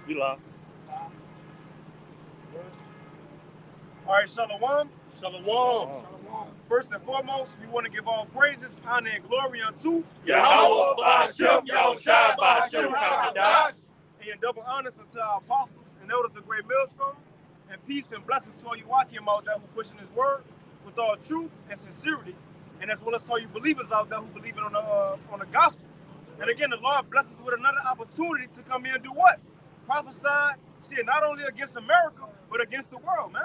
We live. All right, Shalom. Shalom. First and foremost, we want to give all praises, honor, and glory unto Yahweh Ba'ashem, Yahushua Ba'ashem, Kadash. and double honors unto our apostles and elders of great millstone, and peace and blessings to all you walking out there who pushing his word with all truth and sincerity, and as well as all you believers out there who believe on the gospel. And again, the Lord blesses us with another opportunity to come here and do what? Prophesy, shit, not only against America, but against the world, man.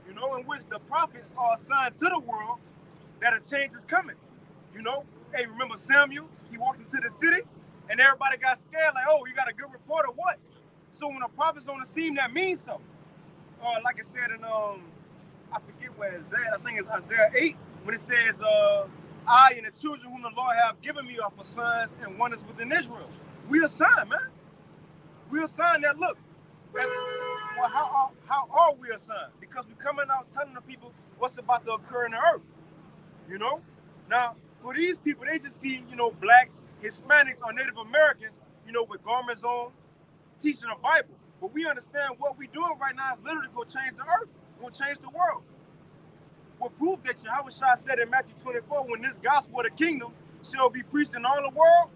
You know, in which the prophets are assigned to the world that a change is coming. You know, hey, remember Samuel? He walked into the city and everybody got scared, like, oh, you got a good report or what? So when a prophet's on the scene, that means something. Like I said in, I forget where it's at, I think it's Isaiah 8, when it says, I and the children whom the Lord have given me are for sons and wonders within Israel. We assigned, man. We assigned that, look. Well, how are we assigned? Because we're coming out telling the people what's about to occur in the earth. You know? Now, for these people, they just see, you know, blacks, Hispanics, or Native Americans, you know, with garments on, teaching the Bible. But we understand what we're doing right now is literally going to change the earth, going to change the world. What proved that Yahweh Shah said in Matthew 24, when this gospel of the kingdom shall be preached in all the world,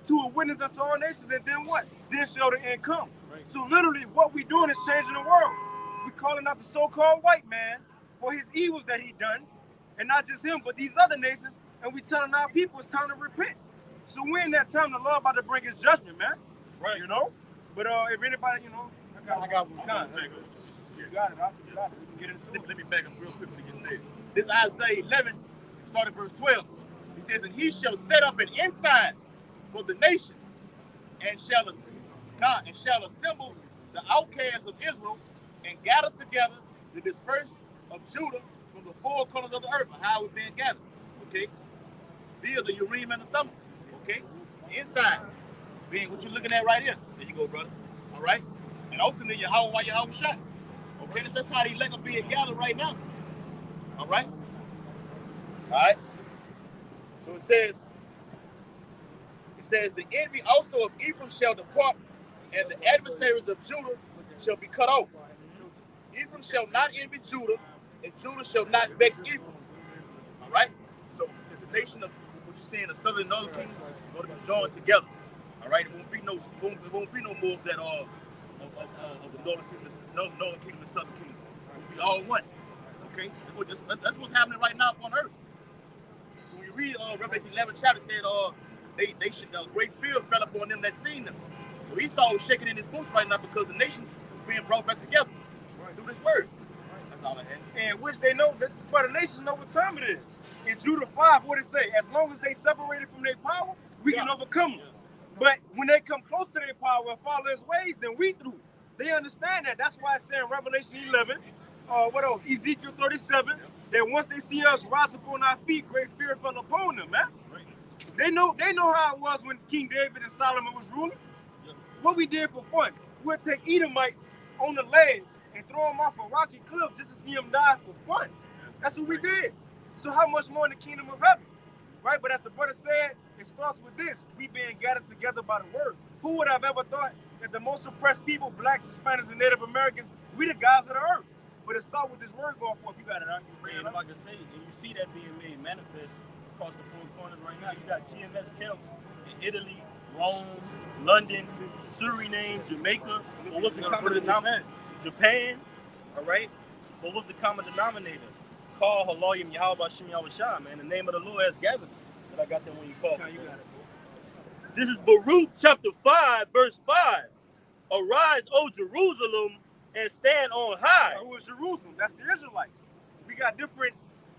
to a witness unto all nations, and then what? Then shall the end come. Right. So literally what we're doing is changing the world. We're calling out the so-called white man for his evils that he done, and not just him, but these other nations, and we telling our people it's time to repent. So we're in that time the Lord about to bring his judgment, man. Right. You know? But if anybody, you know, I got one time. You got it. We can get into it. Let me back up real quick when you get said. This Isaiah 11, starting verse 12. He says, and he shall set up an ensign for the nations, and shall assemble the outcasts of Israel, and gather together the dispersed of Judah from the four corners of the earth. How we've been gathered. Okay? These are the Urim and the Thummim. Okay? Inside. Being what you're looking at right here. There you go, brother. All right? And ultimately, Yahweh shot. Okay? That's how the elect are being gathered right now. All right? All right? So it says, the envy also of Ephraim shall depart, and the adversaries of Judah shall be cut off. Ephraim shall not envy Judah, and Judah shall not vex Ephraim. All right? So the nation of what you're saying, the southern and northern kingdom, are going to be joined together. All right? It won't be no more of that of the northern kingdom and southern kingdom. It will be all one. Okay? That's what's happening right now on earth. So when you read Revelation 11 chapter, it said they should great fear fell upon them that seen them. So Esau was shaking in his boots right now because the nation is being brought back together through this word. That's all I had. And which they know that, but the nations know what time it is. In Judah 5, what it say? As long as they separated from their power, we can overcome them. But when they come close to their power and follow his ways, then we through. They understand that. That's why it's saying Revelation 11, what else? Ezekiel 37, that once they see us rise upon our feet, great fear fell upon them, man. They know how it was when King David and Solomon was ruling. What we did for fun, we'll take Edomites on the ledge and throw them off a rocky cliff just to see them die for fun. That's what we did. So how much more in the kingdom of heaven? Right? But as the brother said, it starts with this. We being gathered together by the word. Who would have ever thought that the most oppressed people, blacks, Hispanics, and Native Americans, we the guys of the earth? But it starts with this word going forth. You got it, huh? And like I say, and you see that being made manifest across the four corners right now. You got GMS camps in Italy, Rome, London, Suriname, Jamaica. But what's the common denominator? Japan, all right? But what's the common denominator? Call Haloyim Yahweh Ba'ashem Yahushua, man. The name of the Lord has gathered. But I got that when you call. You got it. This is Baruch chapter 5, verse 5. Arise, O Jerusalem, and stand on high. Who is Jerusalem? That's the Israelites. We got different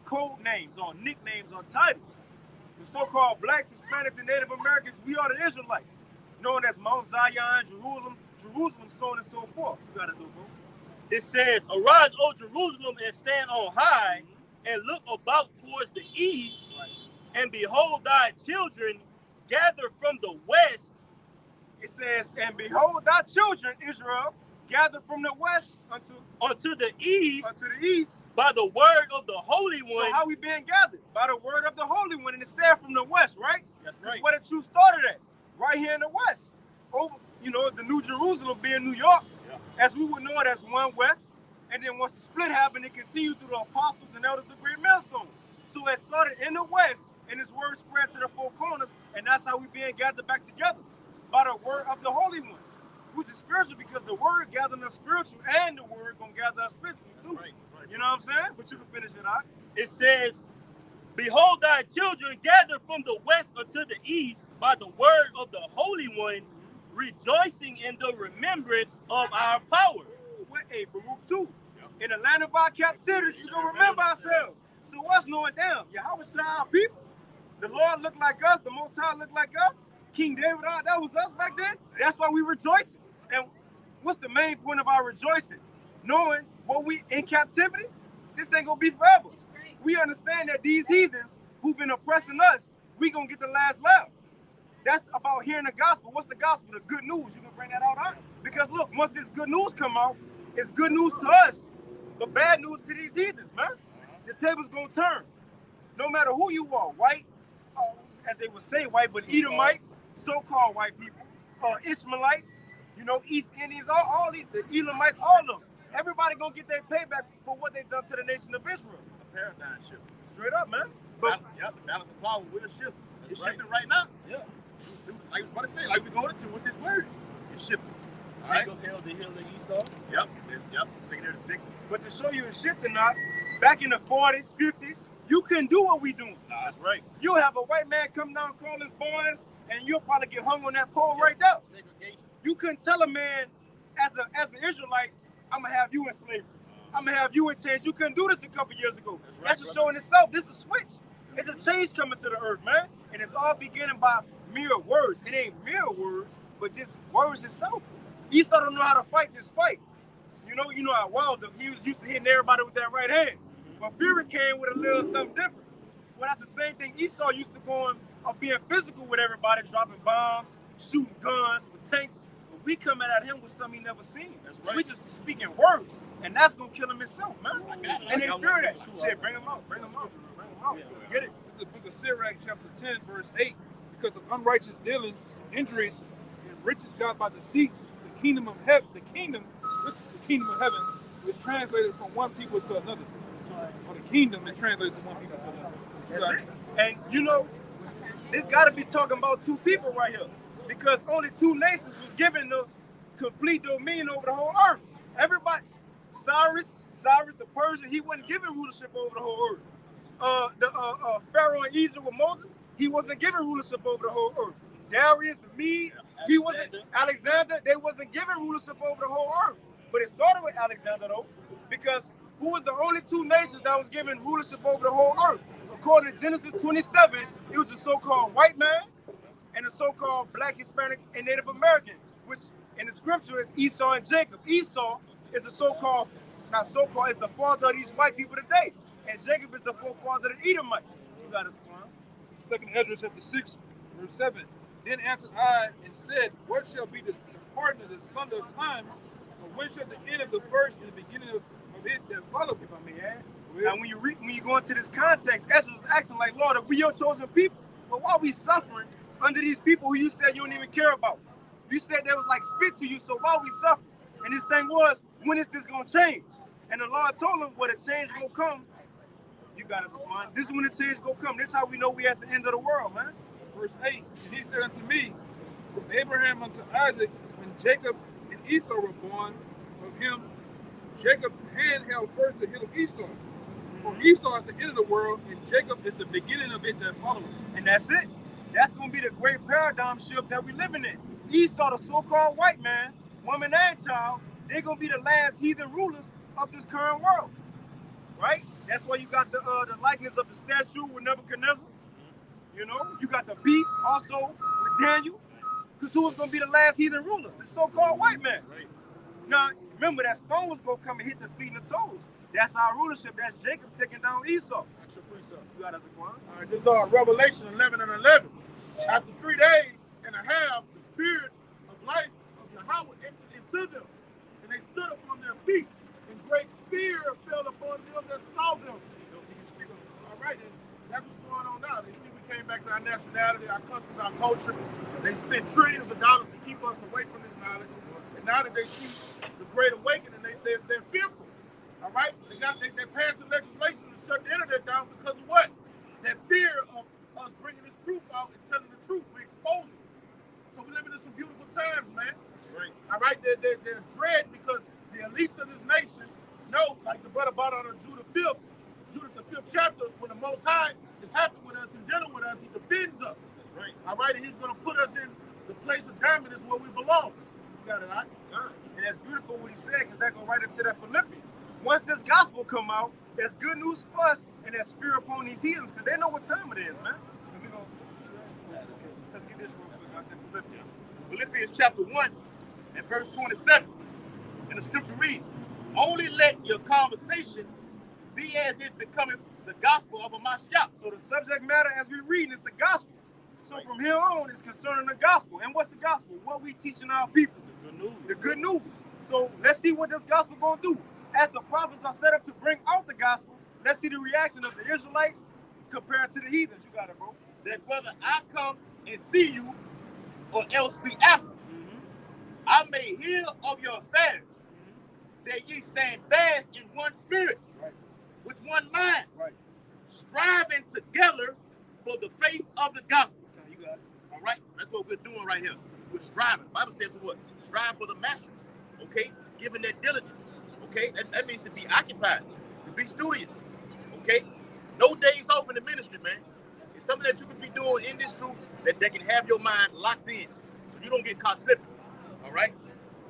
code names or nicknames or titles. The so-called blacks, Hispanics, and Native Americans, we are the Israelites, known as Mount Zion, Jerusalem, so on and so forth. You got it, bro. It says, arise, O Jerusalem, and stand on high, and look about towards the east, and behold thy children gather from the west. It says, and behold thy children, Israel, gather from the west unto the east, by the word of the Holy One. So how we being gathered? By the word of the Holy One, and it said from the west, right? That's right. That's where the truth started at, right here in the west. Over, you know, the New Jerusalem being New York, as we would know it as one West. And then once the split happened, it continued through the apostles and elders of Great Millstone. So it started in the West, and this word spread to the four corners, and that's how we being gathered back together by the word of the Holy One, which is spiritual because the word gathering us spiritual, and the word gonna gather us physically too. Right. You know what I'm saying? But you can finish it out. It says, behold, thy children gathered from the west unto the east by the word of the Holy One, rejoicing in the remembrance of our power. Hey, Baruch too. In the land of our captivity, we're gonna remember ourselves. So what's knowing down? Yahweh shall our people. The Lord looked like us, the Most High looked like us. King David, that was us back then. That's why we rejoicing. And what's the main point of our rejoicing? Knowing what we in captivity, this ain't gonna be forever. We understand that these heathens who've been oppressing us, we gonna get the last laugh. That's about hearing the gospel. What's the gospel? The good news. You can bring that out, huh? Because look, once this good news come out, it's good news to us, but bad news to these heathens, man. The table's gonna turn. No matter who you are, white, as they would say white, but Edomites, so-called white people, Ishmaelites, you know, East Indians, all these, the Elamites, all of them. Everybody gonna get their payback for what they've done to the nation of Israel. A paradigm shift. Straight up, man. But the balance of power will shift. It's shifting right now. Yeah. Like what I said, like we're going into with this word. It's shifting. Jacob held the hill of Esau. Yep. Second there to 6. But to show you it's shifting now, back in the 40s, 50s, you couldn't do what we doing. That's right. You'll have a white man come down, call his boys, and you'll probably get hung on that pole right there. Segregation. You couldn't tell a man, as an Israelite, I'm gonna have you in slavery. I'm gonna have you in chains. You couldn't do this a couple years ago. That's just showing itself. This is a switch. It's a change coming to the earth, man. And it's all beginning by mere words. It ain't mere words, but just words itself. Esau don't know how to fight this fight. You know how Wilder, he was used to hitting everybody with that right hand. But Fury came with a little something different. Well, that's the same thing Esau used to going of being physical with everybody, dropping bombs, shooting guns with tanks. But we coming at him with something he never seen. That's right. We just speaking words, and that's gonna kill him himself, man. And they fear that. Shit, bring him out, bring him out, bring him out. Let's get it. The book of Sirach, chapter 10, verse 8. Because of unrighteous dealings, injuries, and riches got by deceit, the kingdom of heaven, the kingdom of heaven is translated from one people to another. Or the kingdom is translated from one people to another. That's it. And you know, this got to be talking about two people right here, because only two nations was given the complete dominion over the whole earth. Everybody, Cyrus the Persian, he wasn't given rulership over the whole earth. The Pharaoh in Egypt with Moses, he wasn't given rulership over the whole earth. Darius the Mede, he wasn't. Alexander, they wasn't given rulership over the whole earth. But it started with Alexander though, because who was the only two nations that was given rulership over the whole earth? According to Genesis 27, it was the so-called white man and the so-called black, Hispanic, and Native American, which in the scripture is Esau and Jacob. Esau is the so-called, not so-called, is the father of these white people today. And Jacob is the forefather of the Edomites. You got us, Quan. Second Ezra chapter 6, verse 7. Then answered I and said, what shall be the pardon of the sunder of times, or when shall the end of the first and the beginning of it that follow? If I may add. Now, when you go into this context, Ezra's asking like, Lord, if we your chosen people, but why are we suffering under these people who you said you don't even care about? You said they was like spit to you, so why are we suffering? And his thing was, when is this gonna change? And the Lord told him, when the change gonna come, you got us, man. This is when the change gonna come. This is how we know we at the end of the world, man. Verse 8, and he said unto me, from Abraham unto Isaac, when Jacob and Esau were born, of him Jacob hand held first the hill of Esau. For Esau is the end of the world, and Jacob is the beginning of it that follows. And that's it. That's going to be the great paradigm shift that we're living in. Esau, the so-called white man, woman and child, they're going to be the last heathen rulers of this current world. Right? That's why you got the likeness of the statue with Nebuchadnezzar. You know, you got the beast also with Daniel. Because who is going to be the last heathen ruler? The so-called white man. Right. Now, remember that stone was going to come and hit the feet and the toes. That's our rulership. That's Jacob taking down Esau. You got us a Quan? All right, this is Revelation 11 and 11. After 3 days and a half, the spirit of life of Yahweh entered into them, and they stood upon their feet, and great fear fell upon them that saw them. All right, and that's what's going on now. You see, we came back to our nationality, our customs, our culture. They spend trillions of dollars to keep us away from this knowledge. And now that they see the Great Awakening, they're fearful. All right? They're passing legislation to shut the internet down because of what? That fear of us bringing this truth out and telling the truth. We expose it. So we're living in some beautiful times, man. That's right. All right? They're dread because the elites of this nation know, like the brother Baton on Judah the 5th chapter, when the Most High is happy with us and dealing with us, he defends us. That's right. All right? And he's going to put us in the place of dominance where we belong. You got it, right? And that's beautiful what he said, because that goes right into that Philippians. Once this gospel come out, that's good news for us, and that's fear upon these heathens, because they know what time it is, man. And we gonna, let's get this real quick out there, Philippians. Philippians chapter 1 and verse 27. And the scripture reads, only let your conversation be as it becometh the gospel of a Mashiach. So the subject matter as we read is the gospel. So from here on, it's concerning the gospel. And what's the gospel? What we teaching our people. The good news. The good news. So let's see what this gospel gonna do. As the prophets are set up to bring out the gospel, let's see the reaction of the Israelites compared to the heathens. You got it, bro. That whether I come and see you or else be absent, I may hear of your affairs, that ye stand fast in one spirit, right, with one mind, right, striving together for the faith of the gospel. Okay, you got it. All right? That's what we're doing right here. We're striving. The Bible says what? Strive for the masters. Okay? Giving that diligence. Okay? That means to be occupied, to be studious. Okay? No days off in the ministry, man. It's something that you can be doing in this truth that can have your mind locked in so you don't get caught slipping. All right?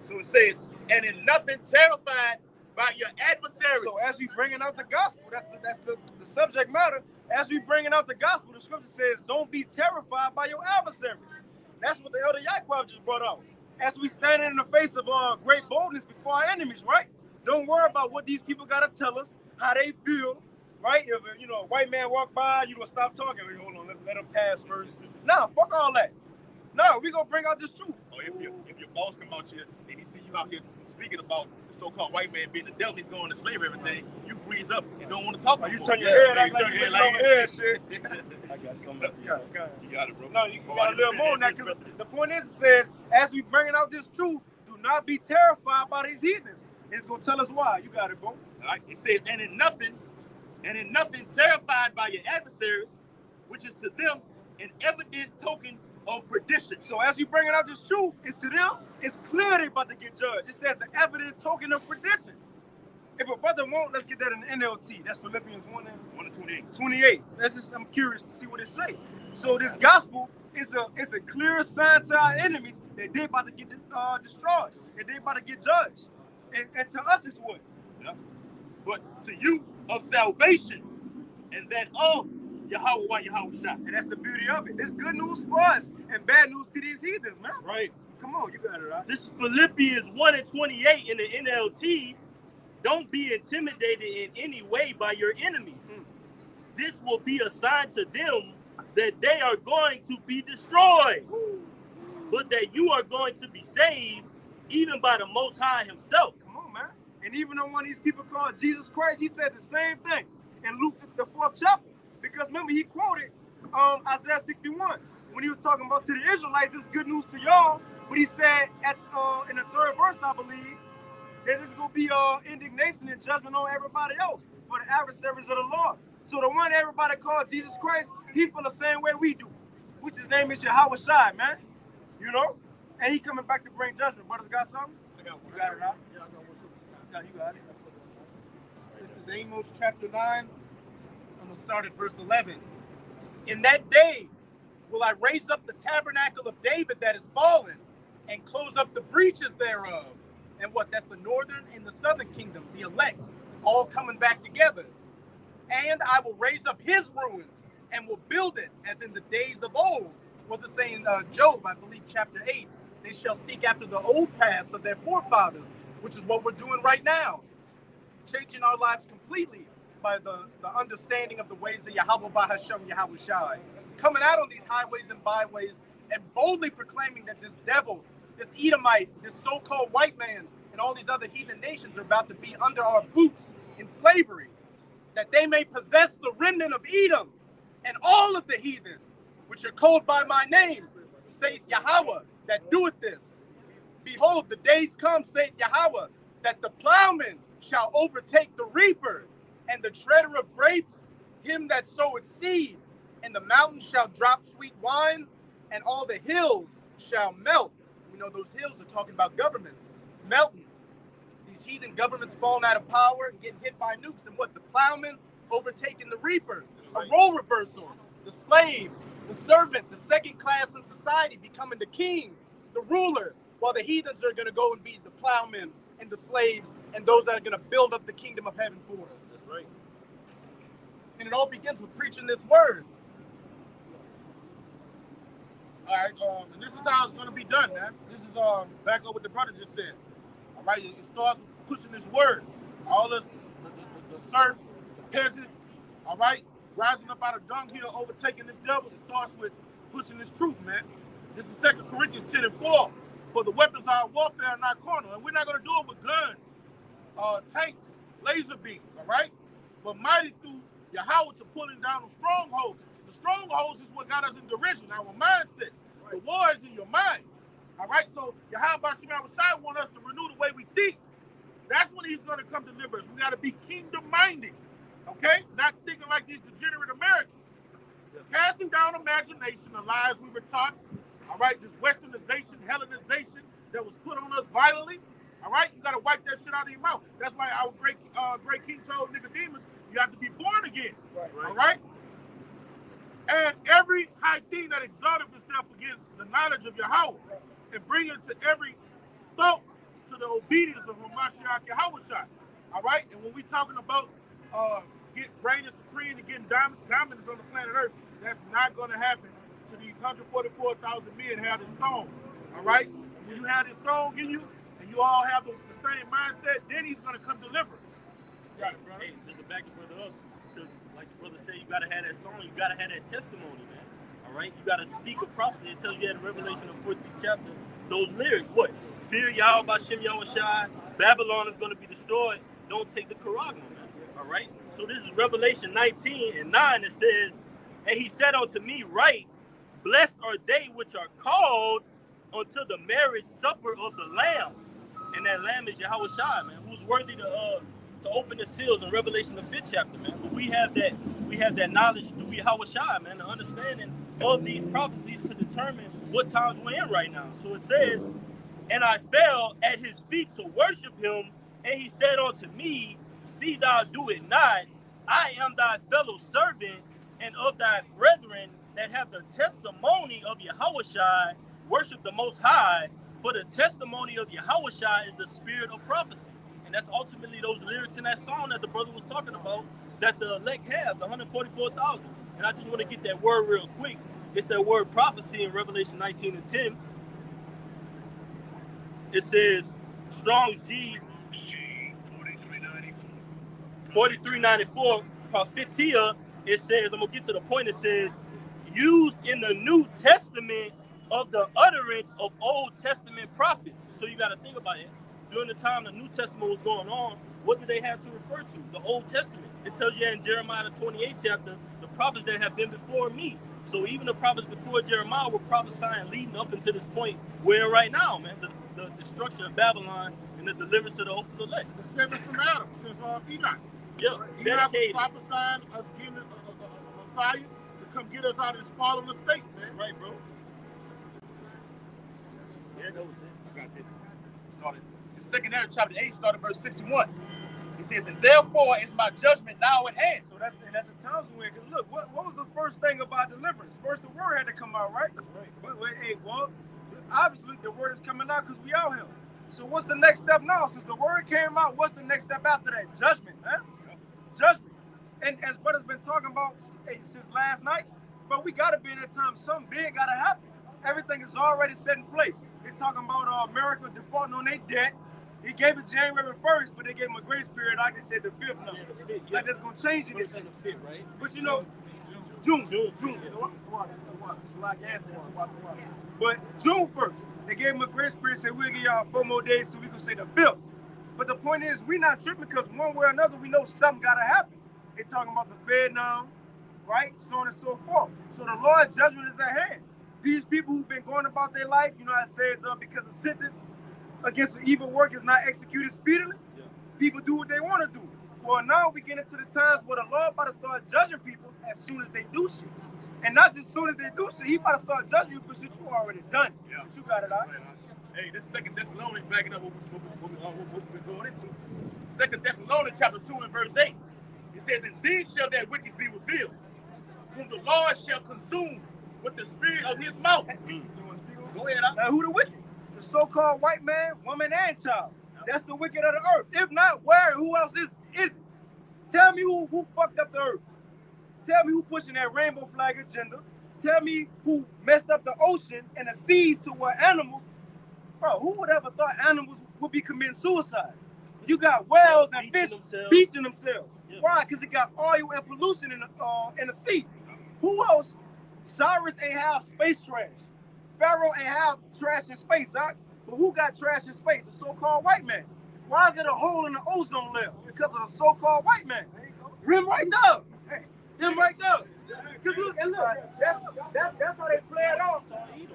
So it says, and in nothing terrified by your adversaries. So as we bringing out the gospel, that's the subject matter. As we bringing out the gospel, the scripture says, don't be terrified by your adversaries. That's what the elder Yaquab just brought out. As we standing in the face of great boldness before our enemies, right? Don't worry about what these people got to tell us, how they feel, right? If a white man walk by, you gonna stop talking. Wait, hold on, let's let him pass first. Nah, fuck all that. No, we gonna bring out this truth. Or if your boss come out here and he see you out here speaking about the so-called white man being the devil, he's going to slave everything, you freeze up and don't want to talk about it. You turn your head like you're over here, shit. I got something. You got it, bro. No, you got a little more than that, because the point is, it says, as we bringing out this truth, do not be terrified by these heathens. It's going to tell us why. You got it, bro. All right. It says, and in nothing terrified by your adversaries, which is to them an evident token of perdition. So as you bringing out this truth, it's to them, it's clear they about to get judged. It says an evident token of perdition. If a brother won't, let's get that in the NLT. That's Philippians 1 and 28. I'm curious to see what it say. So this gospel is a clear sign to our enemies that they about to get destroyed, that they about to get judged. And to us, it's what? Yeah. But to you of salvation, and that of Yahweh Shah. And that's the beauty of it. It's good news for us and bad news to these heathens, man. Right. Come on, you got it, right? This is Philippians 1 and 28 in the NLT. Don't be intimidated in any way by your enemies. This will be a sign to them that they are going to be destroyed, but that you are going to be saved even by the Most High himself. Come on, man. And even on one of these people called Jesus Christ, he said the same thing in Luke, the 4th chapter. Because remember, he quoted Isaiah 61 when he was talking about to the Israelites, it's good news to y'all. But he said in the 3rd verse, I believe, that there's going to be indignation and judgment on everybody else for the adversaries of the Lord. So the one everybody called Jesus Christ, he feel the same way we do, which his name is Yahweh Shai, man. You know? And he coming back to bring judgment. Brothers got something? I got one. You got it, right? Yeah, I got one too. You got it. This is Amos chapter 9. I'm going to start at verse 11. In that day will I raise up the tabernacle of David that is fallen and close up the breaches thereof. And what? That's the northern and the southern kingdom, the elect, all coming back together. And I will raise up his ruins and will build it as in the days of old. What's it saying? Job, I believe, chapter 8. They shall seek after the old paths of their forefathers, which is what we're doing right now. Changing our lives completely by the understanding of the ways of Yahweh Bahashem, Yahweh Shai. Coming out on these highways and byways and boldly proclaiming that this devil, this Edomite, this so-called white man, and all these other heathen nations are about to be under our boots in slavery, that they may possess the remnant of Edom and all of the heathen which are called by my name, saith Yahweh, that doeth this. Behold, the days come, saith Yahweh, that the plowman shall overtake the reaper, and the treader of grapes, him that soweth seed. And the mountains shall drop sweet wine, and all the hills shall melt. We know those hills are talking about governments melting. These heathen governments falling out of power and getting hit by nukes. And what? The plowman overtaking the reaper. A role reversal. The slave, the servant, the second class in society becoming the king, the ruler, while the heathens are going to go and be the plowmen and the slaves and those that are going to build up the kingdom of heaven for us. That's right. And it all begins with preaching this word. All right, and this is how it's going to be done, man. This is back up what the brother just said. All right, it starts with pushing this word. All this, the serf, the peasant, all right, rising up out of dunghill, overtaking this devil. It starts with pushing this truth, man. This is 2 Corinthians 10:4. For the weapons of our warfare are not carnal, and we're not going to do it with guns, tanks, laser beams, all right? But mighty through Yahweh to pulling down the strongholds. The strongholds is what got us in derision, our mindsets. The war is in your mind. All right, so Yahweh Shai want us to renew the way we think. That's when he's going to come deliver us. We got to be kingdom-minded, okay? Not thinking like these degenerate Americans. Casting down imagination, the lies we were taught, all right? This westernization, Hellenization that was put on us violently, all right? You got to wipe that shit out of your mouth. That's why our great king told Nicodemus, you have to be born again, all right? And every high thing that exalted itself against the knowledge of Yahweh, and bring it to every thought to the obedience of Hamashiach Yahweh. All right? And when we're talking about reigning supreme and getting dominance on the planet Earth, that's not going to happen to these 144,000 men have this song. All right? When you have this song in you, and you all have the same mindset, then he's going to come deliver us. Hey, just to back the brother up, because like the brother said, you got to have that song, you got to have that testimony, man. All right? You got to speak a prophecy. It tells you in Revelation of 14th chapter, those lyrics, what? Fear Yahweh by Shem Yahushai, Babylon is going to be destroyed, don't take the Karagma, man. All right? So this is Revelation 19:9. It says, and he said unto me, right, blessed are they which are called unto the marriage supper of the Lamb. And that Lamb is Yahushai, man, who's worthy to open the seals in Revelation the 5th chapter, man. But we have that knowledge through Yahushai, man, the understanding of these prophecies to determine what times we're in right now. So it says, and I fell at his feet to worship him, and he said unto me, see thou do it not. I am thy fellow servant and of thy brethren that have the testimony of Yahushai, worship the Most High, for the testimony of Yahushai is the spirit of prophecy. And that's ultimately those lyrics in that song that the brother was talking about that the elect have, the 144,000. And I just want to get that word real quick. It's that word prophecy in Revelation 19:10. It says, Strong's G 4394, prophetia. It says, I'm going to get to the point. It says, used in the New Testament of the utterance of Old Testament prophets. So you got to think about it. During the time the New Testament was going on, what did they have to refer to? The Old Testament. It tells you in Jeremiah the 28th chapter, the prophets that have been before me. So even the prophets before Jeremiah were prophesying leading up into this point we're in right now, man. The destruction of Babylon and the deliverance of the oath of the elect. The seventh from Adam, since Enoch. Yeah, Enoch was prophesying us getting a Messiah to come get us out of this fallen estate, man. Right, bro. Yeah, that was it. I got this. Started. The secondary chapter 8 started verse 61. It says, and therefore is my judgment now at hand. So that's a times we're in. Because look, what was the first thing about deliverance? First, the word had to come out, right? That's right. Well, obviously the word is coming out because we out here. So what's the next step now? Since the word came out, what's the next step after that? Judgment, man. Yep. Judgment. And as brother's been talking about since last night, but we gotta be in that time. Something big gotta happen. Everything is already set in place. They're talking about America defaulting on their debt. He gave it January 1st, but they gave him a grace period, like they said, the 5th number. Yeah, the 5th, yeah. Like that's gonna change it. The 5th, right? But you know, June. But June 1st, they gave him a grace period, said we'll give y'all 4 more days so we can say the 5th. But the point is, we're not tripping because one way or another, we know something gotta happen. They talking about the Fed now. right? So on and so forth. So the Lord's judgment is at hand. These people who've been going about their life, you know, it says because a sentence against an evil work is not executed speedily. Yeah. People do what they want to do. Well, now we get into the times where the Lord about to start judging people as soon as they do shit. And not just as soon as they do shit, he about to start judging you for shit you already done. Yeah. You got it out. Hey, this is 2 Thessalonians backing up what we're going into. 2 Thessalonians chapter 2 and verse 8. It says, indeed shall that wicked be revealed, whom the Lord shall consume with the spirit of his mouth. Go ahead, now, who the wicked? The so-called white man, woman, and child. That's the wicked of the earth. If not, where? Who else is it? Tell me who fucked up the earth. Tell me who pushing that rainbow flag agenda. Tell me who messed up the ocean and the seas to where animals. Bro, who would ever thought animals would be committing suicide? You got whales and fish beaching themselves. Yeah. Why? Because it got oil and pollution in the sea. Who else? Cyrus ain't have space trash. Pharaoh ain't have trash in space, huh? But who got trash in space? The so-called white man. Why is it a hole in the ozone layer? Because of the so-called white man. Him right there. Him right there. Cause look, that's how they play it off.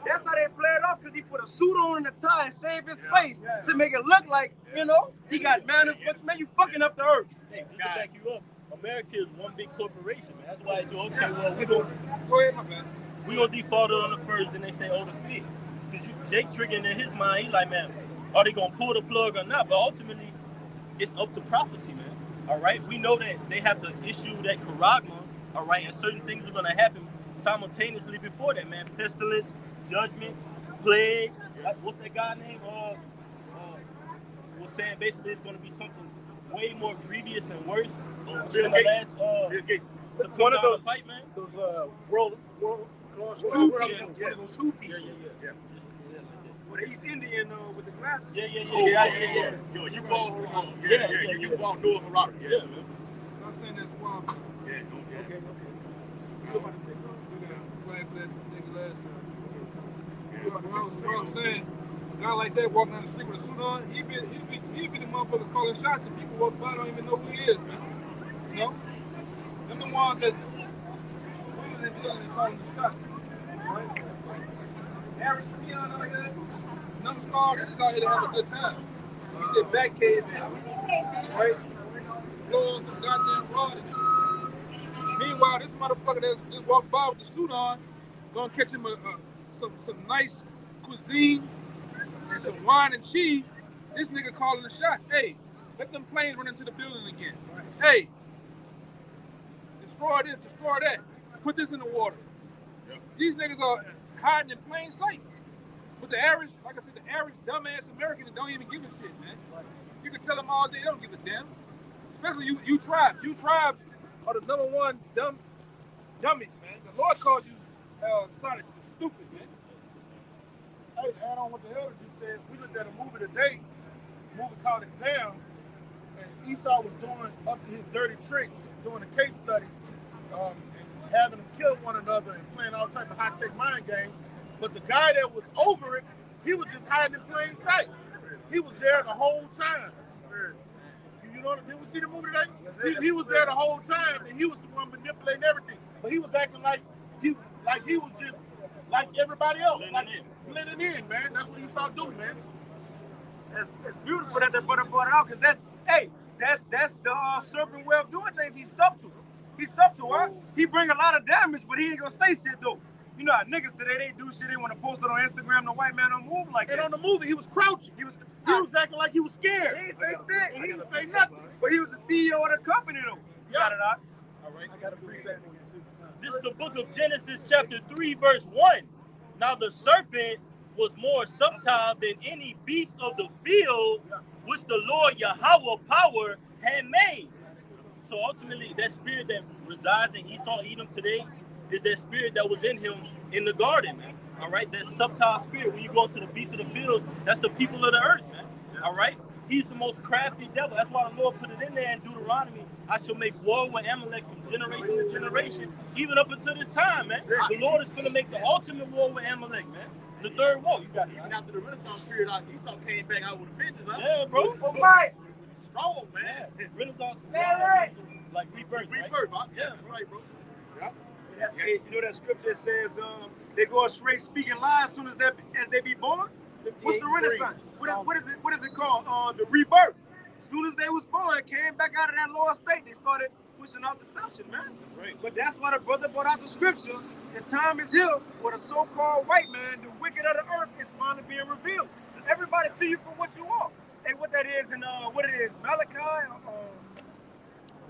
That's how they play it off, because he put a suit on and a tie and shaved his face to make it look like, you know, he got manners, but man, you fucking up the earth. Hey, to back you up, America is one big corporation, man. That's why I do, okay, well, we gonna default on the first, then they say, oh, the fifth. Because Jake triggering in his mind, he like, man, are they gonna pull the plug or not? But ultimately, it's up to prophecy, man. All right, we know that they have to issue that charagma. All right, and certain things are going to happen simultaneously before that, man. Pestilence, judgment, plague. What's that guy name? Was saying basically it's going to be something way more grievous and worse than the last. One of those fight, man. Those world class. Those hoopy. Yeah. With the East Indian with the glasses. Yeah. Yo, you ball Harada. Yeah. You ball Noah Harada. Yeah, man. I'm saying that's wild. Yeah. Okay. You about to say something? We got flag for that nigga last time. What I'm saying, a guy like that walking down the street with a suit on, he'd be the motherfucker calling shots, and people walk by don't even know who he is, man. You know? Them the ones that women in building calling the shots. Right? Harris, Keon out there, Numbskull, they're just out here to have a good time. Get their back cave in, right? Blow on some goddamn rod and shit. Meanwhile, this motherfucker that just walked by with the suit on, gonna catch him some nice cuisine and some wine and cheese. This nigga calling the shots. Hey, let them planes run into the building again. Hey, destroy this, destroy that. Put this in the water. Yep. These niggas are hiding in plain sight. But the average, like I said, the average dumbass American that don't even give a shit, man. You can tell them all day, they don't give a damn. Especially you tribes. You tribes are the number one dummies, man. The Lord called you Sonic, you stupid, man. Hey, add on what the hell you said. We looked at a movie today, a movie called Exam, and Esau was doing up to his dirty tricks, doing a case study, and having them kill one another and playing all types of high-tech mind games. But the guy that was over it, he was just hiding in plain sight. He was there the whole time. You know, did we see the movie today? He was there the whole time, and he was the one manipulating everything. But he was acting like he was just like everybody else, blending in, man. That's what Esau do, man. It's beautiful that they brought it out, because that's the serpent way of doing things. He's subtle. Huh? He bring a lot of damage, but he ain't gonna say shit though. You know how niggas today, they do shit, they want to post it on Instagram, the white man don't move like that. And on the movie, he was crouching. He was acting like he was scared. He ain't say shit. He didn't say nothing. But he was the CEO of the company, though. You got it out. All right. I got a preset for you, too. This is the book of Genesis, chapter 3, verse 1. Now the serpent was more subtle than any beast of the field, which the Lord Yahweh power had made. So ultimately, that spirit that resides in Esau, Edom today, is that spirit that was in him in the garden, man. All right, that subtle spirit. When you go to the beasts of the fields, that's the people of the earth, man. All right, he's the most crafty devil. That's why the Lord put it in there in Deuteronomy. I shall make war with Amalek from generation to generation, even up until this time, man. The Lord is going to make the ultimate war with Amalek, man. The third war. You got it. Even after the Renaissance period, Esau came back out with a vengeance, huh? Yeah, bro. Oh, my. Strong, man. Renaissance. Right. Like rebirth, Rebirth, huh? Yeah, that's right, bro. That's, you know that scripture says they go astray speaking lies as soon as they be born. What's the Renaissance? What is it called? The rebirth. As soon as they was born, came back out of that lower state, they started pushing out deception, man. Right. But that's why the brother brought out the scripture. The time is here where the so-called white man, the wicked of the earth, is finally being revealed. Everybody see you for what you are. Hey, what that is and what it is, Malachi,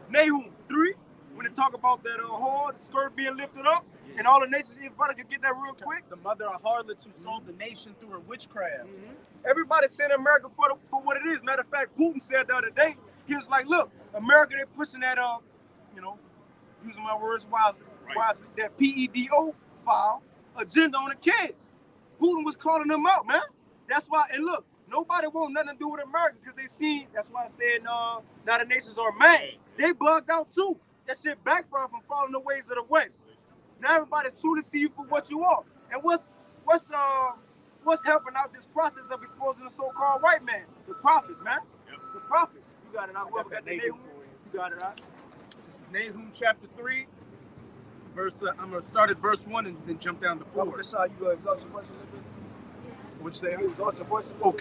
Nahum 3, when they talk about that whore, the skirt being lifted up, and all the nations. Everybody could get that real quick. The mother of harlots who sold the nation through her witchcraft. Everybody's saying America for what it is. Matter of fact, Putin said the other day, he was like, look, America, they're pushing that, using my words wisely, that PEDO file agenda on the kids. Putin was calling them out, man. That's why, and look, nobody want nothing to do with America because they see, that's why I said now the nations are mad. They bugged out too. That shit backfired from following the ways of the West. Now everybody's truly see you for what you are. And what's helping out this process of exposing the so-called white man? The prophets, man. Yep. The prophets. You got it out. Whoever got the Nahum, you got it out. This is Nahum chapter 3. Verse. I'm gonna start at verse 1 and then jump down to 4. You gonna exalt your voice a little bit? What'd you say? Exalt your voice. Oh,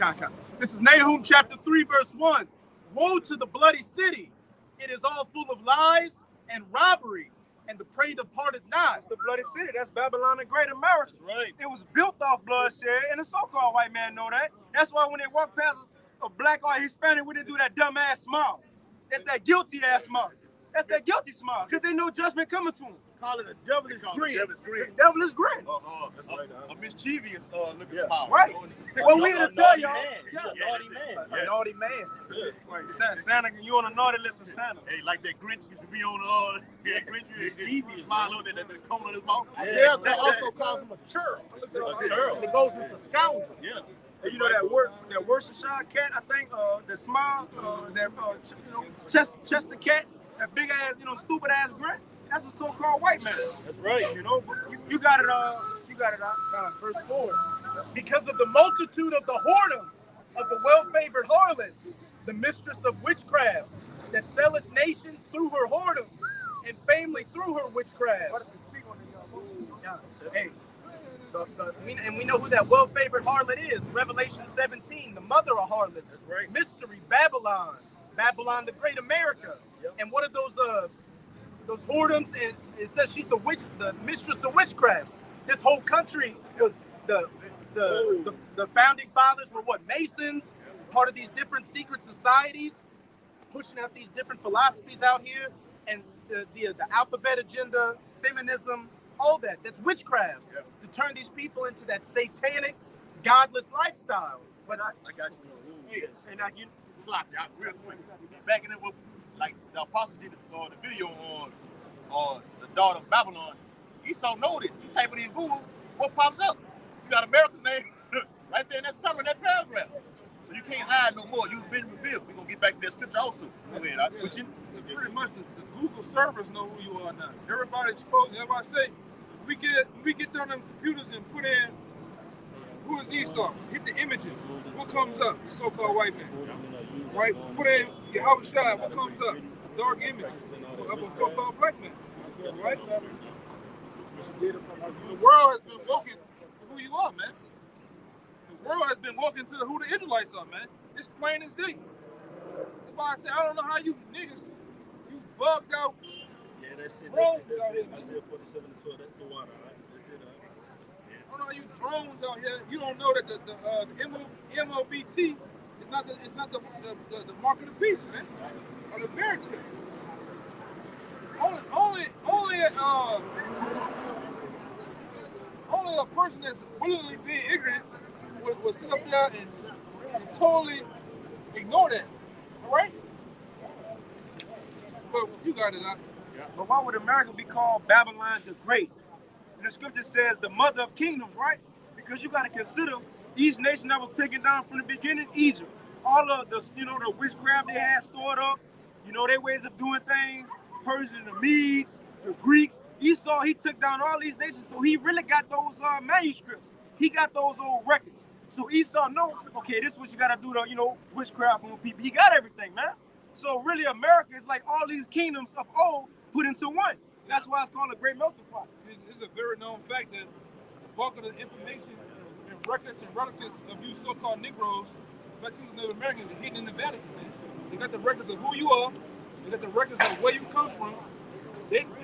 This is Nahum chapter 3, verse 1. Woe to the bloody city! It is all full of lies and robbery, and the prey departed not. That's the bloody city. That's Babylon the Great America. That's right. It was built off bloodshed, and the so-called white man know that. That's why when they walk past us, a black or Hispanic, we didn't do that dumb ass smile. That's that guilty ass smile. That's that guilty smile, because they know judgment coming to them. Call it a devilish grin. The devilish grin. That's right. A mischievous looking smile. Right. Well, we here to tell y'all. Naughty man. A naughty man. Right. Santa, you on a naughty list of Santa. Hey, like that Grinch used to be on Grinch mischievous smile on the corner of his mouth. Yeah. That also calls him a churl. A churl. And it goes into scoundrel. Yeah. And you know that Worcestershire cat, I think, the smile, Chester cat, that big ass, stupid ass grin. That's a so-called white man. That's right. You got it. You got it. Verse 4. Because of the multitude of the whoredoms of the well-favored harlot, the mistress of witchcrafts, that selleth nations through her whoredoms, and family through her witchcrafts. What does it speak on the Hey, and we know who that well-favored harlot is. Revelation 17, the mother of harlots. That's right. Mystery, Babylon the Great America. Yep. And what are those whoredoms? And it says she's the mistress of witchcrafts. This whole country was the founding fathers were what? Masons, part of these different secret societies, pushing out these different philosophies out here, and the alphabet agenda, feminism, all that. That's witchcrafts to turn these people into that satanic, godless lifestyle. But I got you. Yes. And you slap you out real quick. Back in it, like the apostle did the video on the daughter of Babylon. He saw notice. You type it in Google, what pops up? You got America's name right there in that summary, in that paragraph. So you can't hide no more. You've been revealed. We're gonna get back to that scripture also. Go ahead. Pretty much the Google servers know who you are now. Everybody exposed. Everybody say, we get on them computers and put in who is Esau. Hit the images. What comes up? The so-called white man. Right? Put in Yahweh Shai. What comes up? Dark image of a so-called black man. Right? The world has been woken to who you are, man. The world has been woken to who the Israelites are, man. It's plain as day. That's why I say I don't know how you niggas, you bugged out. Yeah, that's it. Drones That's out here. Isaiah 47 and 12. That's the water, all right? That's it. I don't know how you drones out here. You don't know that the MOBT is not the mark of the beast, man. Or the bear chip. Only a person that's willingly being ignorant would sit up there and totally ignore that. All right? But you got it out. Yeah. But why would America be called Babylon the Great? And the scripture says the mother of kingdoms, right? Because you got to consider each nation that was taken down from the beginning, Egypt. All of the, the witchcraft they had stored up, their ways of doing things, Persian, the Medes, the Greeks. Esau, he took down all these nations, so he really got those manuscripts. He got those old records. So Esau know, okay, this is what you got to do to, witchcraft on people. He got everything, man. So really America is like all these kingdoms of old put into one. That's why it's called a great melting pot. It's a very known fact that the bulk of the information and records and relatives of you so-called Negroes, Latinos, Native Americans, are hidden in the Vatican, man. They got the records of who you are. They got the records of where you come from.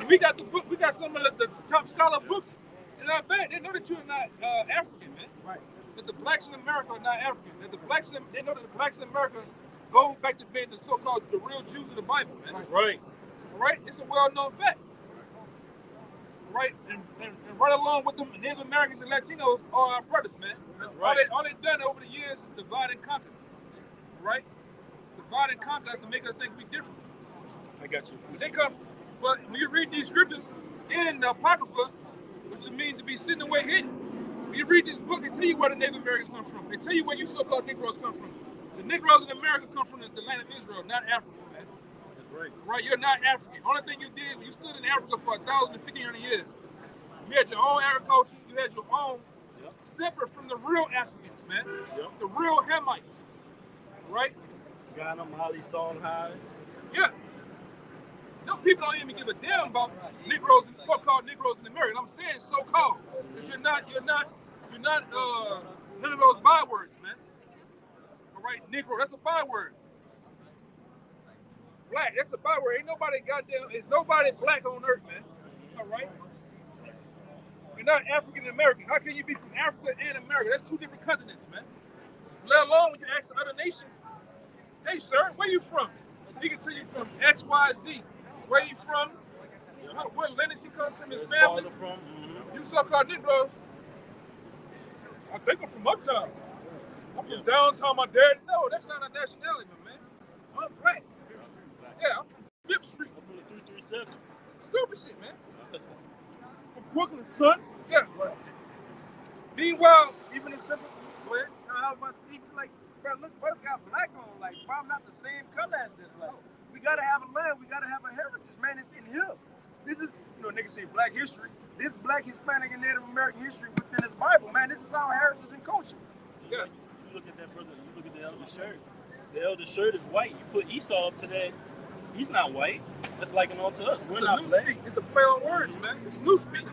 We got the book. We got some of the top scholar books in our bag. They know that you're not African, man. Right. That the blacks in America are not African. That they know that the blacks in America go back to being the so-called the real Jews of the Bible, man. That's right. All right, it's a well-known fact. Right, and right along with them, Native Americans and Latinos are our brothers, man. That's right. All they've done over the years is divide and conquer. Right? Divide and conquer us to make us think we're different. I got you. They come, but when you read these scriptures in the Apocrypha, which it means to be sitting away hidden, when you read this book, they tell you where the Native Americans come from. They tell you where you so-called Negroes come from. The Negroes in America come from the land of Israel, not Africa, man. That's right. Right, you're not African. Only thing you did, you stood in Africa for 1,500 years. You had your own agriculture, you had your own, separate from the real Africans, man. Yep. The real Hamites. Right? Ghana, Mali, Songhai. Yeah. Them people don't even give a damn about Negroes and so-called Negroes in America. I'm saying so-called. Because you're not none of those bywords, man. All right, Negro, that's a byword. Black, that's a byword. Ain't nobody goddamn, it's nobody black on earth, man. All right? You're not African American. How can you be from Africa and America? That's two different continents, man. Let alone when you ask another nation, hey, sir, where you from? He can tell you from X, Y, Z. Where you from? What lineage he comes from, his family. From, You so-called Negroes. I think I'm from uptown. I'm from downtown, my dad. No, that's not a nationality, my man. I'm black. Yeah, I'm from Fifth Street. I'm from the 337. Stupid shit, man. From Brooklyn, son. Yeah, right. Meanwhile, Even in simple, Where? even like, bro, look, brothers got black on. Like, bro, I'm not the same color as this. Like, we gotta have a land. We gotta have a heritage, man. It's in here. This is, niggas say black history. This black, Hispanic, and Native American history within this Bible, man. This is our heritage and culture. Yeah. You look at that brother, you look at the elder shirt. The elder shirt is white. You put Esau up to that, he's not white. That's liking on to us. We're not black. It's a play on words, man. It's new speak.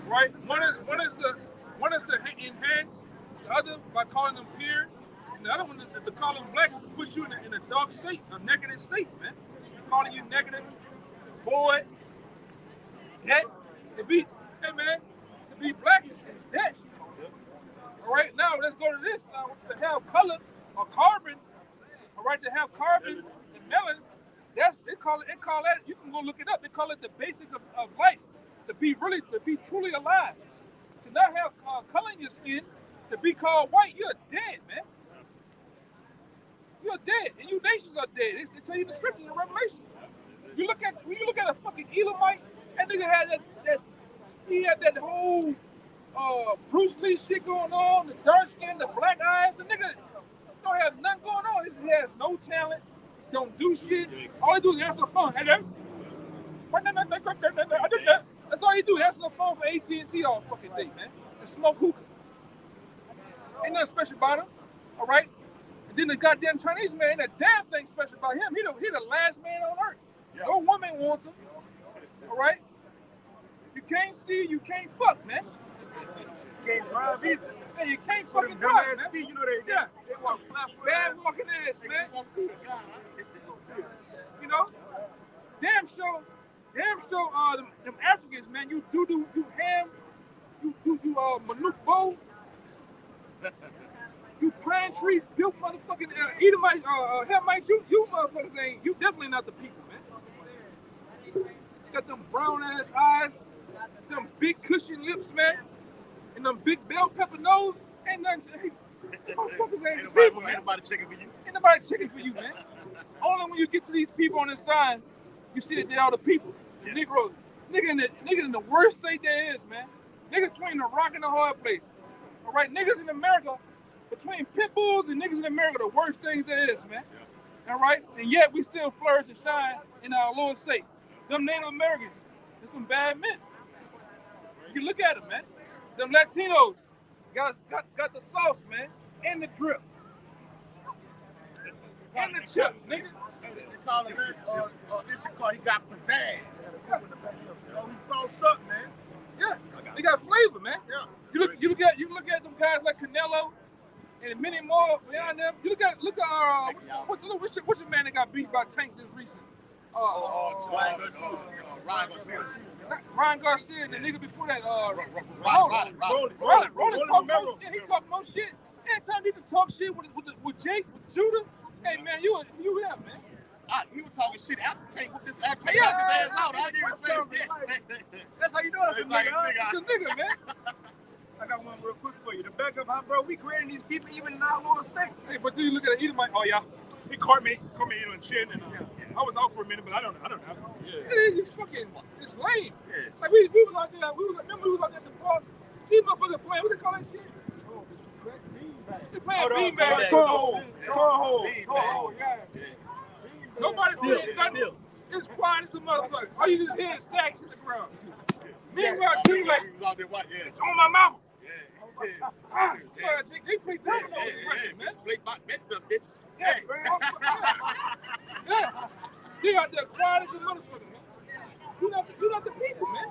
Right? One is to enhance the other by calling them pure. And the other one to call them black is to put you in a dark state, a negative state, man. Calling you negative, void, debt. To be black is debt. All right, now let's go to this. Now, to have color or carbon, all right, to have carbon and melanin, they call that. You can go look it up. They call it the basic of life. To be truly alive. To not have color in your skin, to be called white, you're dead, man. You're dead, and you nations are dead. They tell you the scriptures in Revelation. When you look at a fucking Elamite, that nigga had he had that whole Bruce Lee shit going on, the dark skin, the black eyes. The nigga don't have nothing going on. He has no talent, don't do shit. All he do is answer the phone. Hello? That's all he do. Answer the phone for AT&T all fucking day, man. And smoke hookah. Ain't nothing special about him. All right? And then the goddamn Chinese man, that damn thing special about him. He the last man on earth. Yeah. No woman wants him. All right? You can't see, you can't fuck, man. You can't drive either. Hey, you can't fucking drive, man. Speed, they walk flat. Bad walking ass, man. You know? Damn sure, them Africans, man, you ham, you Manuk Bow, you pine tree built motherfucking Edomites, Hamites, you motherfuckers ain't, you definitely not the people, man. Got them brown ass eyes, them big cushion lips, man, and them big bell pepper nose. Ain't nothing. Motherfuckers ain't people, man. Ain't nobody checking for you. Ain't nobody checking for you, man. Only when you get to these people on this sign, you see that they are the people, the Negroes. Nigga in the worst state there is, man. Nigga between the rock and the hard place. All right, niggas in America, between pit bulls and niggas in America, the worst things there is, man. All right, and yet we still flourish and shine in our Lord's sake. Them Native Americans, they're some bad men. You can look at them, man. Them Latinos got the sauce, man, and the drip, and the chips, nigga. They call him, he got pizzazz. Oh, he's sauced up, man. Yeah, they got flavor, man. Yeah. You look at them guys like Canelo and many more behind them. You look at what's your man that got beat by Tank this recent? Ryan Garcia, the nigga before that, Rolling. Yeah, he talk more shit. Anytime he can talk shit with Jake, with Judah, hey man, you there, man. He was talking shit after Tank with this after Tank knocked his ass out. I didn't even say that. That's how you know it's a nigga. It's a nigga, man. I got one real quick for you. The backup, bro, we grading these people even in our Lord State. Hey, but do you look at it? Edomite? Oh yeah, he caught me on the chin, and I was out for a minute, but I don't know. Yeah. It's lame. Yeah. Like we was out there. Remember we was out there at the park. These motherfuckers playing. What they call that shit? They playing beanbag. Cornhole. Yeah. Nobody saying nothing. It's quiet as a motherfucker. All you just hear is sacks in the ground. Meanwhile, team like, it's on my mama. They play domino with pressure, man. Yeah. They out there quiet as a motherfucker, man. You not the people, man.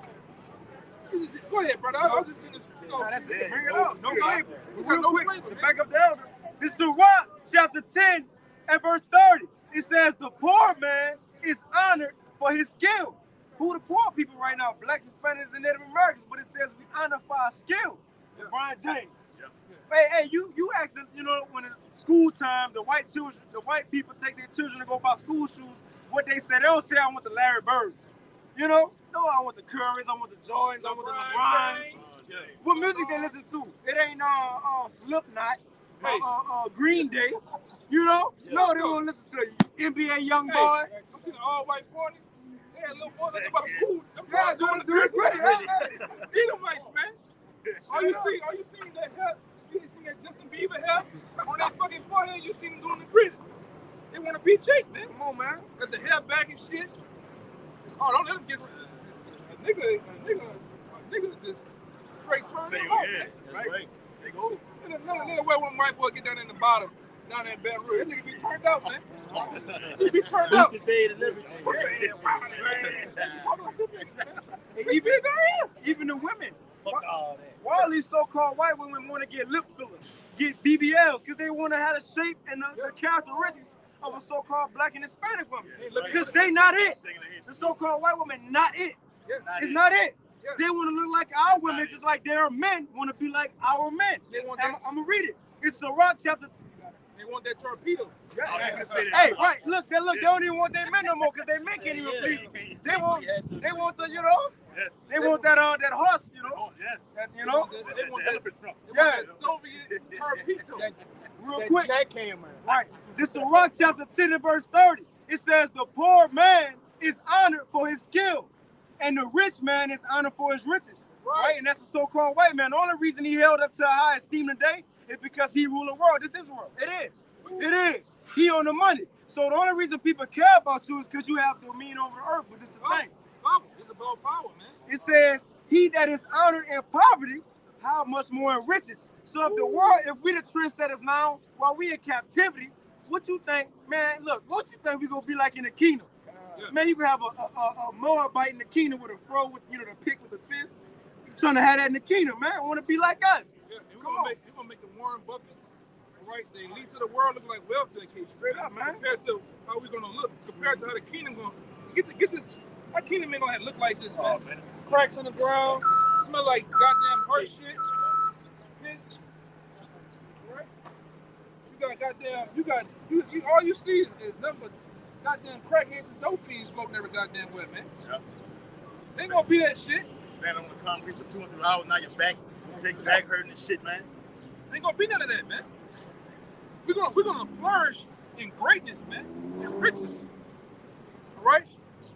Go ahead, brother. I'll just see this. That's it. Bring it up. No flavor. Real quick, to back up the elder. This is Rouge, chapter 10 and verse 30. It says, the poor man is honored for his skill. Who the poor people right now? Blacks, Hispanics, and Native Americans. But it says we honor for our skill. Yeah. Brian James. Yeah. Hey, you asked them, when it's school time, the white people take their children to go buy school shoes. What they say, they don't say I want the Larry Birds. No, I want the Currys, I want the Jordans, I want the LeBrons. What music they listen to? It ain't Slipknot, Green Day. No, they won't listen to NBA Young Boy. I seen an all-white party. They had little boys like about a cool. I'm trying to do it great. Edomites, man. All you seen that hair? You seen that Justin Bieber hair on that fucking forehead? You seen them doing the grit. They want to beat Jake, man. Come on, man. Got the hair back and shit. Oh, don't let him get a nigga just straight turn him off. Right. Take over. Another way when white boy get down in the bottom, down there in Baton Rouge, that nigga be turned out, man. He be turned out. Even the women. Fuck all that. Why all these so-called white women want to get lip fillers, get BBLs, because they want to have the shape and the characteristics of a so-called black and Hispanic woman. Because they not it. The so-called white woman not it. It's not it. They want to look like our women, just like their men want to be like our men. I'm going to read it. It's Rouge chapter. They want that torpedo. Hey, right. Look, they don't even want their men no more because they men can't even please. They want the, Yes. They want that horse, Yes. That, They want that elephant trunk. That Soviet torpedo. Real quick. That came in. Right. This is Rouge chapter 10 and verse 30. It says, the poor man is honored for his skill, and the rich man is honored for his riches. Right? And that's the so-called white man. The only reason he held up to a high esteem today is because he ruled the world. This is world. It is. It is. He on the money. So the only reason people care about you is because you have dominion over the earth. But this is the thing. It's about power, man. It says, he that is honored in poverty, how much more in riches. So if the world, if we the trendsetters now, while we in captivity, what you think, man, look, what you think we going to be like in the kingdom? Man, you can have a Moabite in the kingdom with a fro, with the pick with the fist. You trying to have that in the kingdom, man. I want to be like us. Yeah, we're going to make the Warren Buffetts, right? They lead to the world look like welfare cases. Straight up, man. Compared to how we're going to look, compared to how the kingdom going to get this. Our kingdom ain't going to look like this, man. Cracks on the ground, smell like goddamn heart shit. Piss. Right? All you see is nothing but goddamn crackheads and dope fiends floating every goddamn way, man. Yeah. They ain't gonna be that shit. Stand on the concrete for 2 or 3 hours, now your back hurting and shit, man. Ain't gonna be none of that, man. We're gonna flourish in greatness, man, and riches. All right?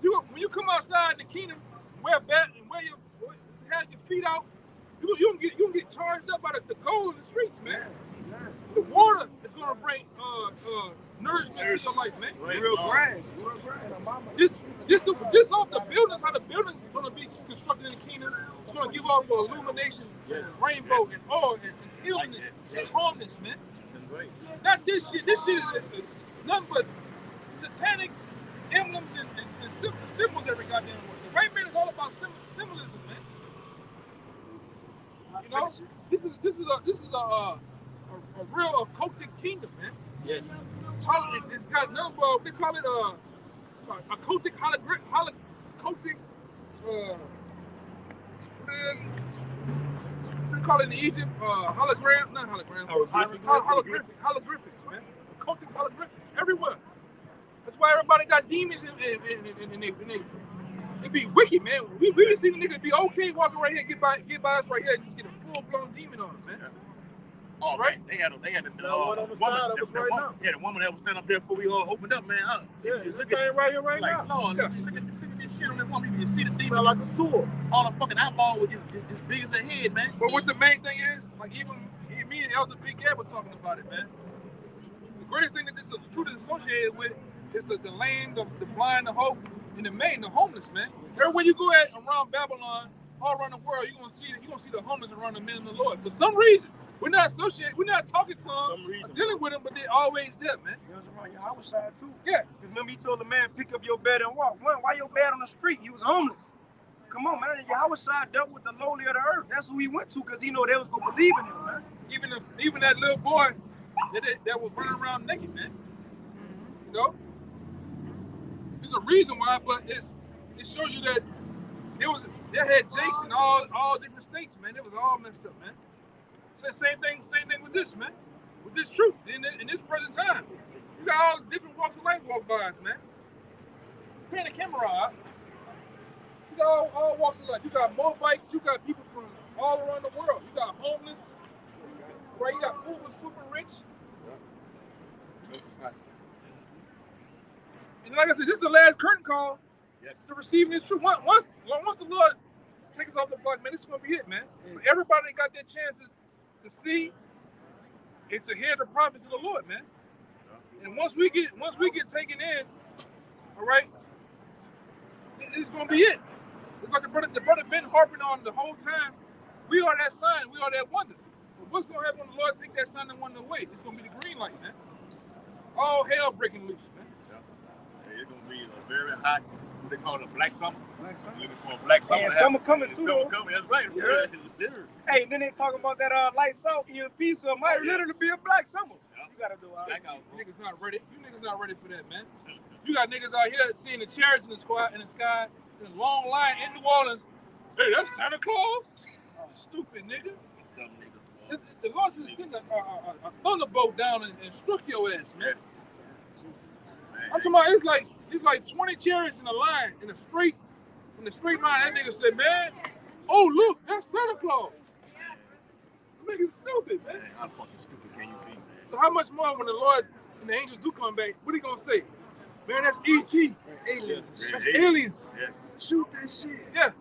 When you come outside the kingdom, wear a bat and have your feet out, you gonna get charged up by the gold in the streets, man. The water is gonna bring nourishment to your life, man. Real grass. Just off the buildings, how the buildings is gonna be constructed in the kingdom, it's gonna give off your illumination, rainbow and oil and illness and calmness, man. That's right. Not this shit. This shit is nothing but satanic emblems and symbols every goddamn word. The white man is all about symbolism, man. You know, this is a real occultic kingdom, man. Yes. It's got number. They call it occultic occultic. What it is? They call it in Egypt hologram, not hologram. Holographics, man. Occultic holographics everywhere. That's why everybody got demons and they be wicked, man. We been seeing the niggas be okay walking right here, get by us right here, and just get a full blown demon on them, man. Yeah. Oh, right. They had the one on the side of us right now. Yeah, the woman that was standing up there before we all opened up, man. Yeah, look at right here right like, now. Lord, look at this shit on that woman. You can see the demon. Smell like a sewer. All the fucking eyeball was just big as a head, man. But what the main thing is, like even me and Elder Big Gab were talking about it, man. The greatest thing that this truth is associated with is the lame, the blind, the hope, and the homeless, man. Everywhere you go around Babylon, all around the world, you're gonna see the homeless around the men of the Lord. For some reason, we're not talking to them, dealing with them, but they're always there, man. He was around your house side too. Yeah. Because remember he told the man, pick up your bed and walk. Why your bed on the street? He was homeless. Come on, man. Your house side dealt with the lowly of the earth. That's who he went to because he know they was gonna believe in him, man. Even that little boy that was running around naked, man. You know? There's a reason why, but it shows you that they had jakes in all different states, man. It was all messed up, man. Same thing with this, man. With this truth in this present time. You got all different walks of life walk by us, man. Just pan the camera out. You got all walks of life. You got motorbikes, you got people from all around the world. You got homeless, right? You got uber super rich. And like I said, this is the last curtain call to receiving this truth. Once the Lord takes us off the block, man, this is gonna be it, man. Everybody got their chances to see and to hear the prophets of the Lord, man. And once we get taken in, all right, it's gonna be it. It's like the brother been harping on the whole time. We are that sign, we are that wonder. But what's gonna happen when the Lord take that sign and wonder away? It's gonna be the green light, man. All hell breaking loose, man. Yeah, it's gonna be a very hot. What they call it, a black summer. Black summer. Looking for a black summer. And summer coming too. Summer coming. That's right. Yeah. Hey, then they talking about that light salt EMP, so it might literally be a black summer. Yeah. You gotta do all right. You niggas not ready. You niggas not ready for that, man. You got niggas out here seeing the chariots in the sky in a long line in New Orleans. Hey, that's Santa Claus. Oh, stupid nigga. Dumb niggas. The Lord should send a thunderbolt down and struck your ass, man. I'm talking about it's like 20 chariots in a line in a straight line. That nigga said, man, oh look, that's Santa Claus. That nigga's stupid, man. How fucking stupid can you be, man? So how much more when the Lord and the angels do come back, what he gonna say? Man, that's E.T. Aliens. That's aliens. Yeah. Shoot that shit. Yeah.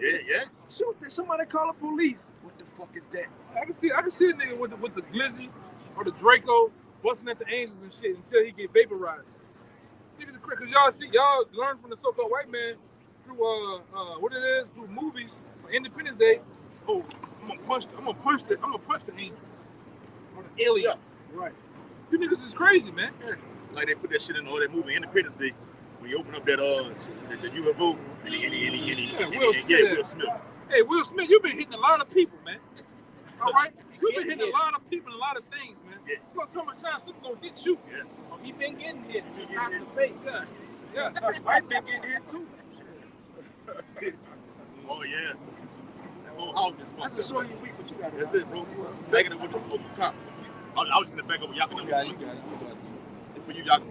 Yeah. Shoot that. Somebody call the police. What the fuck is that? I can see a nigga with the glizzy or the Draco busting at the angels and shit until he get vaporized. Niggas are crazy, cause y'all learn from the so-called white man through through movies for Independence Day. Oh, I'm gonna punch the angel or the alien. Yeah, right. You niggas is crazy, man. Yeah. Like they put that shit in all that movie Independence Day when you open up that the UFO and Will Smith. Hey, Will Smith, you've been hitting a lot of people, man. All right, you've been hitting a lot of people and a lot of things, man. Yeah. It's gonna tell my time something gonna hit you. Yes. Oh, he been getting hit, just not in the face. Yeah. I've been getting hit too. Oh yeah. That whole house is fucked up. That's a show you week, what you got. That's it, bro. Backing it with the cop. I was in the back of y'all. You got it. For you, y'all.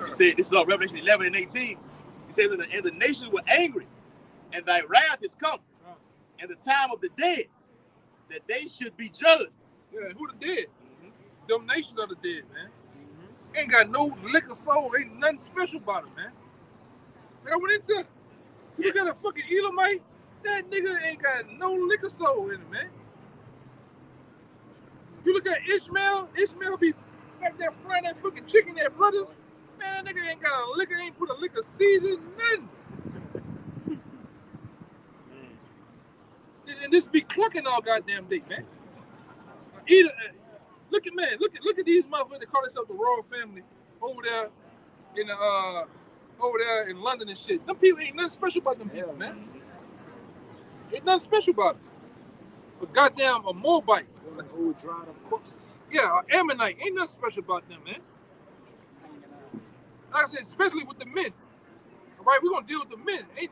He said, this is Revelation 11 and 18. He says, and the nations were angry, and thy wrath is come, and the time of the dead, that they should be judged. Yeah, who the dead? Them nations are the dead, man. Ain't got no liquor soul, ain't nothing special about it, man. Like I went into, you look at a fucking Elamite, that nigga ain't got no liquor soul in it, man. You look at Ishmael be back there frying that fucking chicken, that brothers. Man, nigga ain't got a liquor, ain't put a liquor season, nothing. And this be clucking all goddamn day, man. Look at these motherfuckers that call themselves the royal family over there in the over there in London and shit. Them people ain't nothing special about them people, man. Ain't nothing special about them. A goddamn a Moabite. Like old dried up corpses. Yeah, an Ammonite. Ain't nothing special about them, man. Like I said, especially with the men. All right, we're gonna deal with the men. Ain't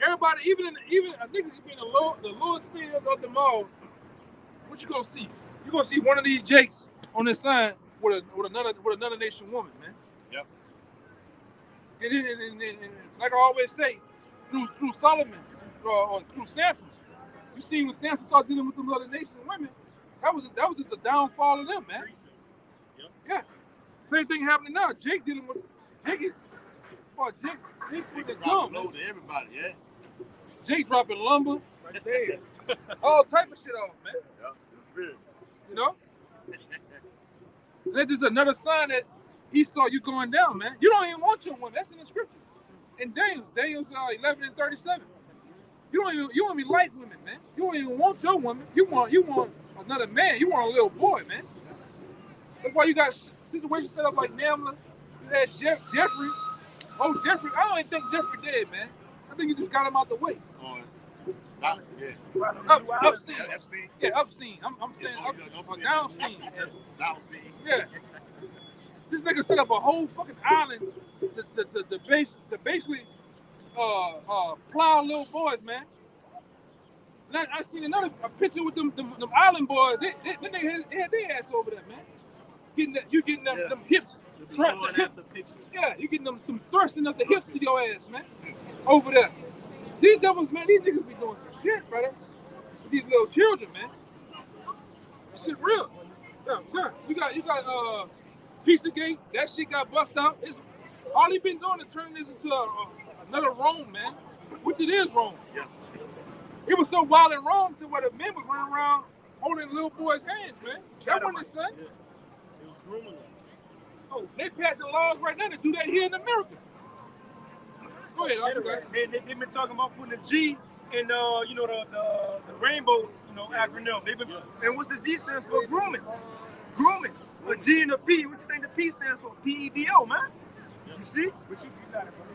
everybody, even I think it's been the Lord state of them all. What you gonna see? You gonna see one of these Jakes on this sign with another nation woman, man. Yep. And like I always say, through Solomon or through Samson, you see when Samson started dealing with them other nation women, that was just the downfall of them, man. Yep. Yeah. Same thing happening now. Jake dealing with Jake is Jake with the tongue. Load to everybody, yeah. Jake dropping lumber right there. All type of shit off, man. Yeah, it's big. You know? And that's just another sign that he saw you going down, man. You don't even want your woman. That's in the scriptures. In Daniel's 11 and 37. You don't even like women, man. You don't even want your woman. You want another man. You want a little boy, man. That's why you got situations set up like Namla. You had Jeffrey. Oh, Jeffrey. I don't even think Jeffrey dead, man. I think you just got him out the way. Epstein. Epstein. Yeah, Epstein. I'm saying Downstein. Downstein. Yeah. This nigga set up a whole fucking island to basically plow little boys, man. And I seen a picture with them island boys. They had their ass over there, man. Getting them hips. Yeah, you getting them thrusting up the hips to your ass, man. Over there. These devils, man, these niggas be doing some shit, brother. With these little children, man. Shit real. Yeah. You got Pizzagate. That shit got bust out. All he been doing is turning this into another Rome, man. Which it is Rome. Yeah. It was so wild in Rome to where the men was running around holding little boys' hands, man. That wasn't it, son. Yeah. It was grooming them. Oh, they passing laws right now to do that here in America. Go ahead. They've been talking about putting a G in the rainbow acronym. And what's the G stands for? Grooming. Grooming. A G and a P. What you think the P stands for? PEDO, man. You see? But you got it, bro.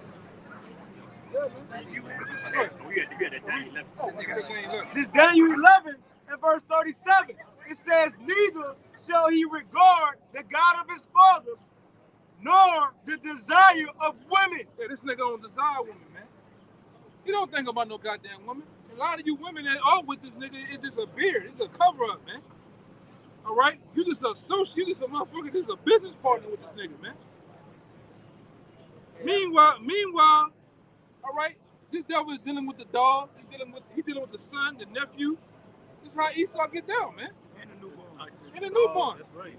This Daniel 11 and verse 37, it says, neither shall he regard the God of his fathers, nor the desire of women. Yeah, this nigga don't desire women, man. You don't think about no goddamn woman. A lot of you women that are with this nigga, it's just a beard. It's a cover-up, man. All right? You just a motherfucker, just a business partner with this nigga, man. Meanwhile, all right, this devil is dealing with the dog. He dealing with the son, the nephew. This is how Esau get down, man. And the newborn. And the newborn. That's right.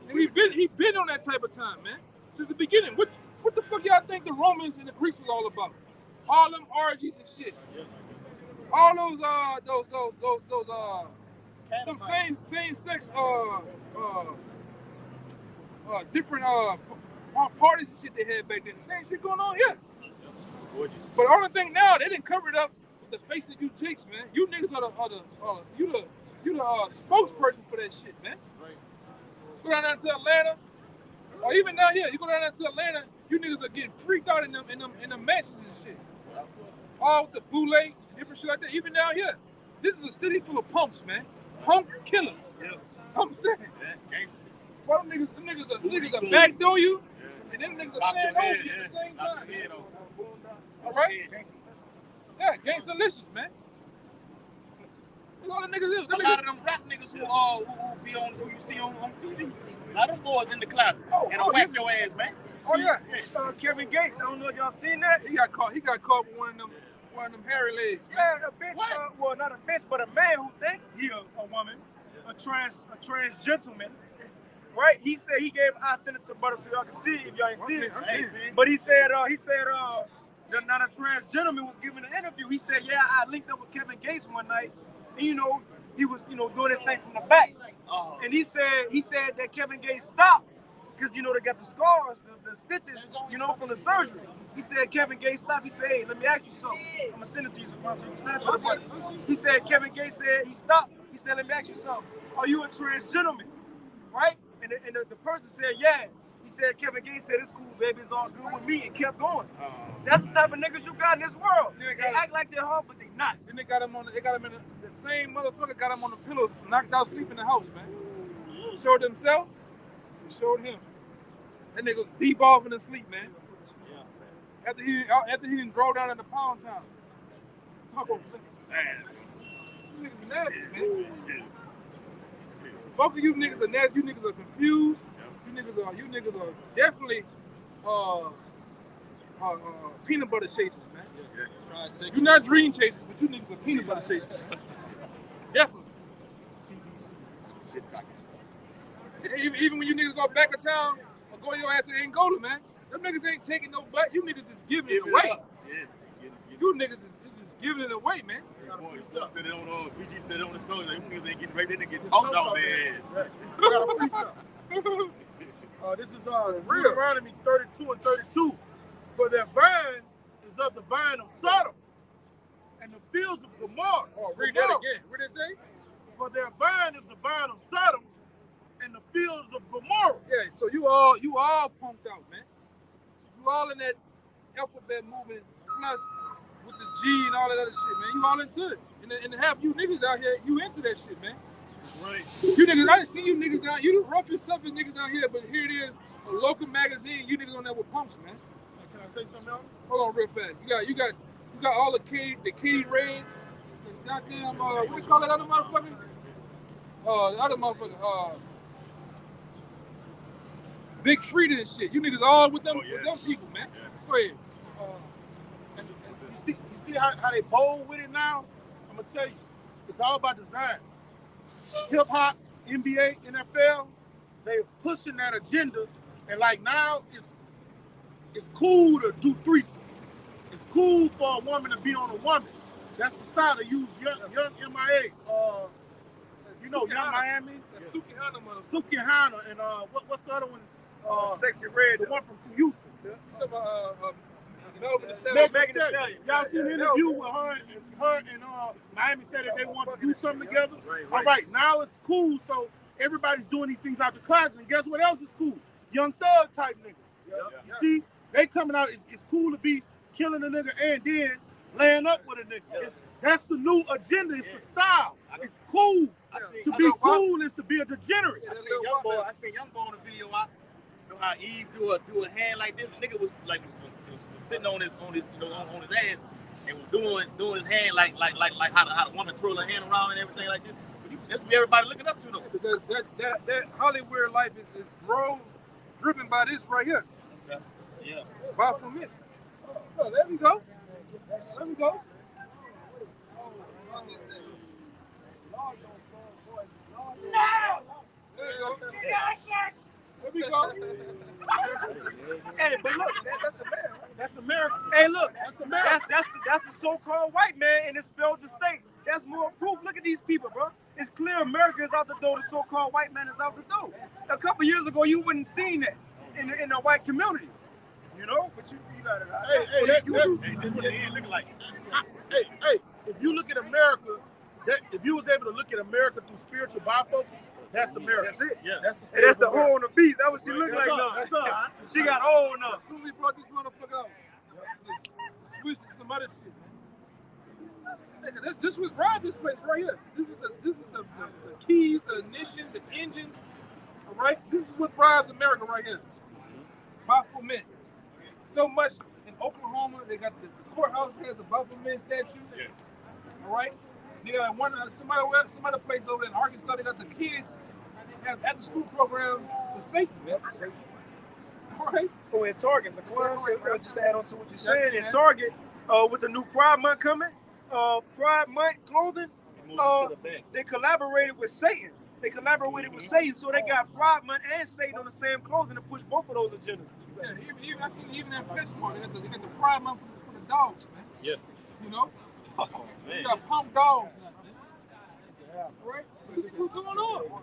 And he been on that type of time, man. Since the beginning. What the fuck y'all think the Romans and the Greeks was all about? All them orgies and shit. All those them same sex different parties and shit they had back then. The same shit going on here. Gorgeous. But the only thing now, they didn't cover it up with the face of you chicks, man. You niggas are the spokesperson for that shit, man. Right. Go down there to Atlanta, or even down here, you go down there to Atlanta, you niggas are getting freaked out in them mansions and shit. All with the boule, different shit like that. Even down here, this is a city full of punks, man. Punk killers. Yeah. I'm saying. Yeah. Well, them niggas are backdoor you, and them niggas are stand over you at the same time. All right? Yeah, gangsta-licious, man. That's all the niggas do. A lot of them rap niggas who you see on TV. A lot of them boys in the closet. And whack your ass, man. Oh yeah. Kevin Gates. I don't know if y'all seen that. He got caught with one of them hairy legs. Yeah, a bitch. Well, not a bitch, but a man who think he a woman, a trans gentleman. Right? He said he gave. I sent it to Butter so y'all can see it if y'all ain't seen it. But he said not a trans gentleman was giving an interview. He said, yeah, I linked up with Kevin Gates one night. And, he was doing his thing from the back. And he said that Kevin Gates stopped because they got the scars, the stitches, from the surgery. He said Kevin Gates stopped. He said, hey, let me ask you something. I'm gonna send it to you so you can send it to the buddy. He said Kevin Gates said he stopped. He said, let me ask you something. Are you a trans gentleman? Right? And the person said, yeah. He said, Kevin Gates said, it's cool, baby, it's all good with me, and kept going. That's the type of niggas you got in this world. They act like they're hard, but they not. Then they got him in the same motherfucker got him on the pillows, knocked out sleep in the house, man. Showed himself, and showed him. That nigga was deep off in the sleep, man. After he didn't drove down in the pound town. Oh, man. You niggas nasty, man. Both of you niggas are nasty. You niggas are confused. You niggas are definitely peanut butter chasers, man. You're not dream chasers, but you niggas are peanut butter chasers, man. Definitely. Even when you niggas go back to town or go your ass to Angola, man, them niggas ain't taking no butt. You niggas just giving it away. You niggas is just giving it away, man. BG said it on the soul. Them niggas ain't getting right there and get talked out their ass. This is Deuteronomy 32 and 32. For their vine is of the vine of Sodom, and the fields of Gomorrah. Oh, read that again. What did it say? For their vine is the vine of Sodom, and the fields of Gomorrah. Yeah, so you all punked out, man. You all in that alphabet movement, plus with the G and all that other shit, man. You all into it. And half you niggas out here, you into that shit, man. Right. You niggas, I didn't see you niggas down. You the roughest, toughest niggas down here, but here it is, a local magazine. You niggas on there with pumps, man. Can I say something else? Hold on, real fast. You got all the Katie Reds, the goddamn what do you call that other motherfucker? The other motherfucker, Big Frida and shit. You niggas all with them, with them people, man. Yes. Go ahead. You see how they bold with it now? I'm gonna tell you, it's all about design. Hip hop, NBA, NFL, they're pushing that agenda, and like now it's cool to do threesomes. It's cool for a woman to be on a woman. That's the style they use. Young MIA, Young Miami. Sukihana, motherfucker. Sukihana, and what's the other one? Sexy Red, the one from Houston. Megan Thee Stallion. Y'all seen the interview with her and Miami said that they want to do something together. Right. All right, now it's cool. So everybody's doing these things out the closet. And guess what else is cool? Young Thug type niggas. You see, they coming out. It's cool to be killing a nigga and then laying up with a nigga. That's the new agenda. It's the style. It's cool. To be cool is to be a degenerate. I seen Young Boy on the video. You know how Eve do a hand like this. The nigga was like was sitting on his ass and was doing his hand like how the woman twirl her hand around and everything like this. But that's what everybody looking up to though. Because that Hollywood life is driven by this right here. Yeah. By from it. Oh, there we go. There we go. No! There you go. There we go. Hey, but look, that's America. That's America. Hey, look, That's America. That's the so-called white man, and it's spelled distinct. That's more proof. Look at these people, bro. It's clear America is out the door. The so-called white man is out the door. A couple years ago, you wouldn't seen that in the white community, you know. But you got it. This what the end look like. Hey, if you look at America, if you was able to look at America through spiritual bifocals, that's America. That's it. Yeah. That's the hole on the beast. That's what she look like now. That's all. She got old now. As soon as we brought this motherfucker out, switch to some other shit, man. This was drive this place right here. This is the keys, the ignition, the engine. All right, this is what drives America right here. Baphomet. So much in Oklahoma, they got the courthouse has a Baphomet statue. Yeah. All right. They got some other place over in Arkansas. They got the kids after school program for Satan. All right. Oh, in Target, just to add on to what you're saying, in Target, with the new Pride Month coming, Pride Month clothing, they collaborated with Satan. So they got Pride Month and Satan on the same clothing to push both of those agendas. Yeah, I seen even in PetSmart, they got the Pride Month for the dogs, man. Yeah. You know? Oh, You got pump dogs now, man. All right? What's going on?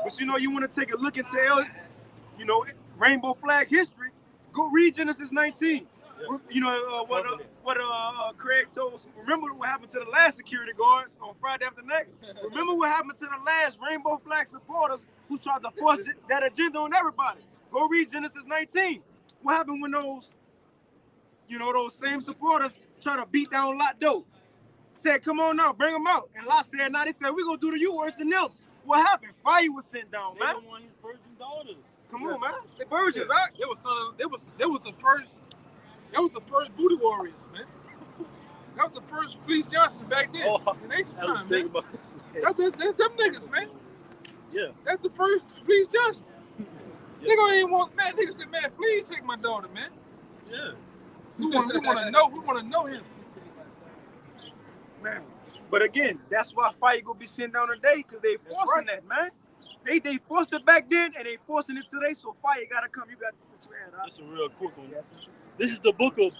But you want to take a look into, Rainbow flag history, go read Genesis 19. You know what Craig told us. Remember what happened to the last security guards on Friday after next? Remember what happened to the last rainbow flag supporters who tried to force that agenda on everybody? Go read Genesis 19. What happened when those same supporters try to beat down Lot Doe? Said, come on now, bring them out. And Lot said, nah, they said, we're going to do to you worse than them. What happened? Fire was sent down, man. They don't want his virgin daughters. Come on, man. They virgins, huh? They was the first booty warriors, man. That was the first Fleece Johnson back then. In ancient time, man. That's them niggas, man. Yeah. That's the first Fleece Johnson. They gonna even want, man, niggas said, man, please take my daughter, man. Yeah. We wanna know him. Man. But again, that's why fire gonna be sent down today, because they forcing that, man. They forced it back then and they forcing it today, so fire gotta come. You got to put your hand out. This is a real quick one. This is the book of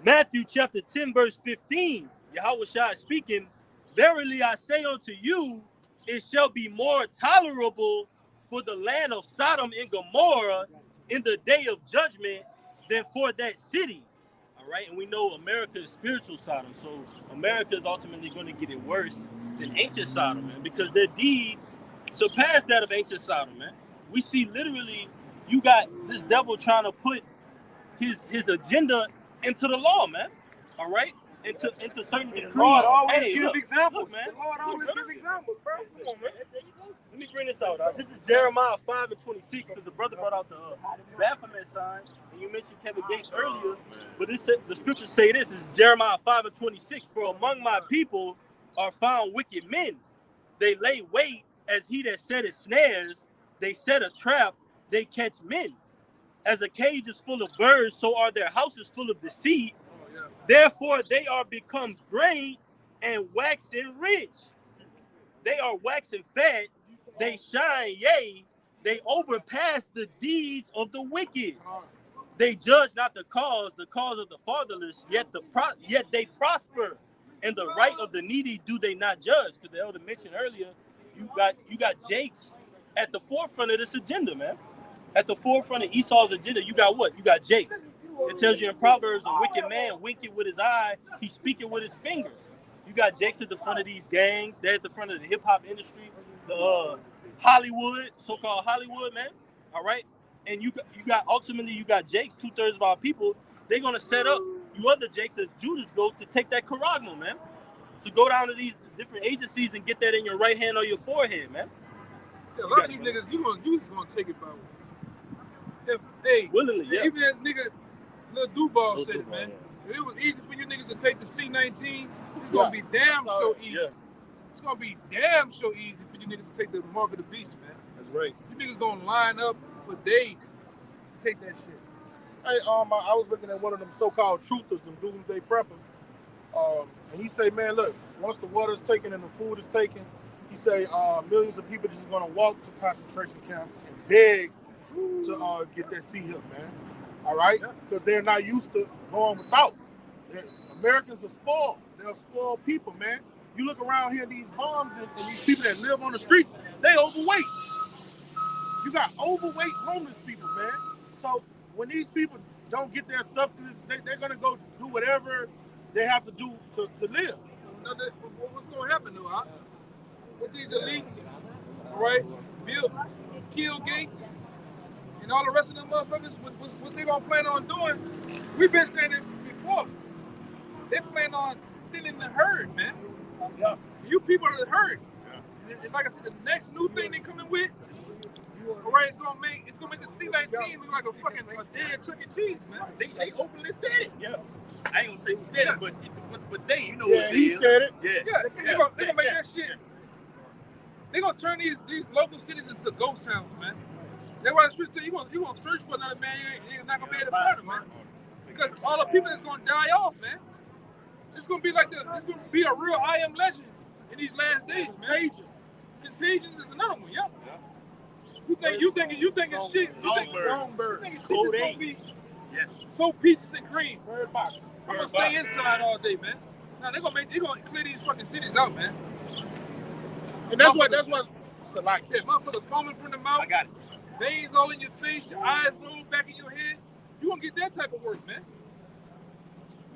Matthew chapter 10, verse 15. Yahweh Shai speaking, verily I say unto you, it shall be more tolerable for the land of Sodom and Gomorrah in the day of judgment than for that city. All right, and we know America is spiritual Sodom, so America is ultimately going to get it worse than ancient Sodom, man, because their deeds surpass that of ancient Sodom, man. We see literally, you got this devil trying to put his agenda into the law, man. All right, into certain decrees. Lord always Hey, give look, examples, look, man. Lord always give examples, bro. Come on, man. There you go. Let me bring this out. This is Jeremiah 5:26, because the brother brought out the Baphomet sign, and you mentioned Kevin Gates earlier. But the scriptures say this is Jeremiah 5:26. For among my people are found wicked men. They lay wait as he that setteth snares. They set a trap. They catch men. As a cage is full of birds, so are their houses full of deceit. Therefore they are become great and waxen rich. They are waxen fat. They shine, yea, they overpass the deeds of the wicked. They judge not the cause of the fatherless, yet they prosper. And the right of the needy do they not judge. Because the elder mentioned earlier, you got Jakes at the forefront of this agenda, man. At the forefront of Esau's agenda, you got what? You got Jakes. It tells you in Proverbs, a wicked man winketh with his eye, he speaketh with his fingers. You got Jakes at the front of these gangs. They're at the front of the hip-hop industry, the Hollywood, so-called Hollywood, man. All right? And you got Jakes, 2/3 of our people. They're going to set up you other Jakes as Judas goes to take that charagma, man. To go down to these different agencies and get that in your right hand or your forehead, man. Yeah, a lot of these niggas, Judas gonna take it by. Hey, willingly, yeah. Even that nigga, Lil Duval said it, man. If it was easy for you niggas to take the C-19, it's gonna be damn so easy. Yeah. It's gonna be damn so easy for you niggas to take the mark of the beast, man. That's right. You niggas gonna line up for days to take that shit. Hey, I was looking at one of them so-called truthers, them doomsday preppers, and he say, man, look, once the water is taken and the food is taken, he say millions of people just gonna walk to concentration camps and beg to get that sea hip, man. All right, because they're not used to going without. Americans are spoiled. They're spoiled people, man. You look around here, these bums and these people that live on the streets, they overweight. You got overweight homeless people, man. So when these people don't get their substance, they're gonna go do whatever they have to do to live. What's gonna happen though? With these elites, all right, Bill Gates, and all the rest of them motherfuckers, what they gonna plan on doing? We've been saying it before. They plan on thinning the herd, man. Yeah. You people are the herd. Yeah. And like I said, the next new thing they coming with, all right, it's gonna make the C-19 look like a dead Chuck E. Cheese, man. They openly said it. Yeah. I ain't gonna say who said it, but they, what he said it. Yeah. They gonna make that shit. They gonna turn these local cities into ghost towns, man. That's why the tell you gonna search for another man, you're not gonna be able to find him, man. Because all the people that's gonna die off, man. It's gonna be a real I Am Legend in these last days, man. Contagion is another one, yeah. You thinking shit? Songbird. You thinking shit is gonna be so peaches and cream. I'm gonna stay inside all day, man. Now they're gonna clear these fucking cities out, man. And that's what so like, yeah, motherfuckers foaming from the mouth. I got it. Veins all in your face, your eyes rolled back in your head. You gonna get that type of work, man.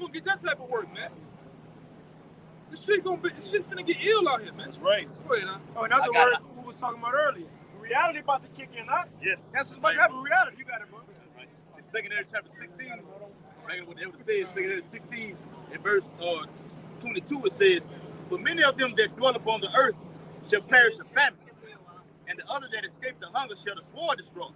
gonna get that type of work, man. This shit finna get ill out here, man. That's right. Go ahead, huh? Oh, in other words, what we was talking about earlier. Reality about to kick in, huh? Yes. That's what's about to happen. Reality. You got it, bro. Right. In 2 Ezra chapter 16, right, what it says, 2 Ezra 16, in verse 22, it says, "For many of them that dwell upon the earth shall perish of famine, and the other that escape the hunger shall the sword destroy.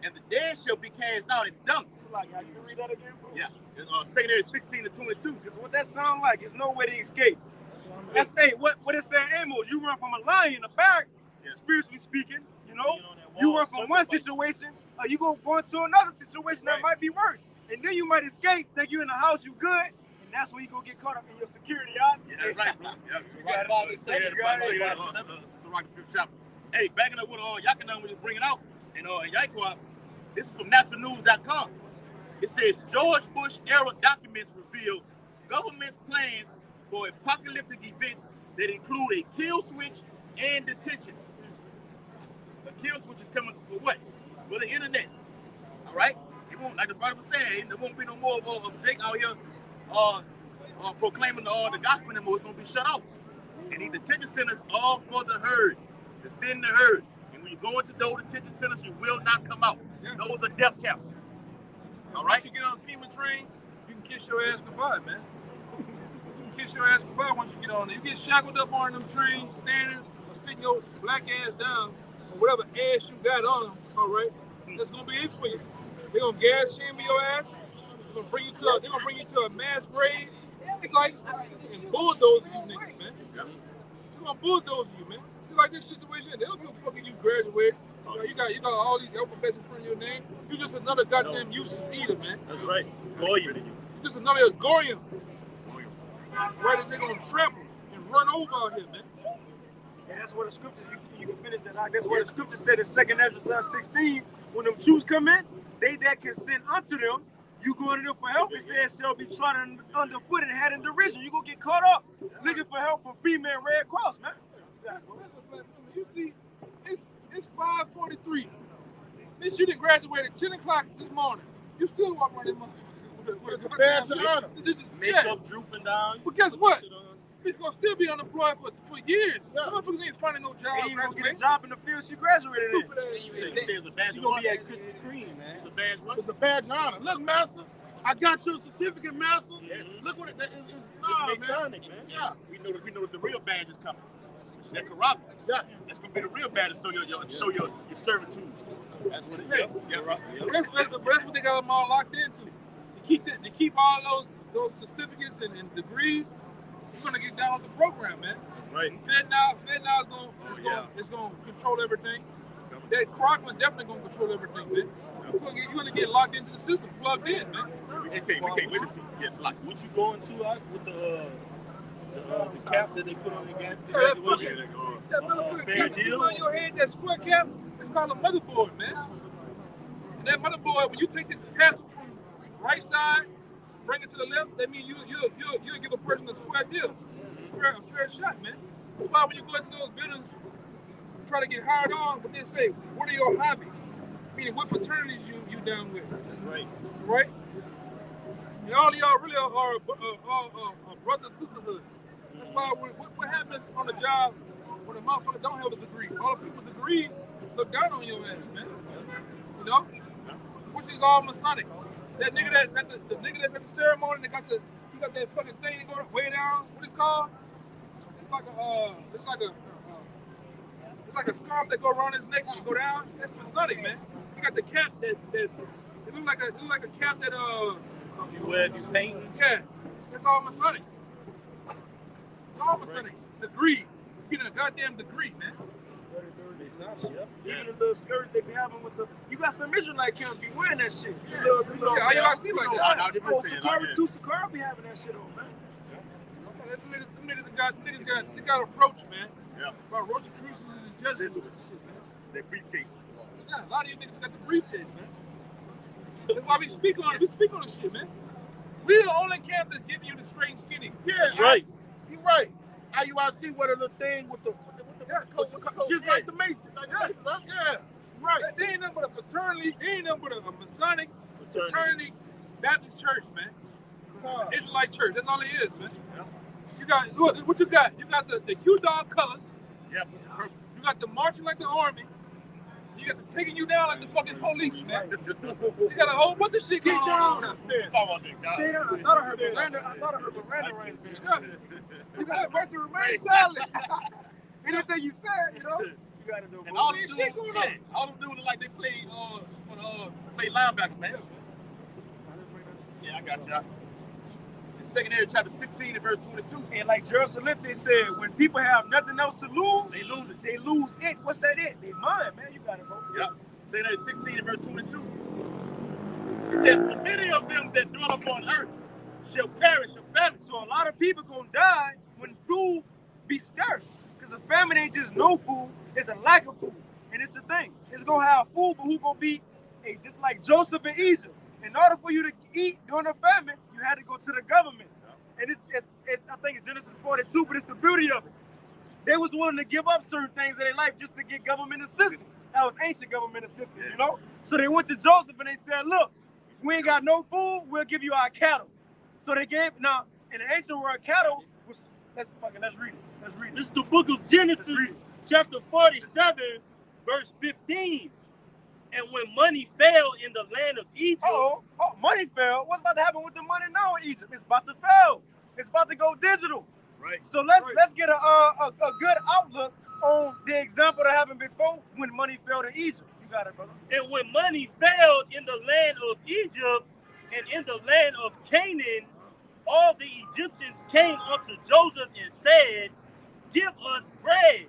And the dead shall be cast out as dung." It's like, you can read that again, bro? Yeah. 2 Ezra 16 to 22. Because what that sound like, there's no way to escape. That's what it said, Amos. You run from a lion, a bear, spiritually speaking, you know. You run from one situation, you go into another situation that might be worse. And then you might escape, think you're in the house, you good, and that's when you go get caught up in your security, y'all. Yeah, that's right, bro. Yeah, Say that. So rock the 5th chapter. Hey, backing up what Yakinan was just bringing out, and Yaquab, this is from naturalnews.com. It says George Bush era documents reveal government's plans for apocalyptic events that include a kill switch and detentions. The kill switch is coming for what? For the internet. All right? It won't, like the brother was saying, there won't be no more of Jake out here proclaiming the gospel anymore. It's going to be shut off. And these detention centers are for the herd, the thin the herd. And when you go into those detention centers, you will not come out. Yeah. Those are death camps. All right? Once you get on the FEMA train, you can kiss your ass goodbye, man. You can kiss your ass goodbye once you get on there. You get shackled up on them trains, standing or sitting your black ass down, or whatever ass you got on them, all right? That's gonna be it for you. They're gonna gas chamber your ass. They're gonna bring you to a mass grave. It's like and bulldoze you niggas, man. They're gonna bulldoze you, man. It's like this situation. They don't give a fuck if you graduated. You got all these alphabets in front of your name. You just another goddamn useless eater, man. That's right. Goyim. You just another Goyim. Right, they're gonna trample and run over out here, man. And that's what the scriptures, you can finish that out. That's what the scripture said in 2 Ezra 16. When them Jews come in, they that can send unto them, you go unto them for help, it says shall be trodden underfoot and had in derision. You gonna get caught up looking for help from female Red Cross, man. You see, it's 5:43. Bitch, you didn't graduate at 10 o'clock this morning. You still walk around that motherfucker with a badge of honor. Makeup drooping down. But guess what? Bitch gonna still be unemployed for years. Yeah. Them motherfuckers ain't finding no job. Ain't gonna get a job in the field she graduated in. You say it's a badge She of gonna honor? be at Krispy Kreme, man. It's a badge what? It's a badge of honor. Look, master, I got your certificate, master. Yes. Look what it's It's Masonic, man. Yeah. We know that the real badge is coming. That corrupt. Yeah. That's gonna be the real badge to show your servitude. That's what it Hey, is. Yeah, right. Yeah. That's what they got them all locked into. To keep all those certificates and degrees. You're gonna get down on the program, man. Right. FedNow is gonna control everything. That Crockman definitely gonna control everything, man. You're gonna get locked into the system, plugged in, man. We can't wait to see. Yes, like What you going to with the cap that they put on the That graduation? motherfucker Fair cap that you deal. on your head, that square cap, it's called a motherboard, man. And that motherboard, when you take the tassel from right side, bring it to the left, that means you'll give a person a square deal, a fair shot, man. That's why when you go into those buildings, try to get hired on, what they say, what are your hobbies? Meaning, what fraternities you down with? That's right. Right? And all of y'all really are a brother and sisterhood. That's why what happens on the job when a motherfucker don't have a degree? All the people with degrees look down on your ass, man. You know? Which is all Masonic. That nigga that's at the ceremony, he got that fucking thing that go way down. What it's called? It's like a scarf that go around his neck and go down. That's Masonic, man. He got the cap that it look like a cap that You wear you painting. yeah. That's all Masonic. It's all Masonic. Degree. You getting a goddamn degree, man. Even the little skirts they be having with the, you got some Israelite camps be wearing that shit. Yeah, how you see like that? Sakara be having that shit on, man. Them niggas got approach, man. Yeah. About Rosicrucians and judges and shit, man. that briefcase. Yeah, a lot of you niggas got the briefcase, man. That's why we speak on it. We speak on this shit, man. We the only camp that's giving you the straight and skinny. Yeah, That's right. You're right. IUIC with a little thing with the just like the Masons. Like Yeah. Masons, huh? Yeah, right. They ain't nothing but a fraternity. They ain't nothing but a Masonic fraternity Baptist church, man. Israelite church. That's all it is, man. You got what you got? You got the Q-Dog colors. Yep. You got the marching like the army. You got the taking you down like the fucking police, man. You got a whole bunch of shit going on. Talk about that guy. Stay down. I thought I heard Miranda right there. You got to right to remain silent. Anything you said, you know. You got to do. And all them dudes look like they played linebacker, man. Yeah, I got you. In 2 Area chapter 16 and verse 22. And like Gerald Salente said, when people have nothing else to lose, They lose it. They lose it. What's that it? They mind, man. You got it, bro. Yep. 2 Area 16 and verse 22. It says, for many of them that dwell upon earth shall perish of famine. So a lot of people gonna die when food be scarce. Because a famine ain't just no food, it's a lack of food. And it's the thing. It's gonna have food, but who gonna be just like Joseph in Egypt. In order for you to eat during a famine, you had to go to the government. And it's I think it's Genesis 42, but it's the beauty of it. They was willing to give up certain things in their life just to get government assistance. That was ancient government assistance, you know? So they went to Joseph and they said, look, we ain't got no food, we'll give you our cattle. So they gave, now, in the ancient world, cattle was, let's read it. Let's read it. This is the book of Genesis, chapter 47, verse 15. And when money fell in the land of Egypt. Money fell. What's about to happen with the money now in Egypt? It's about to fail. It's about to go digital. Right. So let's get a good outlook on the example that happened before when money fell to Egypt. You got it, brother. And when money fell in the land of Egypt and in the land of Canaan, all the Egyptians came unto Joseph and said, give us bread,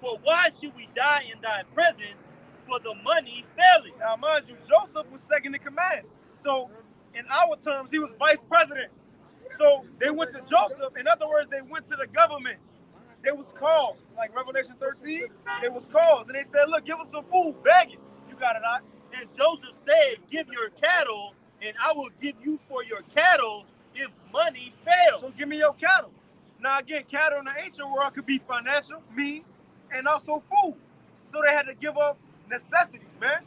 for why should we die in thy presence, for the money failing? Now, mind you, Joseph was second in command. So, in our terms, he was vice president. So, they went to Joseph. In other words, they went to the government. They was calls, like Revelation 13, they was calls. And they said, look, give us some food, begging. You got it, out. And Joseph said, give your cattle, and I will give you for your cattle if money fails. So give me your cattle. Now, again, cattle in the ancient world could be financial means and also food. So they had to give up necessities, man.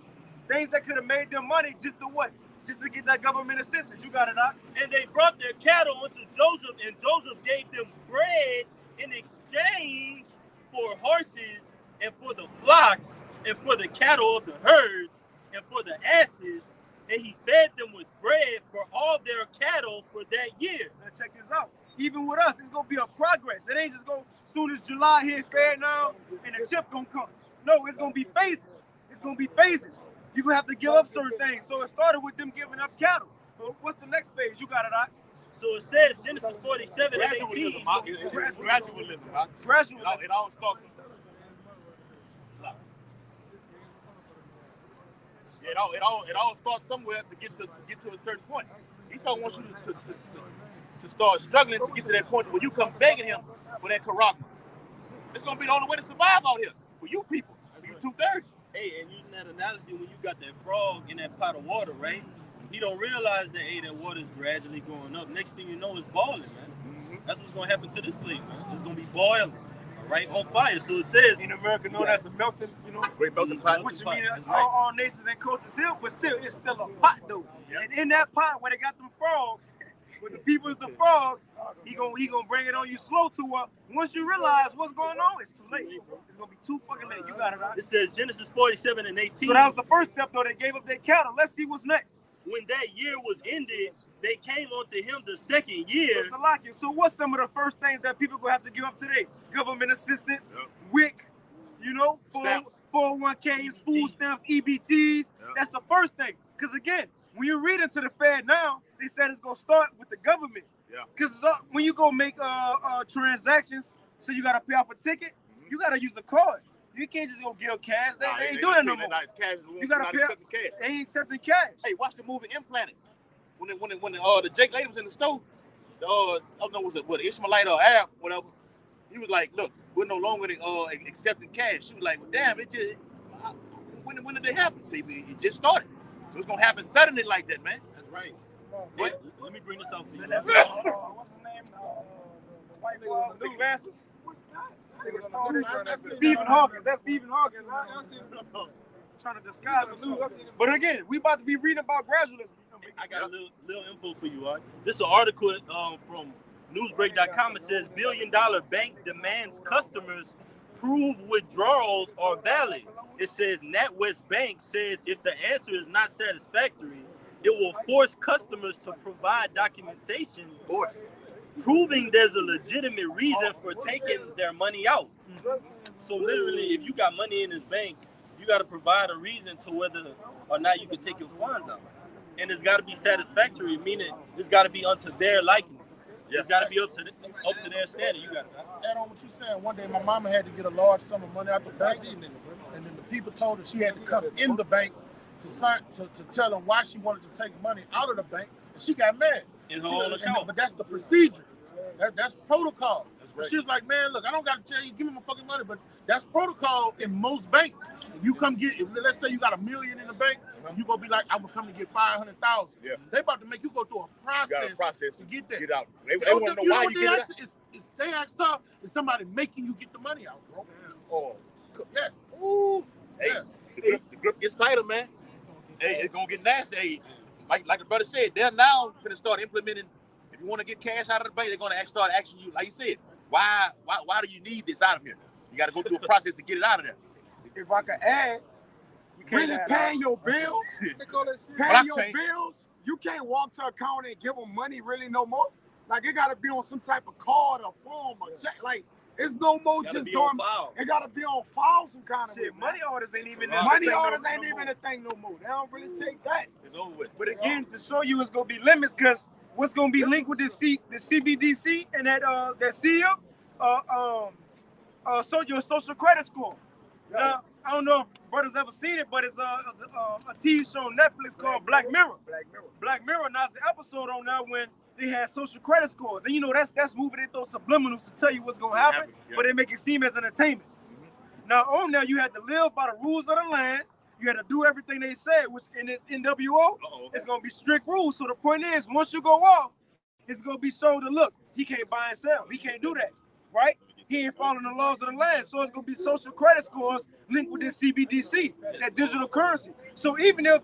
Things that could have made them money just to what? Just to get that government assistance. You got it, out. And they brought their cattle unto Joseph, and Joseph gave them bread in exchange for horses and for the flocks and for the cattle of the herds and for the asses. And he fed them with bread for all their cattle for that year. Now check this out. Even with us, it's going to be a progress. It ain't just going as soon as July hit fair now and the chip going to come. No, it's going to be phases. It's going to be phases. You're going to have to give up certain things. So it started with them giving up cattle. But what's the next phase? You got it, out. So it says Genesis 47 and 18. Gradualism. Gradualism. It all starts. It all starts somewhere to get to a certain point. Esau wants you to start struggling to get to that point where you come begging him for that character. It's gonna be the only way to survive out here for you people, for you 2/3. Hey, and using that analogy, when you got that frog in that pot of water, right? He don't realize that that water is gradually going up. Next thing you know, it's boiling, man. Mm-hmm. That's what's gonna happen to this place, man. It's gonna be boiling, all right, on fire. So it says In America, known as a melting, Great melting pot. which means all nations and cultures here, but still, it's still a pot though. Yep. And in that pot, where they got them frogs, where the people is the frogs, he gonna bring it on you slow to once you realize what's going on, it's too late. It's gonna be too fucking late. You got it, right? It says Genesis 47 and 18. So that was the first step though. They gave up their cattle. Let's see what's next. When that year was ended, they came unto him the second year. So Salakia, so what's some of the first things that people gonna have to give up today? Government assistance, WIC, 401ks, food stamps, EBTs. That's the first thing. Because again, when you read into the Fed now, they said it's gonna start with the government. Because when you go make transactions, so you gotta pay off a ticket, you gotta use a card. You can't just go give cash. They ain't doing that no more. You gotta pay. They ain't accepting cash. Hey, watch the movie Implanted. When the Jake lady was in the store, I don't know was it Ishmaelite or Arab, whatever. He was like, look, we're no longer accepting cash. She was like, well, damn, it just when did it happen? See, it just started. So it's gonna happen suddenly like that, man. That's right. What? Let me bring this out for you. What's his name? The white boy with the big glasses. Stephen Hawking. That's Stephen Hawking, right? trying to disguise themselves. But again, we about to be reading about gradualism. I got a little info for you, all right? This is an article from newsbreak.com. It says, $1 billion bank demands customers prove withdrawals are valid. It says NatWest Bank says if the answer is not satisfactory, it will force customers to provide documentation proving there's a legitimate reason for taking their money out. So literally, if you got money in this bank, you got to provide a reason to whether or not you can take your funds out. And it's got to be satisfactory, meaning it's got to be unto their liking. It's got to be up to their standard. You got to add on what you're saying. One day, my mama had to get a large sum of money out the bank, and then the people told her she had to come in the bank to tell them why she wanted to take money out of the bank, and she got mad. In her own account. But that's the procedure. That's protocol. She was like, man, look, I don't got to tell you, give me my fucking money, but that's protocol in most banks. If you come let's say you got $1 million in the bank, you gonna be like, I will come to get 500,000. Yeah. They about to make you go through a process to get that. Get out. They want to know why you get it out. They asked her, is somebody making you get the money out, bro? Oh, yes. Ooh. Hey, yes. The grip gets tighter, man. Hey, it's gonna get nasty. Hey, like the brother said, they're now gonna start implementing. If you want to get cash out of the bank, they're gonna start asking you, like you said, why do you need this out of here? You got to go through a process to get it out of there. If I could add, really paying your bills, you can't walk to a counter and give them money really no more. Like it got to be on some type of card or form or check. Like it's no more just doing. It got to be on file some kind of way. Money orders ain't even. Money orders ain't even a thing no more. They don't really take that. It's over with. But again, to show you, it's gonna be limits because what's gonna be linked with the CBDC and that seal, so your social credit score. Now, I don't know if brothers ever seen it, but it's a TV show on Netflix called Black Mirror. Black Mirror. Now it's an episode on there when they had social credit scores, and you know that's moving. They throw subliminals to tell you what's gonna happen, but they make it seem as entertainment. Now on there, you had to live by the rules of the land. You had to do everything they said, which in this NWO, it's gonna be strict rules. So the point is, once you go off, it's gonna be shown to look, he can't buy and sell. He can't do that, right? He ain't following the laws of the land. So it's gonna be social credit scores linked with this CBDC, that digital currency. So even if,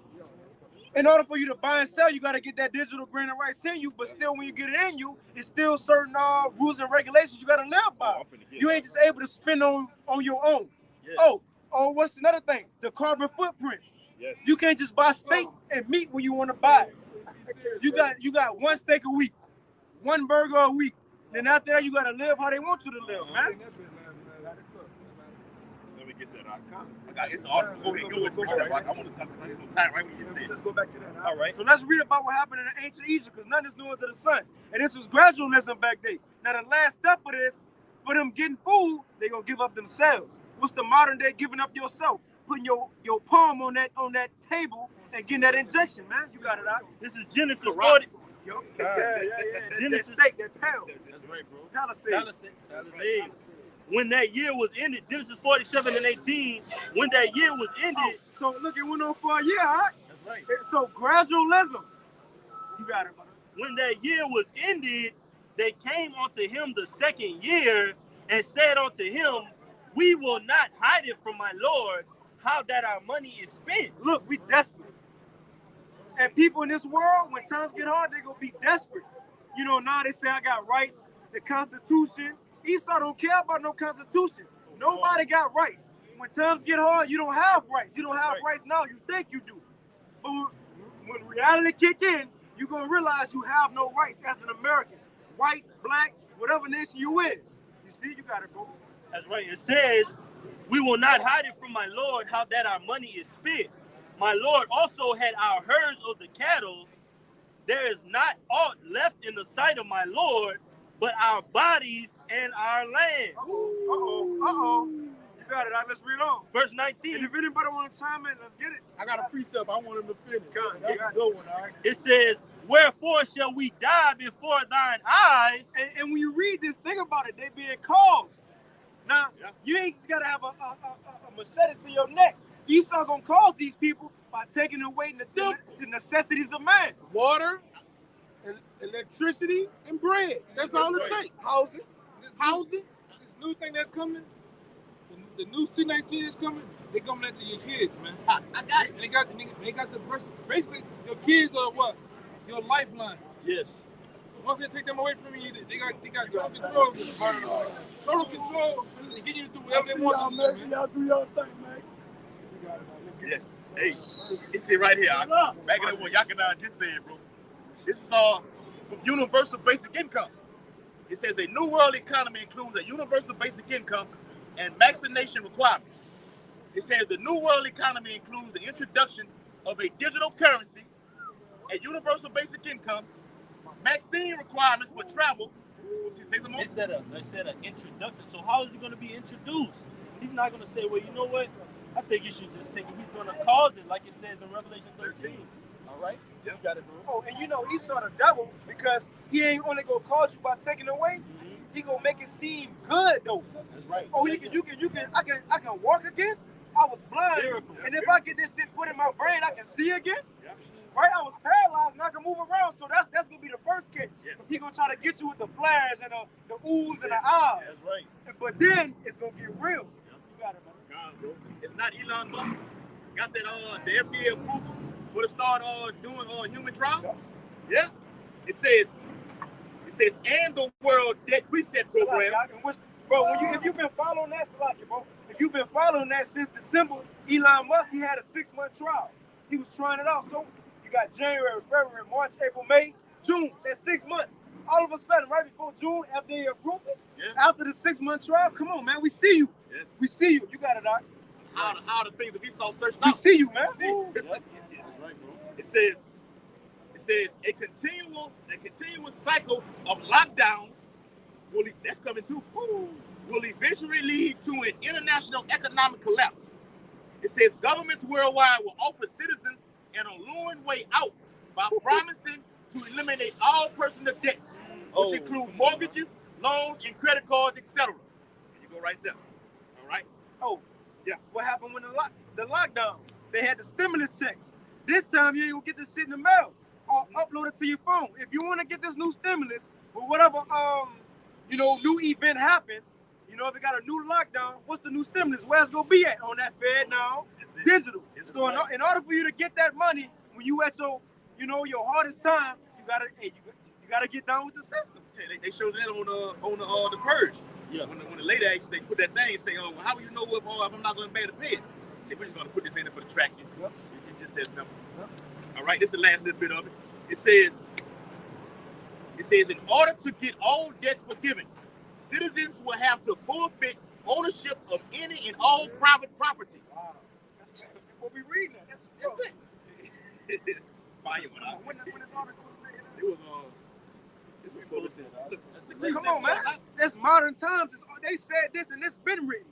in order for you to buy and sell, you gotta get that digital green and rights in you, but still when you get it in you, it's still certain rules and regulations you gotta live by. You ain't just able to spend on your own. Yes. Oh, what's another thing? The carbon footprint. Yes. You can't just buy steak and meat when you want to buy it. You got one steak a week, one burger a week. Then after that, you got to live how they want you to live, man. Let me get that out. It's an article. Go ahead, go with it. I want to talk about it. Time right when you say it. Let's go back to that. All right. So let's read about what happened in the ancient Egypt, because none is new under the sun. And this was gradualism back then. Now, the last step of this, for them getting food, they're going to give up themselves. What's the modern day giving up yourself? Putting your palm on that table and getting that injection, man. You got it out. This is Genesis 40. Genesis steak, that pound. That's right, bro. Palisade. When that year was ended, Genesis 47:18, when that year was ended. So look, it went on for a year, all right? That's right. So gradualism. You got it, brother. When that year was ended, they came unto him the second year and said unto him, we will not hide it from my Lord, how that our money is spent. Look, we desperate. And people in this world, when times get hard, they're going to be desperate. You know, now they say, I got rights, the Constitution. Esau don't care about no Constitution. Nobody got rights. When times get hard, you don't have rights. You don't have rights now. You think you do. But when reality kick in, you're going to realize you have no rights as an American. White, black, whatever nation you is. You see, you got it, bro. That's right. It says, we will not hide it from my Lord, how that our money is spent. My Lord also had our herds of the cattle. There is not aught left in the sight of my Lord, but our bodies and our land. Uh-oh. You got it. All right, let's read on. Verse 19. And if anybody want to chime in, let's get it. I got a precept. I want him to finish. That's a good one, all right? It says, wherefore shall we die before thine eyes? And when you read this, think about it. They being caused. Now, you ain't just got to have a machete to your neck. Esau going to cause these people by taking away the necessities of man. Water, electricity, and bread. That's all it takes. Housing. This new thing that's coming, the new C-19 is coming, They coming after your kids, man. I got it. And they got the person. Basically, your kids are what? Your lifeline. Yes. Once they take them away from you, they got total control. Total control. They get you to do whatever they want. Y'all do y'all thing, man. Yes. Hey, it's it right here. Back in what Yakana just said, bro. This is all from universal basic income. It says a new world economy includes a universal basic income and vaccination requirements. It says the new world economy includes the introduction of a digital currency, a universal basic income, vaccine requirements for travel. Say some more? They said an introduction. So how is it going to be introduced? He's not going to say, well, you know what? I think you should just take it. He's going to cause it, like it says in Revelation 13. All right? Yeah. You got it, bro. Oh, and you know, he saw the devil because he ain't only gonna cause you by taking away. He gonna make it seem good though. That's right. Oh, I can walk again. I was blind, Miracle. and if I get this shit put in my brain, I can see again. Yeah. Right? I was paralyzed, and I can move around. So that's gonna be the first case. Yes. He gonna try to get you with the flares and the oohs and the ahs. That's right. But then it's gonna get real. You got it, man. God, bro. It's not Elon Musk. Got that the FDA approval for to start doing human trials. Yeah. It says, and the World Debt Reset Program. Bro, if you've been following that, bro, if you've been following that since December, Elon Musk, he had a 6-month trial. He was trying it out. So you got January, February, March, April, May, June. That's 6 months. All of a sudden, right before June, FDA approved it. Yeah. After the 6-month trial, come on, man, we see you. Yes. We see you. You got it, Doc. How the things that we saw searched We out. see you, man. See. That's right, bro. It says a continuous cycle of lockdowns that's coming too. Will eventually lead to an international economic collapse. It says governments worldwide will offer citizens an alluring way out by promising to eliminate all personal debts, which include mortgages, loans, and credit cards, etc. You go right there. All right. Oh, yeah. What happened when the lockdowns? They had the stimulus checks. This time you ain't gonna get this shit in the mail or upload it to your phone. If you want to get this new stimulus or whatever, new event happened. You know, if it got a new lockdown, what's the new stimulus? Where's it gonna be at? On that Fed now, digital. So in order for you to get that money when you at your hardest time, you gotta get down with the system. Yeah, they showed that on the purge. Yeah. When the lady actually put that thing and say, well, how will you know if I'm not going to pay to pay it? Say, we're just going to put this in there for the tracking. Yep. It's just that simple. Yep. All right, this is the last little bit of it. It says, in order to get all debts forgiven, citizens will have to forfeit ownership of any and all private property. Wow. That's what we reading. That's it. Fire when this article was written. It was Come on, man. That's modern times. They said this and it's been written.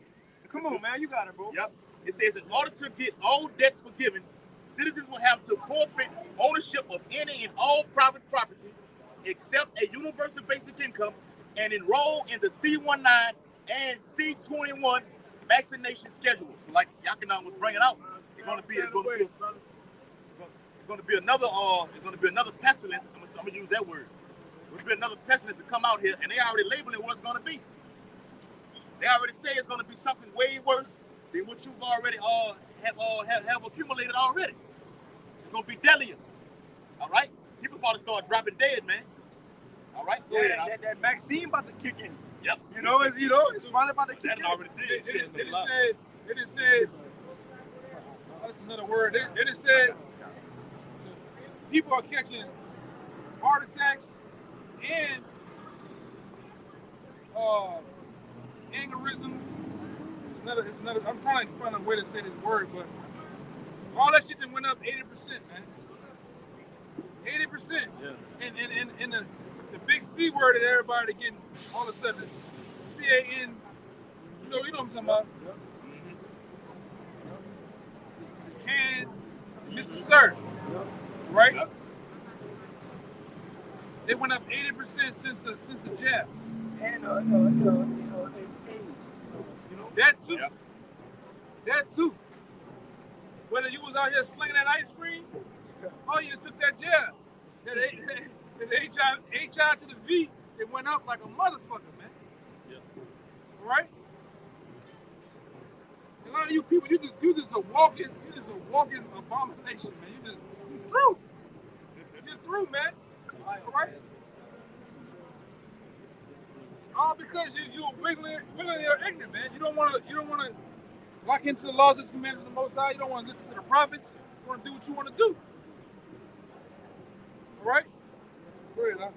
Come on, man. You got it, bro. Yep. It says in order to get all debts forgiven, citizens will have to forfeit ownership of any and all private property except a universal basic income and enroll in the C19 and C21 vaccination schedules. So like Yakina was bringing out, it's going to be another pestilence. I'm gonna use that word. There's been another pestilence to come out here, and they already labeling what it's going to be. They already say it's going to be something way worse than what you've already have accumulated already. It's going to be deadlier. All right? People about to start dropping dead, man. All right? Go ahead. That vaccine about to kick in. Yep. It's finally about to kick in. That already did. They just said, that's another word. They just said people are catching heart attacks and aneurysms. It's another. I'm trying to find a way to say this word, but all that shit that went up 80%, man. 80%. Yeah. And the big C word that everybody getting all of a sudden, CAN. You know what I'm talking about? Yep. The can, Mr. Sir, right? Yep. They went up 80% since the jab. And AIDS. That too. Yep. That too. Whether you was out here slinging that ice cream, or you took that jab. That HI to the V, it went up like a motherfucker, man. Yeah. Right? And lot of you people, you just a walking abomination, man. You through. You're through, man. All right. All because you're wiggling you're ignorant, man. You don't want to lock into the laws and commandments of the Most High. You don't want to listen to the prophets. You want to do what you want to do. All right. Go ahead, huh?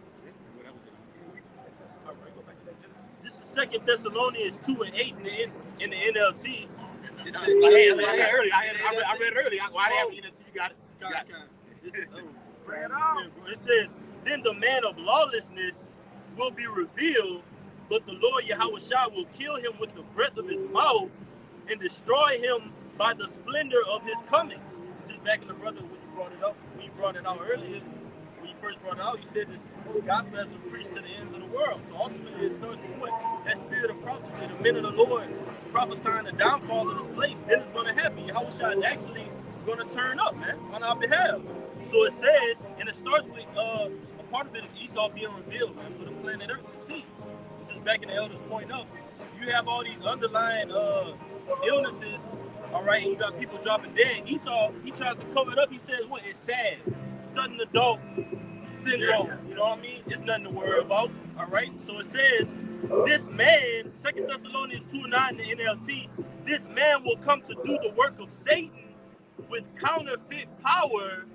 This is 2 Thessalonians 2:8 in the NLT. It says, I read earlier. Why they have NLT? You got it. It says, then the man of lawlessness will be revealed, but the Lord Yahushua will kill him with the breath of his mouth and destroy him by the splendor of his coming. Just back in the brother when you brought it out earlier, when you first brought it out, you said this gospel has been preached to the ends of the world. So ultimately it starts with what? That spirit of prophecy, the men of the Lord prophesying the downfall of this place. Then it's going to happen. Yahushua is actually going to turn up, man, on our behalf. So it says, and it starts with a part of it is Esau being revealed, man, for the planet Earth to see. Just back in the elders' point up, you have all these underlying illnesses, all right, and you got people dropping dead. Esau, he tries to cover it up. He says, what? It's sad. Sudden adult syndrome. You know what I mean? It's nothing to worry about, all right? So it says, this man, 2 Thessalonians 2:9 in the NLT, this man will come to do the work of Satan with counterfeit power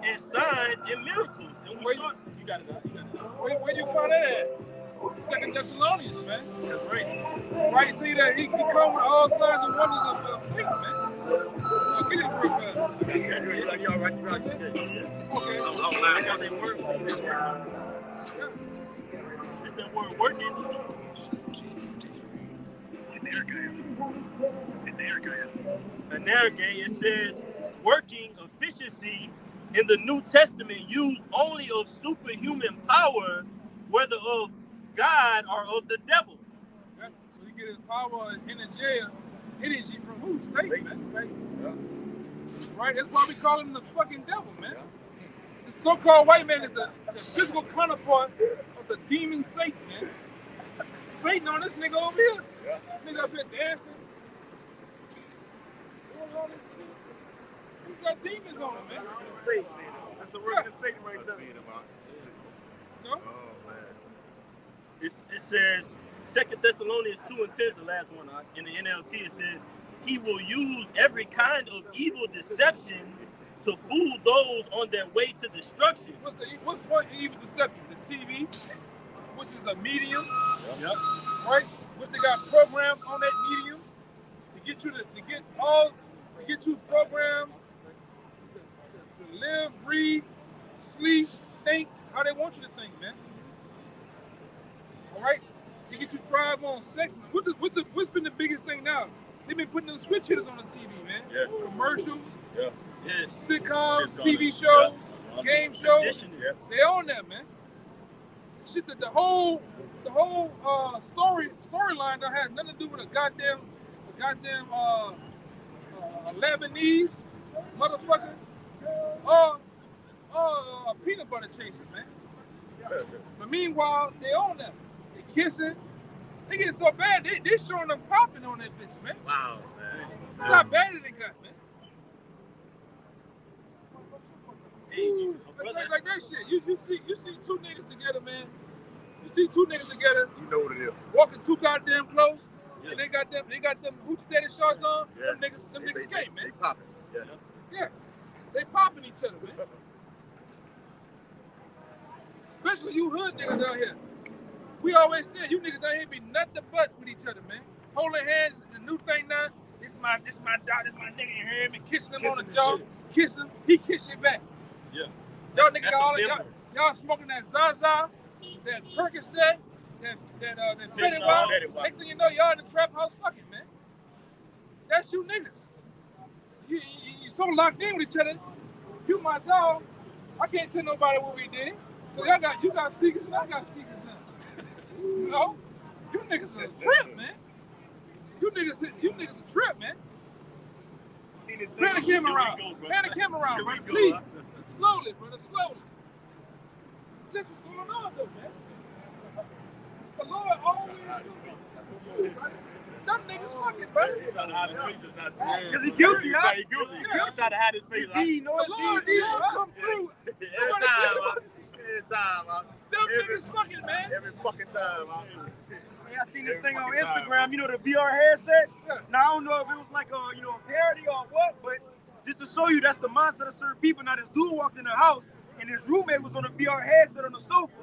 and signs and miracles. And we saw, you got it out. Where you find that at? 2 Thessalonians, man. That's right. Right, tell you that he come with all signs and wonders of Satan, man. Get it real fast. You all right? You Okay. I got that word. Is that word working? In Narragay, it says working efficiency in the New Testament used only of superhuman power, whether of God or of the devil. Yeah. So he get his power and energy from who? Satan, man. Yeah. Right? That's why we call him the fucking devil, man. The so-called white man is the physical counterpart of the demon Satan, man. Satan on this nigga over here. Yeah. Nigga up here dancing. Doing all this shit. He's got demons on him, man. That's the word of Satan right there. No? Oh man. It says, 2 Thessalonians 2:10 is the last one. In the NLT, it says, he will use every kind of evil deception to fool those on their way to destruction. What's one evil deception? The TV, which is a medium, Yep. right? Which they got programmed on that medium to get you to get you programmed to live, breathe, sleep, think how they want you to think, man. All right? To get you to thrive on sex. What's been the biggest thing now? They've been putting those switch hitters on the TV, man. Yeah. Commercials, Yeah. Yes. sitcoms, TV shows, game shows. Yeah. They on that, man. Shit that the whole storyline that has nothing to do with a goddamn Lebanese motherfucker or peanut butter chaser, man. But meanwhile, they on that. They kissing. They getting so bad, they showing them popping on that bitch, man. Wow, man. That's how bad it got, man. Hey, Like that shit. You see two niggas together, man. You see two niggas together. You know what it is. Walking too goddamn close. Yeah. And they got them hoochie daddy shorts on. Yeah. Them niggas gay, man. They popping. Yeah. Yeah. They popping each other, man. Especially you hood niggas down here. We always said you niggas down here be nothing but with each other, man. Holding hands, the new thing now. This my dog, this my nigga, you hear me? Kissing him on the jaw, kiss him, he kiss you back. Yeah. Y'all That's niggas all a y'all smoking that Zaza, that Percocet, that Fetty Wap. Next thing you know, y'all in the trap house fucking, man. That's you niggas. You so locked in with each other. You my dog. I can't tell nobody what we did. So you got secrets and I got secrets now. You know? You niggas are a trip, man. You niggas a trip, man. Pan the camera around. Pan the camera around, brother. Please. Slowly, brother. Slowly. This is going on, though, man. The Lord always do. Them niggas fucking, bro. Because he guilty, huh? He guilty. He tried to hide his face. He knows The Lord come through. Every time, Them niggas fucking, man. every fucking time. Hey, I seen this thing on Instagram, you know, the VR headsets. Now, I don't know if it was like a, you know, a parody or what, but just to show you that's the mindset of certain people. Now, this dude walked in the house, and his roommate was on a VR headset on the sofa,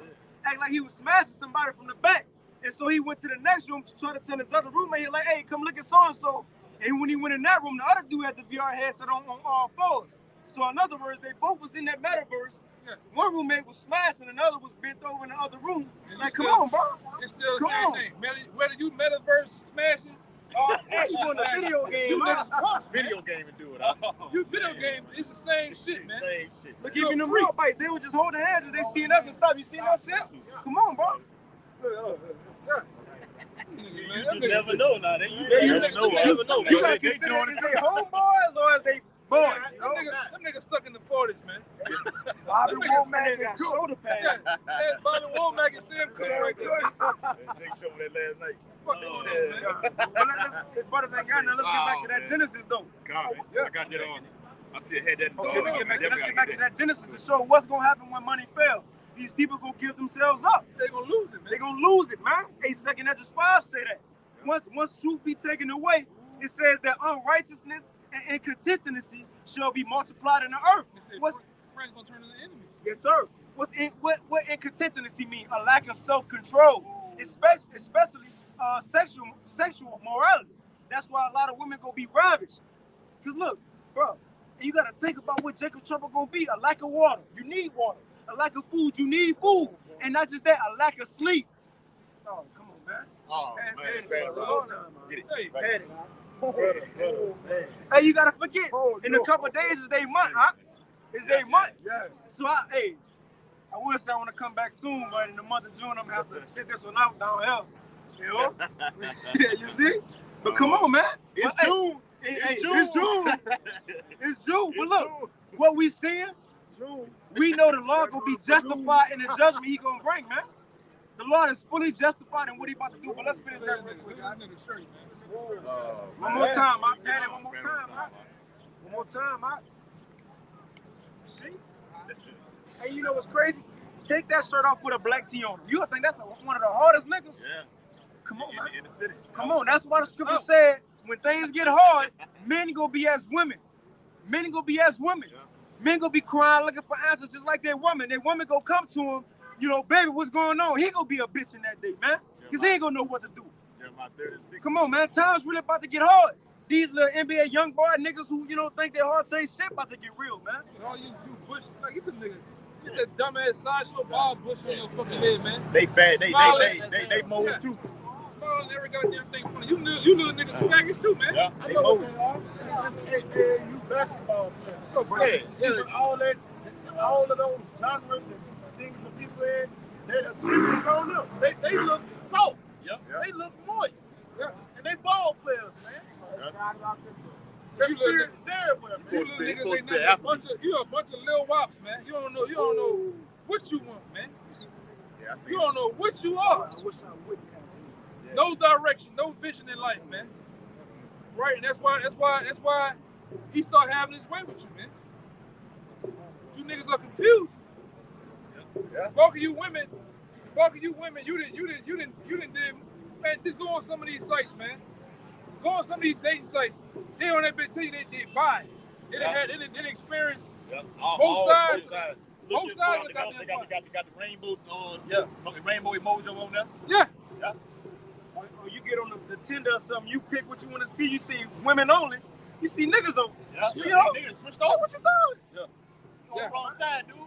acting like he was smashing somebody from the back. And so he went to the next room to try to tell his other roommate, he like, hey, come look at so-and-so. And when he went in that room, the other dude had the VR headset on all fours. So in other words, they both was in that metaverse. Yeah. One roommate was smashing, another was bent over in the other room. And Like, you come on, bro. It's still the Come same on. thing. Whether you metaverse smashing or You on the video game, you huh? niggas punks, man. Video game and do it. Huh? You video game, it's the same shit, man. Same shit. Look, You're even a the freak. real bites, they were just holding hands. They seen us and stuff. You seen us shit? Come on, bro. You just never know now. You never know. You gotta consider, is they homeboys or is they boys? Them niggas stuck in the 40s, man. Bobby Them niggas- Womack got shoulder pads. Yeah, Bobby Womack and Sam Cooke right there. Jake showed that last night. Fuck they on, man. Well, brothers ain't got nothing. Let's get back to that Genesis, though. God, I got that on. I still had that. Okay, let's get back to that Genesis to show what's gonna happen when money fails. These people gonna give themselves up. They gonna lose it, man. They gonna lose it, man. 8 Edges 5 say that. Once truth be taken away, it says that unrighteousness and incontinency shall be multiplied in the earth. They say What's, friends gonna turn into enemies. yes, sir. What incontinency mean? A lack of self-control, especially sexual morality. That's why a lot of women gonna be ravaged. Cause look, bro, you gotta think about what Jacob trouble gonna be. A lack of water, you need water. A lack of food, you need food. And not just that, a lack of sleep. Oh, come on, man. Oh, man. Get it. Hey, Hey, you gotta forget. In a couple of days is they month, huh? It's they month. Yeah. So I will say I want to come back soon, but in the month of June I'm gonna have to sit this one out down here. You know? You see? But come on, man. It's But, June. It's June. It's June. But look, what we seeing, we know the Lord gonna be justified in the judgment He gonna bring, man. The Lord is fully justified in what He about to do. But let's finish that real quick. that nigga shirt, man. One more time, I pat it. One more time, huh? One more time, huh? See? Hey, you know what's crazy? Take that shirt off with a black tee on. You think that's one of the hardest niggas? Yeah. Come on, man. In the city. Come on. That's why the scripture said when things get hard, men gonna be as women. Men gonna be as women. Men gonna be crying, looking for answers just like their woman. Their woman gonna come to him, you know, baby, what's going on? He gonna be a bitch in that day, man. Because he ain't gonna know what to do. Jeremiah 36. Come on, man. Time's really about to get hard. These little NBA young boy niggas who, you know, think their hearts ain't shit about to get real, man. All you bush, like, get the nigga. Get that dumbass sideshow ball bush on your fucking head, man. They fat. They moles Yeah. too. Smiling every goddamn thing funny. You little niggas faggots too, man. Yeah. I They know what moles. they are. That's AAU basketball players. Yeah. All of those genres and things that people in, they attribute on them. They look soft. Yep. They look moist. Yeah. And they ball players, man. That You little spirit is everywhere, You man. little niggas supposed ain't to be nothing you a bunch of little wops, man. You don't know what you want, man. Yeah, I see. You don't know what you are. I wish I wouldn't have seen. No direction, no vision in life, man. Right, and that's why Esau having his way with you, man. You niggas are confused. Yeah. Bulk of you women, you didn't man, just go on some of these sites, man. Go on some of these dating sites. They on that bitch tell you they buy. They didn't experience Yeah. Both sides. Both Both sides sides. are They goddamn got the rainbow rainbow emoji on there. yeah. Or you get on the Tinder or something, you pick what you want to see. You see women only. You see niggas on. Yeah. You know? Niggas switched over. What you doing? On the wrong side, dude.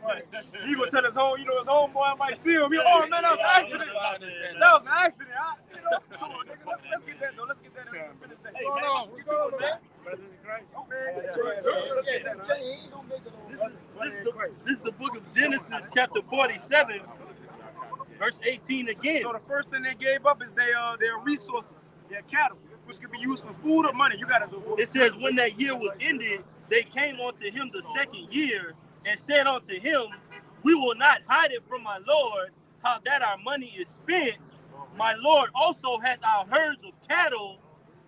Right. He gonna tell his home, you know, his homeboy might see him. Oh man, that was an accident. That was an accident. You know, come on, nigga. Let's get that though. Let's get that. Let's finish that. What's going on? What's going on, man? This is the book of Genesis, chapter 47, verse 18 again. So the first thing they gave up is their resources, their cattle, which could be used for food or money. You gotta do it. It says, when that year was ended, they came unto him the second year and said unto him, we will not hide it from my Lord, how that our money is spent, My Lord also hath our herds of cattle.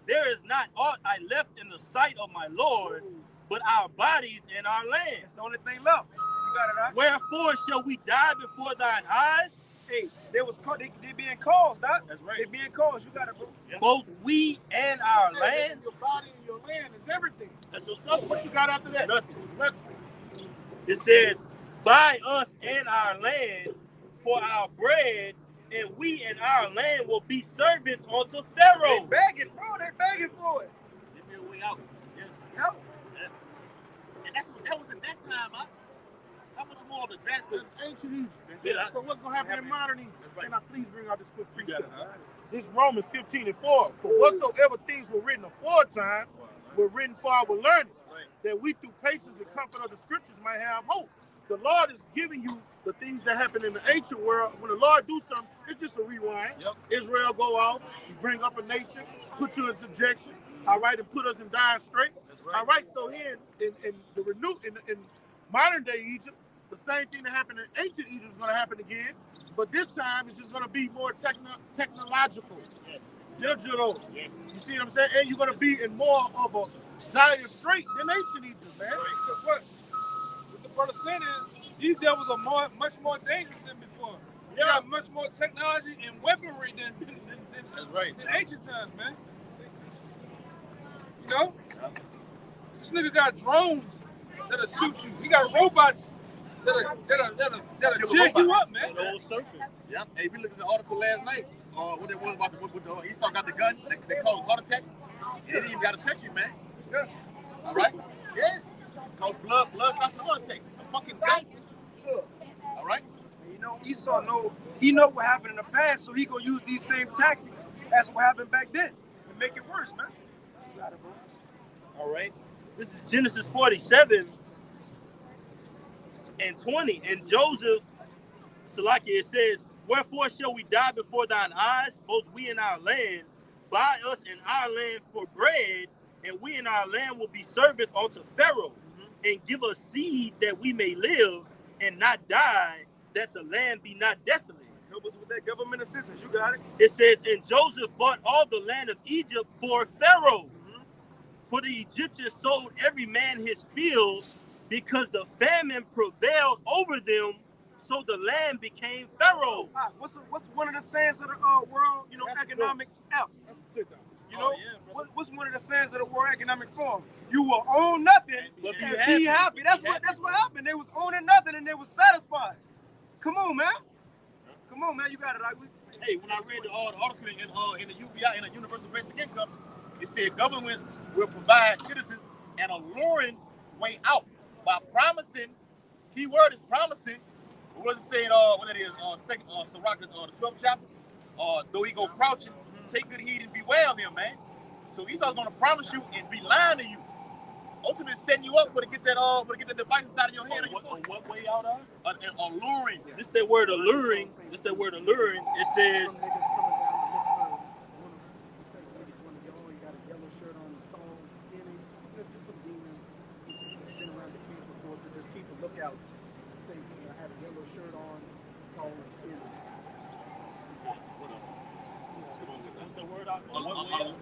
There is not aught I left in the sight of my Lord, but our bodies and our land. That's the only thing left. You got it right. Wherefore shall we die before thine eyes? Hey, they being caused, Doc. That's right. They being caused. You got it, bro. Yeah. Both we and our land. Your body and your land is everything. That's what's up. What you got after that? Nothing. It says, buy us and our land for our bread, and we and our land will be servants unto Pharaoh. They begging, bro. They begging for it. Give me a way out. Yes. Help. Yes. And that was in that time, huh? How much more of the draft? Ancient That's Egypt. it. So what's going to happen in modern Egypt? That's right. Can I please bring out this quick You got precept? it, huh? This Romans 15:4. For whatsoever things were written aforetime were written for our learning, Right. that we through patience and comfort of the scriptures might have hope. The Lord is giving you the things that happened in the ancient world. When the Lord do something, it's just a rewind. Yep. Israel go off, you bring up a nation, put you in subjection, all right, and put us in dire straits. That's right. All right, so here in modern day Egypt, the same thing that happened in ancient Egypt is going to happen again, but this time it's just going to be more technological. Yes. Digital. Yes. You see what I'm saying? And you're going to be in more of a dire strait than ancient Egypt, man. Because what the brother saying is, these devils are much more dangerous than before. They Yeah. got much more technology and weaponry than That's right. ancient times, man. You know? This nigga got drones that'll shoot you. He got robots that'll jig you up, man. The old serpent. Yeah. Hey, we looked at the article last night. What it was about the Esau got the gun. They call it heart attacks. It didn't even got to touch you, man. Yeah. All right. Yeah. Cause blood clots and heart attacks. A fucking gun. All right. You know, Esau know what happened in the past, so he gonna use these same tactics as what happened back then and make it worse, man. You got it, bro. All right. This is Genesis 47 and 20. And Joseph, Salakia, it says, wherefore shall we die before thine eyes, both we and our land? Buy us and our land for bread, and we and our land will be servants unto Pharaoh, and give us seed that we may live and not die, that the land be not desolate. Help us with that government assistance. You got it. It says, and Joseph bought all the land of Egypt for Pharaoh. For the Egyptians sold every man his fields, because the famine prevailed over them, so the land became Pharaoh. What's one of the sayings of the world, you know, That's economic F? That's a sit down. You know, yeah, what's one of the sayings of the World Economic Forum? You will own nothing But be and happy. be happy. That's what happened. They was owning nothing and they was satisfied. Come on, man. Come on, man. You got it. Hey, when I read the article in the UBI, in the Universal Basic Income, it said governments will provide citizens an alluring way out by promising. Key word is promising. What does it say? What it is? Sirach, the 12th chapter. Though he go crouching, take good heed and beware of him, man. So Esau's gonna promise you and be lying to you. Ultimately, setting you up to get that device inside of your head. What way out of? An alluring. This that word alluring. It says, just keep a lookout. Say, I had a yellow shirt on, tall and skinny. that's the word out.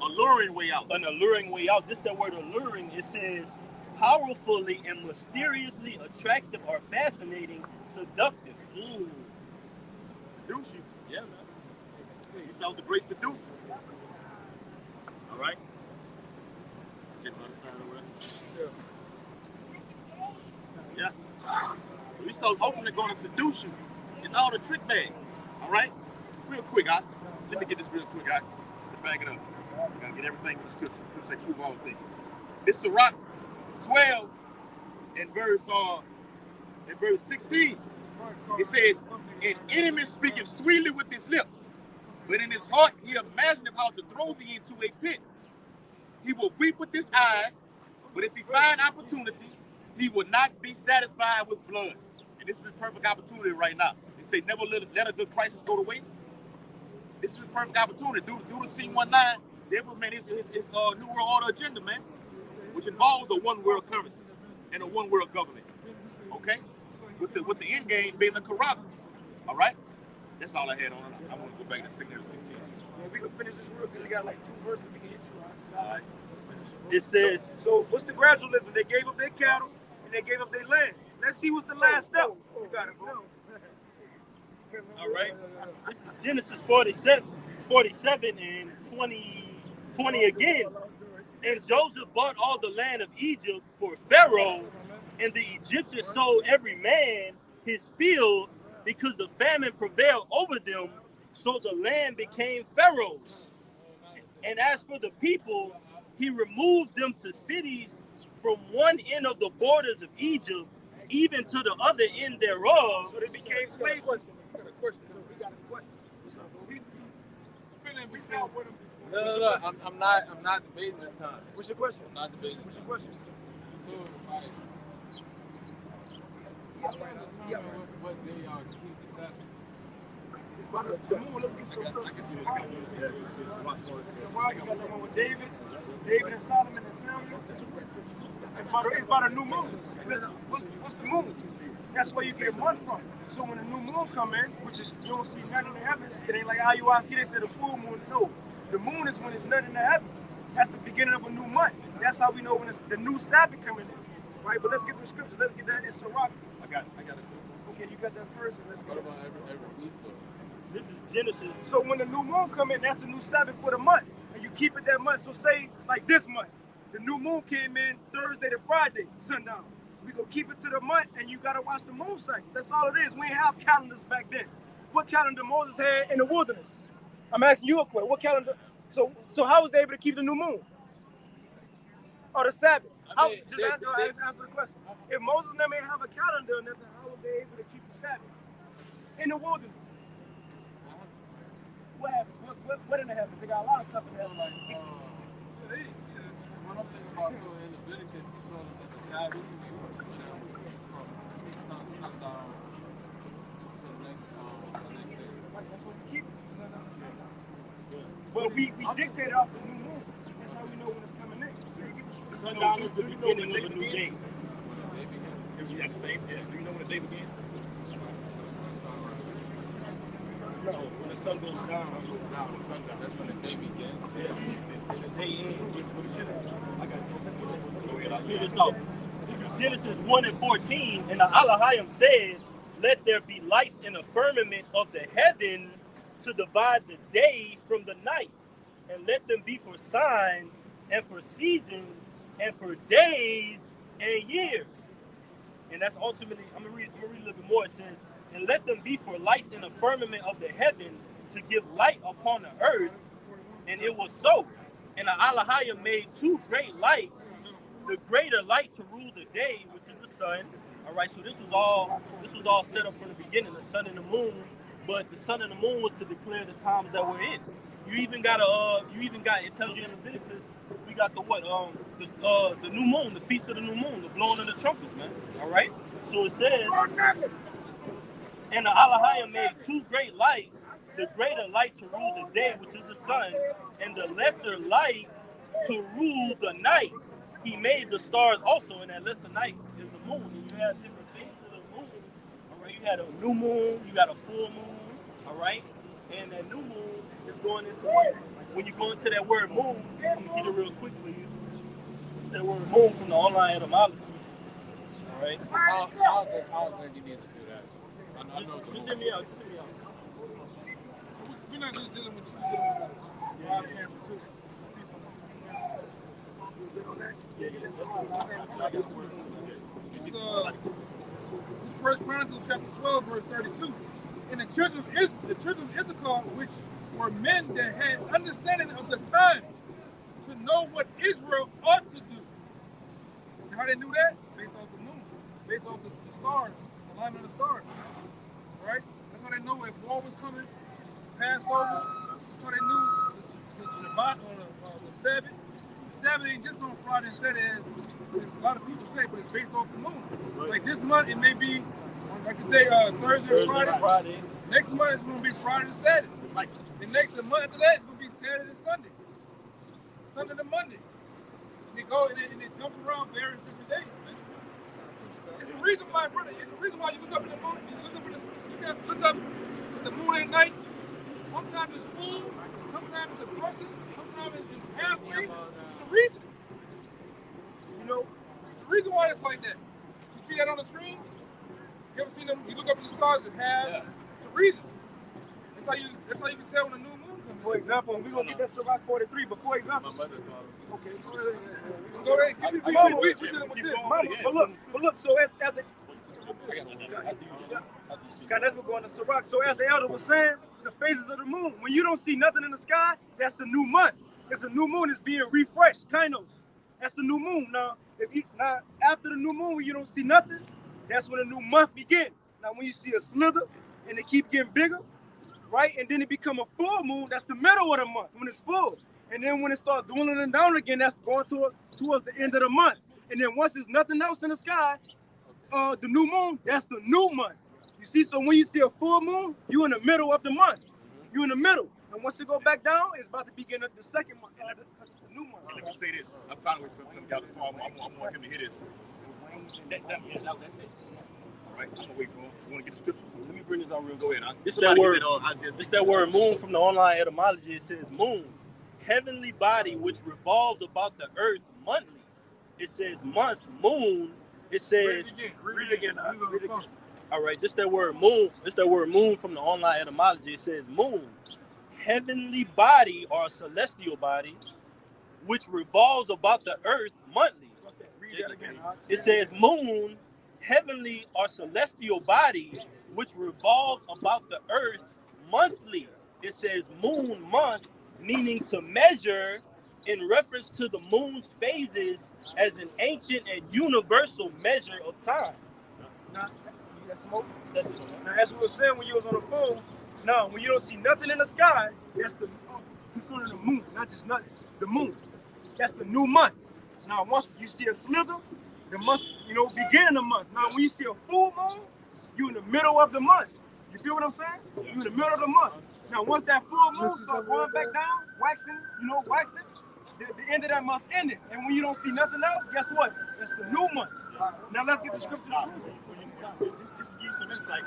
Alluring way out. An alluring way out. This that word alluring. It says, powerfully and mysteriously attractive or fascinating, seductive. Seduce you. Yeah, man. Esau the great seducer. All right. Get on the other side of the way. Yeah. So Esau's ultimately going to seduce you. It's all the trick bag. All right? Real quick, let me get this real quick, just to back it up. I gotta get everything in the scripture. Say prove all things. This Sirach 12 in verse 16. It says, an enemy speaketh sweetly with his lips, but in his heart he imagineth how to throw thee into a pit. He will weep with his eyes, but if he find opportunity, he will not be satisfied with blood. And this is his perfect opportunity right now. They say never let a good crisis go to waste. This is his perfect opportunity. Do the C19 to implement his New World Order agenda, man, which involves a one world currency and a one world government. Okay? With the end game being the corrupt. All right? That's all I had on. I want to go back to 16. Well, we can finish this real because you got like 2 verses we can get to. All right, let's finish it. It says, So what's the gradualism? They gave up their cattle and they gave up their land. Let's see what's the last step. You got it, bro. all right, this is Genesis 47 and 20 again. And Joseph bought all the land of Egypt for Pharaoh, and the Egyptians sold every man his field because the famine prevailed over them, so the land became Pharaoh's. And as for the people, he removed them to cities from one end of the borders of Egypt, even to the other end thereof. So they became slaves. We got a question. We found with them before. No. I'm not debating this time. What's your question? I'm not debating. What's your question? So, like, what day y'all keep the Sabbath? Come on, let's get some stuff. Why you got that one with David and Solomon and Samuel? It's about a new moon. What's the moon? That's where you get a month from. So when a new moon come in, which is you don't see none in the heavens, it ain't like IUIC, they said the full moon. No, the moon is when it's none in the heavens. That's the beginning of a new month. That's how we know when it's the new Sabbath coming in. Right? But let's get the scripture. Let's get that in Sirach. I got it. Okay, you got that first. Let's What get about every week though? This is Genesis. So when the new moon come in, that's the new Sabbath for the month. And you keep it that month. So say, like this month, the new moon came in Thursday to Friday, sundown. We gonna keep it to the month, and you gotta watch the moon cycle. That's all it is. We ain't have calendars back then. What calendar Moses had in the wilderness? I'm asking you a question. What calendar? So how was they able to keep the new moon? Or the Sabbath? Answer the question. If Moses never have a calendar or nothing, how were they able to keep the Sabbath in the wilderness? What happens? What in the heavens? They got a lot of stuff in the heavens. What I'm thinking about, so in Leviticus, he told them that the Sabbath would be from sundown to the next day. Right, that's what we keep it, sundown to sundown. Well, we dictated off the new moon. That's how we know when it's coming in. Sundown is the beginning of a new day. We got the same. Yeah. Do you know when the day began? No, when the sun goes down. That's when the day begins. Yes. And the day ends. I got you. Let's go ahead. I'll hear this out. This is Genesis 1 and 14. And the Elohim said, let there be lights in the firmament of the heaven to divide the day from the night. And let them be for signs and for seasons and for days and years. And that's ultimately, I'm gonna read a little bit more. It says, and let them be for lights in the firmament of the heaven to give light upon the earth. And it was so. And the Elohim made 2 great lights, the greater light to rule the day, which is the sun. All right, so this was all set up from the beginning, the sun and the moon. But the sun and the moon was to declare the times that we're in. You even got it tells you in Leviticus, we got the new moon, the feast of the new moon, the blowing of the trumpets, man. All right, so it says, and the Elohim made 2 great lights, the greater light to rule the day, which is the sun, and the lesser light to rule the night. He made the stars also, and that lesser night is the moon. And you have different phases of the moon. All right, you had a new moon, you got a full moon. All right, and that new moon is going into when you go into that word moon. I'm gonna get it real quick for you. It's that word moon from the online etymology. All right. I don't think you need to do that. I know. Just hear me out. We're not just dealing with you, we're dealing with our camera too. It's 1 Chronicles chapter 12, verse 32. And the children of Issachar, which were men that had understanding of the times, to know what Israel ought to do. And how they knew that? Based off the moon, based off the stars, the alignment of the stars. Right? That's how they know if war was coming, Passover. That's how they knew the Shabbat or the Sabbath. The Sabbath ain't just on Friday and Saturday, as a lot of people say, but it's based off the moon. Right. Like this month, it may be like today, Thursday and Friday. Next month, it's going to be Friday and Saturday. Like the next month after that, it's going to be Saturday and Sunday. Sunday to Monday. And they jump around various different days. It's a reason why, brother. It's a reason why you look up in the phone. You look up the moon at night, sometimes it's full, sometimes it's a crescent, sometimes it's halfway. It's a reason. You know, it's a reason why it's like that. You see that on the screen? You ever seen them? You look up at the stars and have. It's a reason. That's how you can tell when a new moon comes. For example, we're gonna get that Sirach 43. But for example, Okay, go ahead. We dealing with this. But look. So as the God, that's what going to Sirach. So as the elder was saying, the phases of the moon. When you don't see nothing in the sky, that's the new month. It's a new moon. It's being refreshed. Kainos. That's the new moon. Now after the new moon, when you don't see nothing, that's when a new month begins. Now when you see a slither and it keep getting bigger, right, and then it become a full moon, that's the middle of the month when it's full. And then when it starts dwindling down again, that's going towards the end of the month. And then once there's nothing else in the sky, the new moon, that's the new month. You see, so when you see a full moon, you're in the middle of the month. You're in the middle. And once it go back down, it's about to begin the second month, the new month. Let me say this. I'm trying to wait for him to get the phone. I want him to hear this. That's it. All right, I'm going to wait for him. You want to get the scripture? Let me bring this out real quick. It's that word moon from the online etymology. It says moon, heavenly body which revolves about the earth monthly. It says month, moon. It says. Read it again. All right, this that word moon. This that word moon from the online etymology. It says moon, heavenly body or celestial body, which revolves about the earth monthly. Read that again. It says moon, heavenly or celestial body, which revolves about the earth monthly. It says moon month, meaning to measure in reference to the moon's phases as an ancient and universal measure of time. Now, as we were saying when you was on the phone, now when you don't see nothing in the sky, that's the concerning the moon, not just nothing. The moon, that's the new month. Now once you see a slither, the month, beginning of the month. Now when you see a full moon, you're in the middle of the month. You feel what I'm saying? You're in the middle of the month. Now once that full moon starts going back down, waxing, the end of that month ended. And when you don't see nothing else, guess what? That's the new month. Now let's get the scripture to prove it. Just to give you some insight.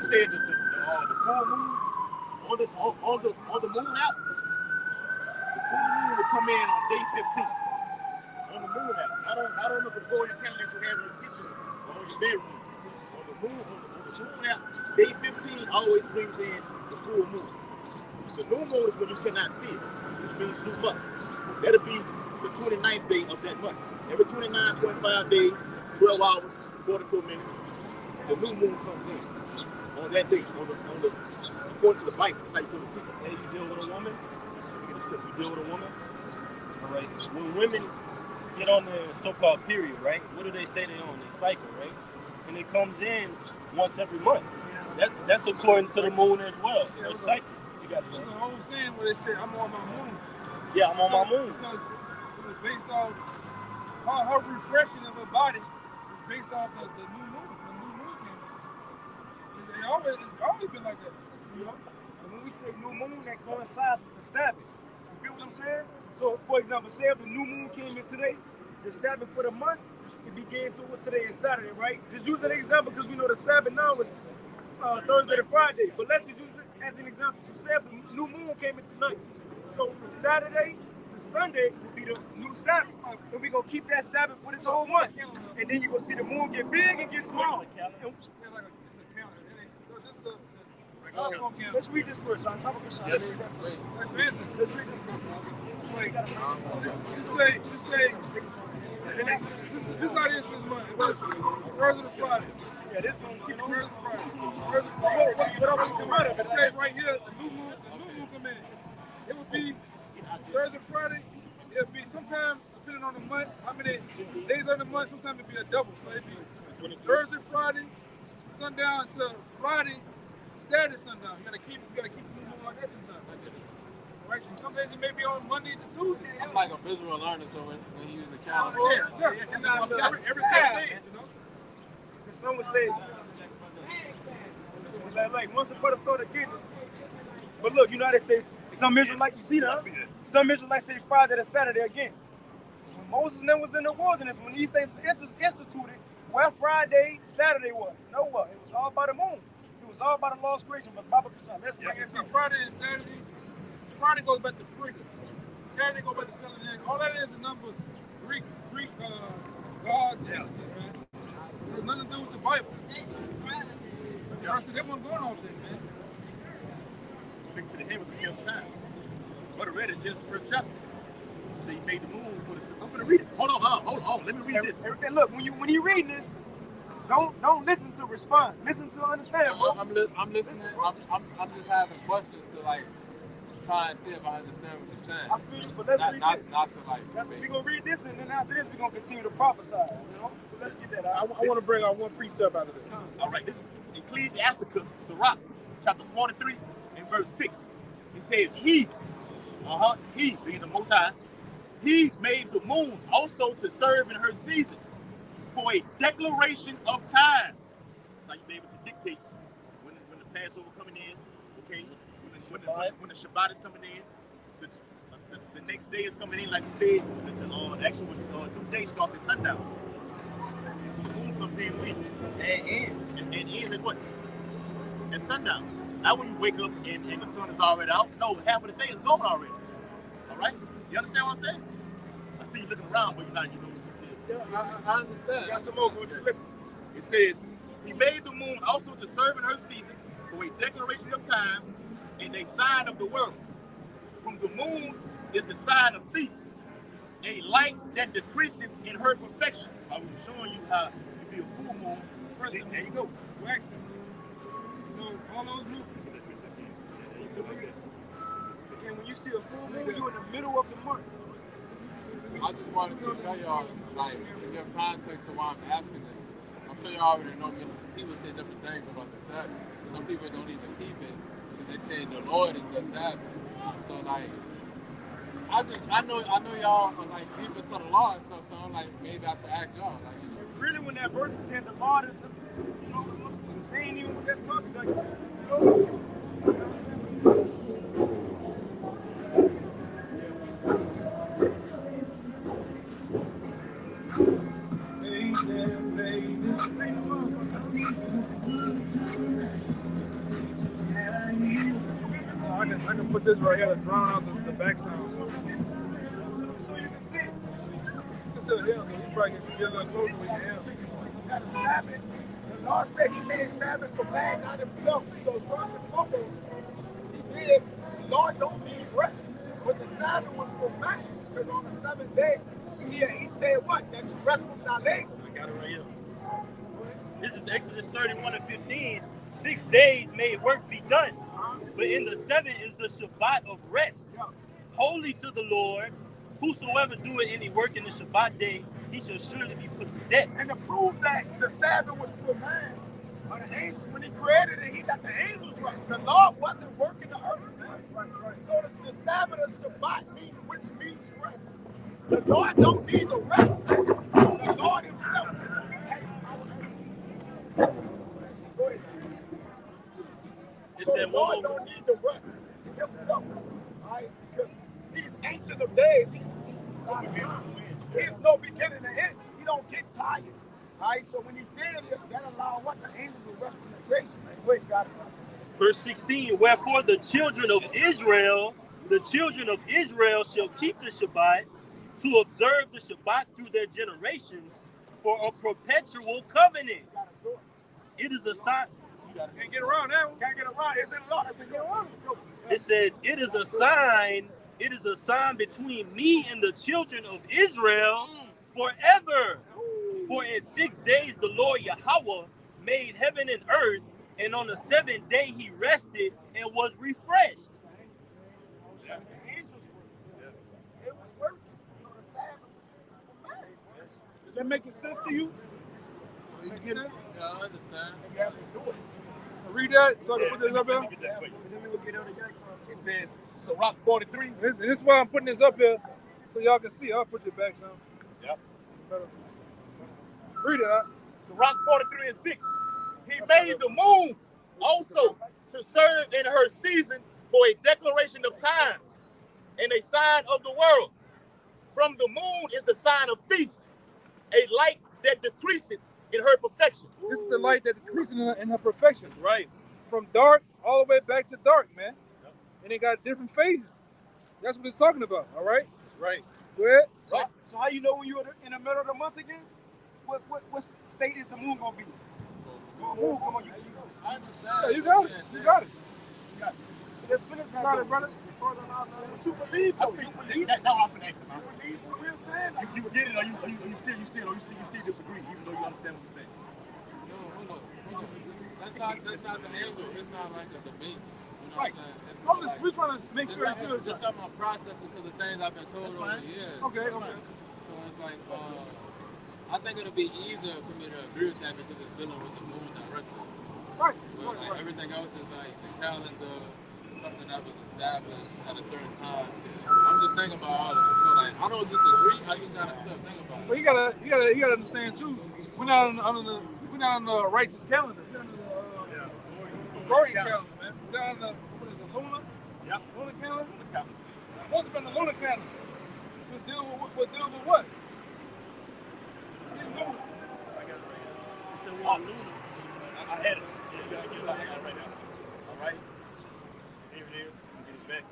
Said that the full moon on the moon out, the full moon will come in on day 15 on the moon out. I don't know if it's going in camera that you have in your kitchen or on your bedroom. On the moon out, day 15 always brings in the full moon. The new moon is when you cannot see it, which means new month. That'll be the 29th day of that month. Every 29.5 days, 12 hours, 44 minutes, the new moon comes in. On that day, according to the Bible, that's how you put the people. Hey, you deal with a woman? You deal with a woman? All right. When women get on their so-called period, right? What do they say they're on? Their cycle, right? And it comes in once every month. That's according to the moon as well. Their cycle. You got to know. The whole saying where they say, I'm on my moon. Yeah, I'm on my moon. Because it was based off her refreshing of her body was based off the new moon. The new moon came in. It's always been like that. And when we say new moon, that coincides with the Sabbath. You feel what I'm saying? So, for example, say if the new moon came in today, the Sabbath for the month, it begins, so what today is Saturday, right? Just use an example because we know the Sabbath now is Thursday to Friday. But let's just use it as an example. So say if the new moon came in tonight. So from Saturday to Sunday will be the new Sabbath. And we're going to keep that Sabbath for this whole month. And then you're going to see the moon get big and get small. Let's read this first. Let's read this first. Just say, this not this month. Thursday to Friday. Yeah, this one keep Thursday to Friday. else would come out of It it? says right here, the new moon come in. It would be Thursday, Friday. It'll be sometime, depending on the month, how many days of the month, sometimes it'll be a double. So it'll be Thursday, Friday, sundown to Friday, Saturday, sundown. You gotta keep the new moon like that sometimes. Right? And some days it may be on Monday to Tuesday. I'm like a visual learner, so when you use the calendar, Every 7 days, you know. And some would say, like once the brother started getting it. But look, you know how they say, some Israelites, you see that? Some Israelites say Friday to Saturday again. When Moses and them was in the wilderness, when these things instituted, where Friday, Saturday was. No what? It was all by the moon. It was all by the law's creation. But Baba Kashan, let's bring it See, up. Friday and Saturday. Friday goes back to freedom. Saturday goes back to selling. All that is a number Greek gods and entities, man. It has nothing to do with the Bible. I said, they weren't going off there, man. Look to the heavens to tell the time. What I read is just the first chapter. So he made the moon for the. I'm gonna read it. Hold on. Let me read this. And look, when you reading this, don't listen to respond. Listen to understand, bro. I'm listening. I'm just having questions to like try and see if I understand what you're saying. I feel you, but let's read this. Not to like. We're gonna read this, and then after this, we're gonna continue to prophesy. You know, so let's get that I out. want to bring out one precept out of this. All right, this is Ecclesiasticus, Sirach, chapter 43 and verse 6. It says, he, being the Most High, he made the moon also to serve in her season for a declaration of times. That's how you be able to dictate when the Passover coming in, okay? When the Shabbat is coming in, the next day is coming in, like you said, the actual new day starts at sundown. The moon comes in when? And ends at what? At sundown. Not when you wake up and the sun is already out. No, half of the day is gone already. All right? You understand what I'm saying? I see you looking around, but you're not, Yeah, I understand. Got some more. Listen. It says, he made the moon also to serve in her season for a declaration of times and a sign of the world. From the moon is the sign of feast, a light that decreaseth in her perfection. I was showing you how to be a full moon. There you go. Waxing moon. All those moons. And when you see a full moon, you're in the middle of the month. I just wanted to show y'all, like, to give context to why I'm asking this. I'm sure y'all already know people say different things about the Sabbath. Some people don't even keep it because they say the Lord is the Sabbath. So, like, I know y'all are like deep into the law and stuff. So I'm like, maybe I should ask y'all, like, you know. Really, when that verse is saying the Lord is the, you know, they ain't even what that's talking about. You know what I'm I can put this right here to drown out the back sound. so you can see it. You can still hear him, though. You probably can get a little closer with your hand. Got a Sabbath. The Lord said he made Sabbath for man, not himself. So first and foremost, he did. The Lord don't need rest. But the Sabbath was for man. Because on the seventh day, he said what? That you rest from thy labors. I got it right here. This is Exodus 31 and 15. 6 days may work be done, but in the seventh is the Shabbat of rest, holy to the Lord. Whosoever doeth any work in the Shabbat day, he shall surely be put to death. And to prove that the Sabbath was for man, the angels, when he created it, he let the angels rest. The Lord wasn't working the earth, man. Right. So the Sabbath of Shabbat, which means rest. The Lord don't need the rest, man. The Lord himself. Go ahead. So the Lord don't need the rest himself. All right? Because he's ancient of days. He's out of time. He's no beginning and end. He don't get tired. All right? So when he did it, that allowed what? The angels to rest in the creation. Go ahead, got it. Verse 16, wherefore the children of Israel shall keep the Shabbat to observe the Shabbat through their generations for a perpetual covenant. It is a sign. Can't get around that one. Can't get around. It's in law. It's in law. It says, it is a sign between me and the children of Israel forever. For in 6 days the Lord Yahweh made heaven and earth, And on the 7th day, he rested and was refreshed. Yeah. The angels were. It was working. So the Sabbath was for man. Does that make sense to you? You get it? Yeah, I understand. You have to do it. Read that so I can put this up Let here. me get that for you. Then we will get out of that. It says, Sirach 43. And this is why I'm putting this up here so y'all can see. I'll put it back some. Yep. Read it out. Sirach 43 and 6. He made the moon also to serve in her season for a declaration of times and a sign of the world. From the moon is the sign of feast, a light that decreaseth in her perfection. This is the light that decreases in her perfection. That's right. From dark all the way back to dark, man. And it got different phases. That's what it's talking about, all right? That's right. Go ahead. Right. So how you know when you're in the middle of the month again? What state is the moon gonna be? Moon, come on, you I understand. Yeah, you got it. You got it. let's finish that. Got it, brother. But you believe I though. see. You believe That's what I'm asking, man. you believe what we're saying. You get it, or you still disagree, even though you understand what we're saying. No, hold up. That's not the angle. It's not like a debate. You know Right. what I'm saying? It's I'm more just, like, we're trying to make sure it's good. just something I'm processing because of things I've been told over the years. Okay, okay. So it's like, I think it'll be easier for me to agree with that because it's dealing with the moon directly. Right. But like everything else is like the calendar, something that was established at a certain time. I'm just thinking about all of it. So like, I don't disagree. I just gotta still think about it. But you gotta understand too. We're not on the righteous calendar. We're on the Gregorian calendar, man. We're on the what is it, lunar? Yep. Lunar calendar. Supposed to be the lunar calendar. We're dealing with what? I got it right here. It's the one lunar. I had it. Yeah, you gotta get it. I got it right now. All right. Here it is. Get it back.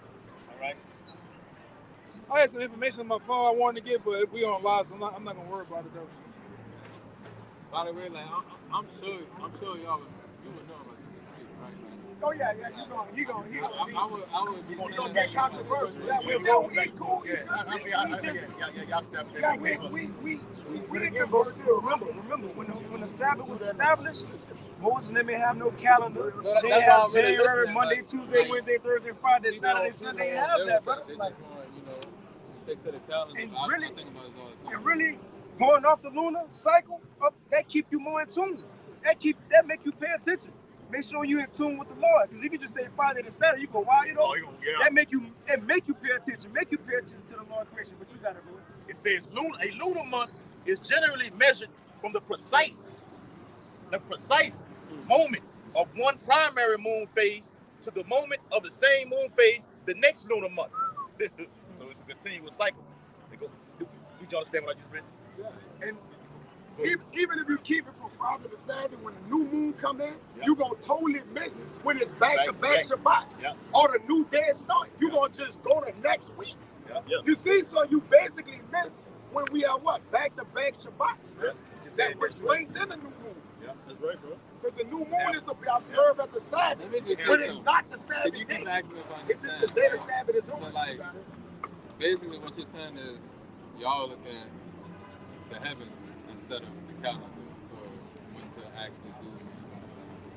All right. I had some information on my phone I wanted to get, but we on live, so I'm not gonna worry about it though. By the way, like I'm sure y'all you would know about this, right? Like, Oh yeah, you gonna I would be you gonna get controversial. Yeah, we cool. We didn't go still. Remember when the Sabbath was established, Moses and them didn't have no calendar. They that's have why I'm really January, listening, Monday, like, Tuesday, like, Wednesday, Thursday, Friday, people Saturday, don't- Sunday. They people have don't that, deal brother. with Like, They just want, stick to the calendar. And I really- think about it all the time. and really going off the lunar cycle, that keep you more in tune. That make you pay attention. Make sure you in tune with the Lord. Because if you just say Friday to Saturday, you go, wow, you know, that make you pay attention. Make you pay attention to the Lord's creation. But you gotta do it. It says a lunar month is generally measured from the precise moment of one primary moon phase to the moment of the same moon phase the next lunar month. So it's a continuous cycle. Did you understand what I just read? And even if you keep it from Friday to Saturday, when the new moon come in, you gonna totally miss when it's back-to-back Shabbats. Yeah. Or the new day start. You gonna just go to next week. Yeah. You see, so you basically miss when we are what? Back-to-back Shabbats, man. That which brings in the new moon. Yeah, that's right, bro. Because the new moon is to be observed as a Sabbath. Let me just But say it's something. not the If Sabbath you day. can back me up, I It's just the understand. day the Sabbath is on. So like, basically what you're saying is y'all look at the heavens instead of the calendar for when to actually do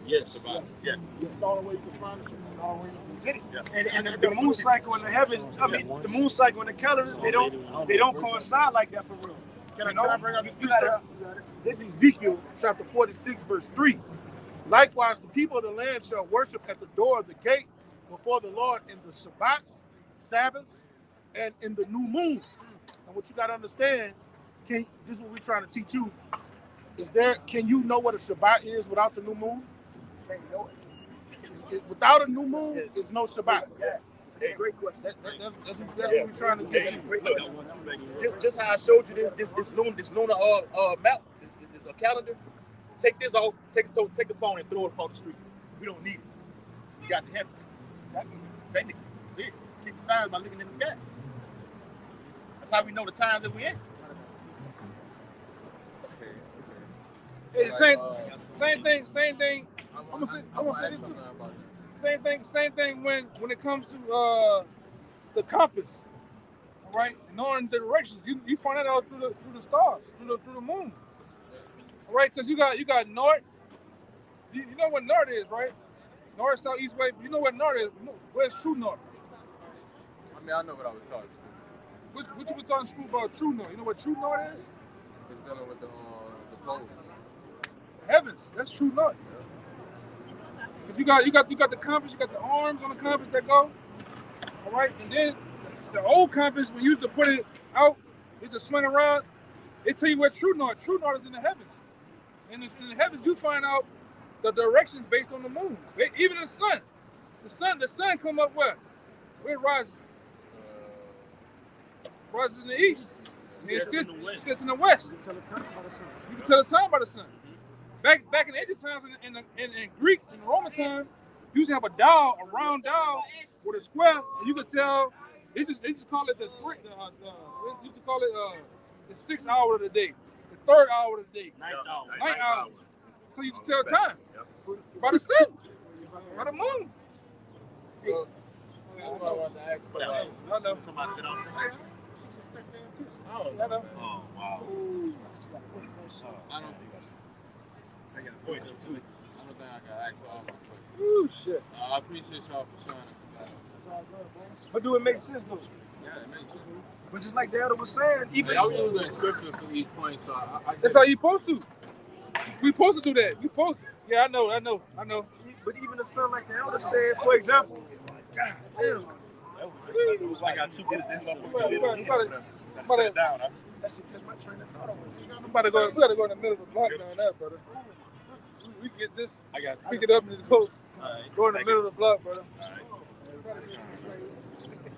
Yes. Shabbat. Yes. That's the only way you can find it. Get it? Yeah. And the moon cycle in the heavens, the moon cycle in the calendar, they don't coincide like that for real. Can I bring out this You gotta- This is Ezekiel chapter 46, verse 3. Likewise, the people of the land shall worship at the door of the gate before the Lord in the Shabbats, Sabbaths, and in the new moons. And what you got to understand, this is what we're trying to teach you. Can you know what a Shabbat is without the new moon? Without a new moon, there's no Shabbat. Yeah, that's a great question. That's what we're trying to get you. Look, just how I showed you this lunar map, this calendar. Take this off, take the phone and throw it across the street. We don't need it. We got the heavens. Technically, that's it. Keep the signs by looking in the sky. That's how we know the times that we're in. Hey, same thing. I'm gonna say this too. Same thing when it comes to the compass. All right, knowing the directions, you find that out through the stars, through the moon. All right, because you got north, You know what north is, right? North, south, east, west. You know what north is. Where's true north? I mean, I know what I was taught at school. What you were talking to school about true north? You know what true north is? It's dealing with the poles. Heavens. That's true north. But you got the compass. You got the arms on the compass that go. All right, and then the old compass we used to put it out. It just swing around. It tell you where true north. True north is in the heavens. In the heavens, you find out the directions based on the moon. Even the sun. The sun come up where? Where it rises? Rises in the east. And it sits in the west. You can tell the time by the sun. You can tell the time by the sun. Back in ancient times, in Greek, in Roman time, you used to have a dial, a round dial with a square, and you could tell. They just call it they used to call it the 6th hour of the day, the 3rd hour of the day, night hour. So you can tell time by the sun, by the moon. So that's what I wanted to ask for. Like, I know. Somebody get on something. I know. Oh, wow. I don't think I can ask all my questions. Ooh, shit. I appreciate y'all for showing us. But do it make sense though? Yeah, it makes sense. But just like the elder was saying, even I was using scripture for each point, so I That's how you supposed to. We supposed to do that. You supposed to. Yeah, I know. but even the son, like the elder said, for example, God damn, I got 2 minutes. You gotta down. that shit took my train of thought away. we gotta go in the middle of the block down there, brother. We can get this, I got pick it up and just go Alright. in the middle of the block, brother.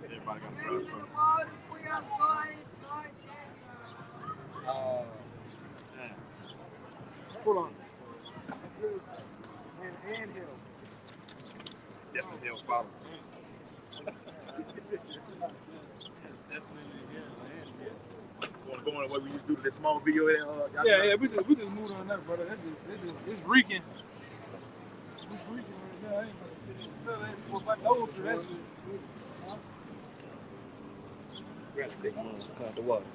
Everybody got a cross. Hold on. And hill. Definitely he'll follow. Going the way we used to do this small video. Yeah, we just moved on that, brother. It's reeking. It's reeking right now. I ain't gonna sit and smell that. Well, my nose for that shit. We gotta stick on cut the water.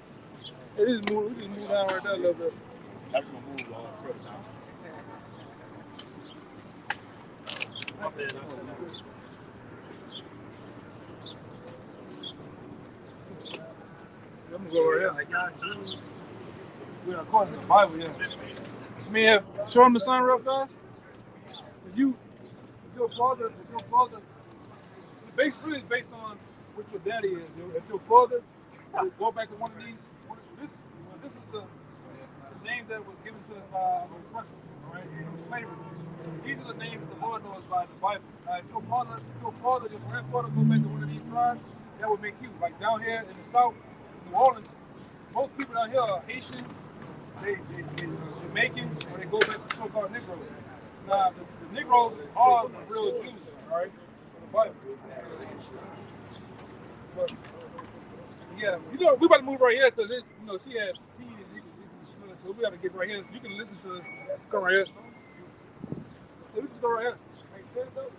We just moved down right there a little bit. I'm just gonna move further down. Up there, I'm gonna go right here. Like God, Jesus. We're according to the Bible, yeah. I mean, show him the sign real fast. If your father, basically it's based on what your daddy is. If your father, go back to one of these. This is the name that was given to us by oppression, all right? Slavery. These are the names that the Lord knows by the Bible. If your grandfather go back to one of these tribes, that would make you. Like down here in the South, New Orleans, most people down here are Haitian, they Jamaican, or they go back to so-called Negroes. Now, the Negroes are the real Jews, all right? For the Bible. But, yeah, we about to move right here because, she has keys. So we got to get right here. You can listen to it. Come right here. Yeah, we just go right here. Makes sense, though?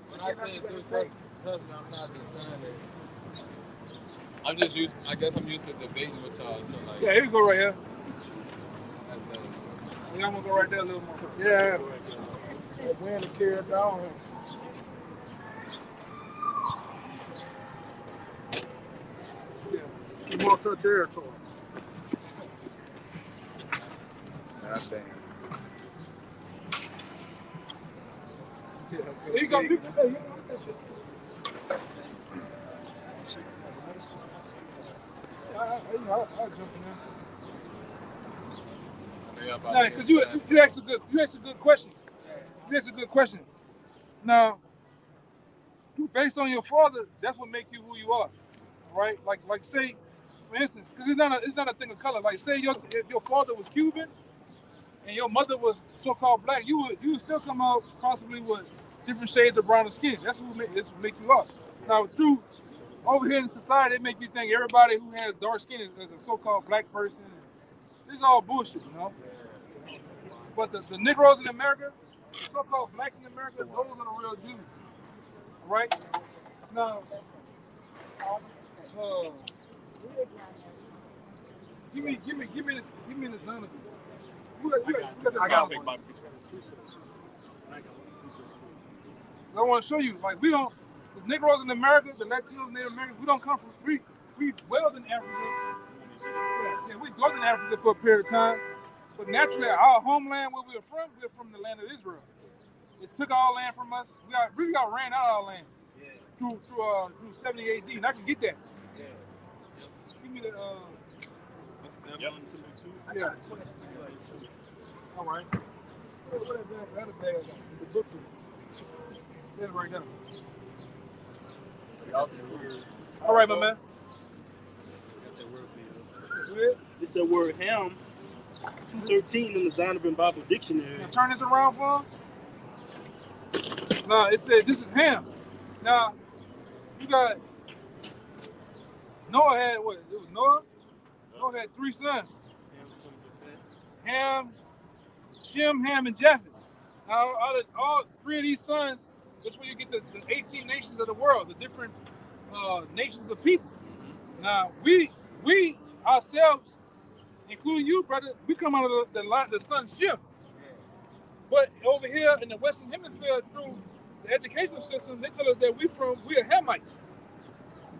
When I say it's good, trust me, I'm not just saying it. I'm just used. I guess I'm used to debating with y'all. So like, Yeah, here we go right here. that's better. Yeah, I'm going to go right there a little more. Yeah. When to carry it down. Yeah. She walked her territory. God damn. Here you go. I'll jump in there. No, because you asked a good question. You asked a good question. Now, based on your father, that's what makes you who you are, right? Like say, for instance, because it's not a thing of color. Like say if your father was Cuban and your mother was so-called black, you would still come out possibly with different shades of brown skin. That's what make you are. Now over here in society, they make you think everybody who has dark skin is a so-called black person. This is all bullshit, But the Negroes in America, the so-called blacks in America, those are the real Jews. All right? Now, give me an example. I got a big Bible. I want to show you, like, we don't, the Negroes in America, the Latinos, Native Americans, we don't come from, we dwelled in Africa. Yeah, we dwelled in Africa for a period of time, but naturally, our homeland, where we're from the land of Israel. It took our land from us. We got ran out of our land through 70 AD, and I can get that. Give me the, I got a question. all right. What that bag I got? The books. That's right now. All right, my man. Got that word for you. You good? It's the word ham, 213 in the Zondervan Bible Dictionary. Now turn this around for him. Now it says this is Ham. Now you got Noah had what? It was Noah. Noah had 3 sons: Ham, Shem, Ham, and Japheth. Now out of all 3 of these sons, that's where you get the 18 nations of the world, the different nations of people. Now we ourselves, including you, brother, we come out of the son Shem. But over here in the Western Hemisphere, through the educational system, they tell us that we are Hamites,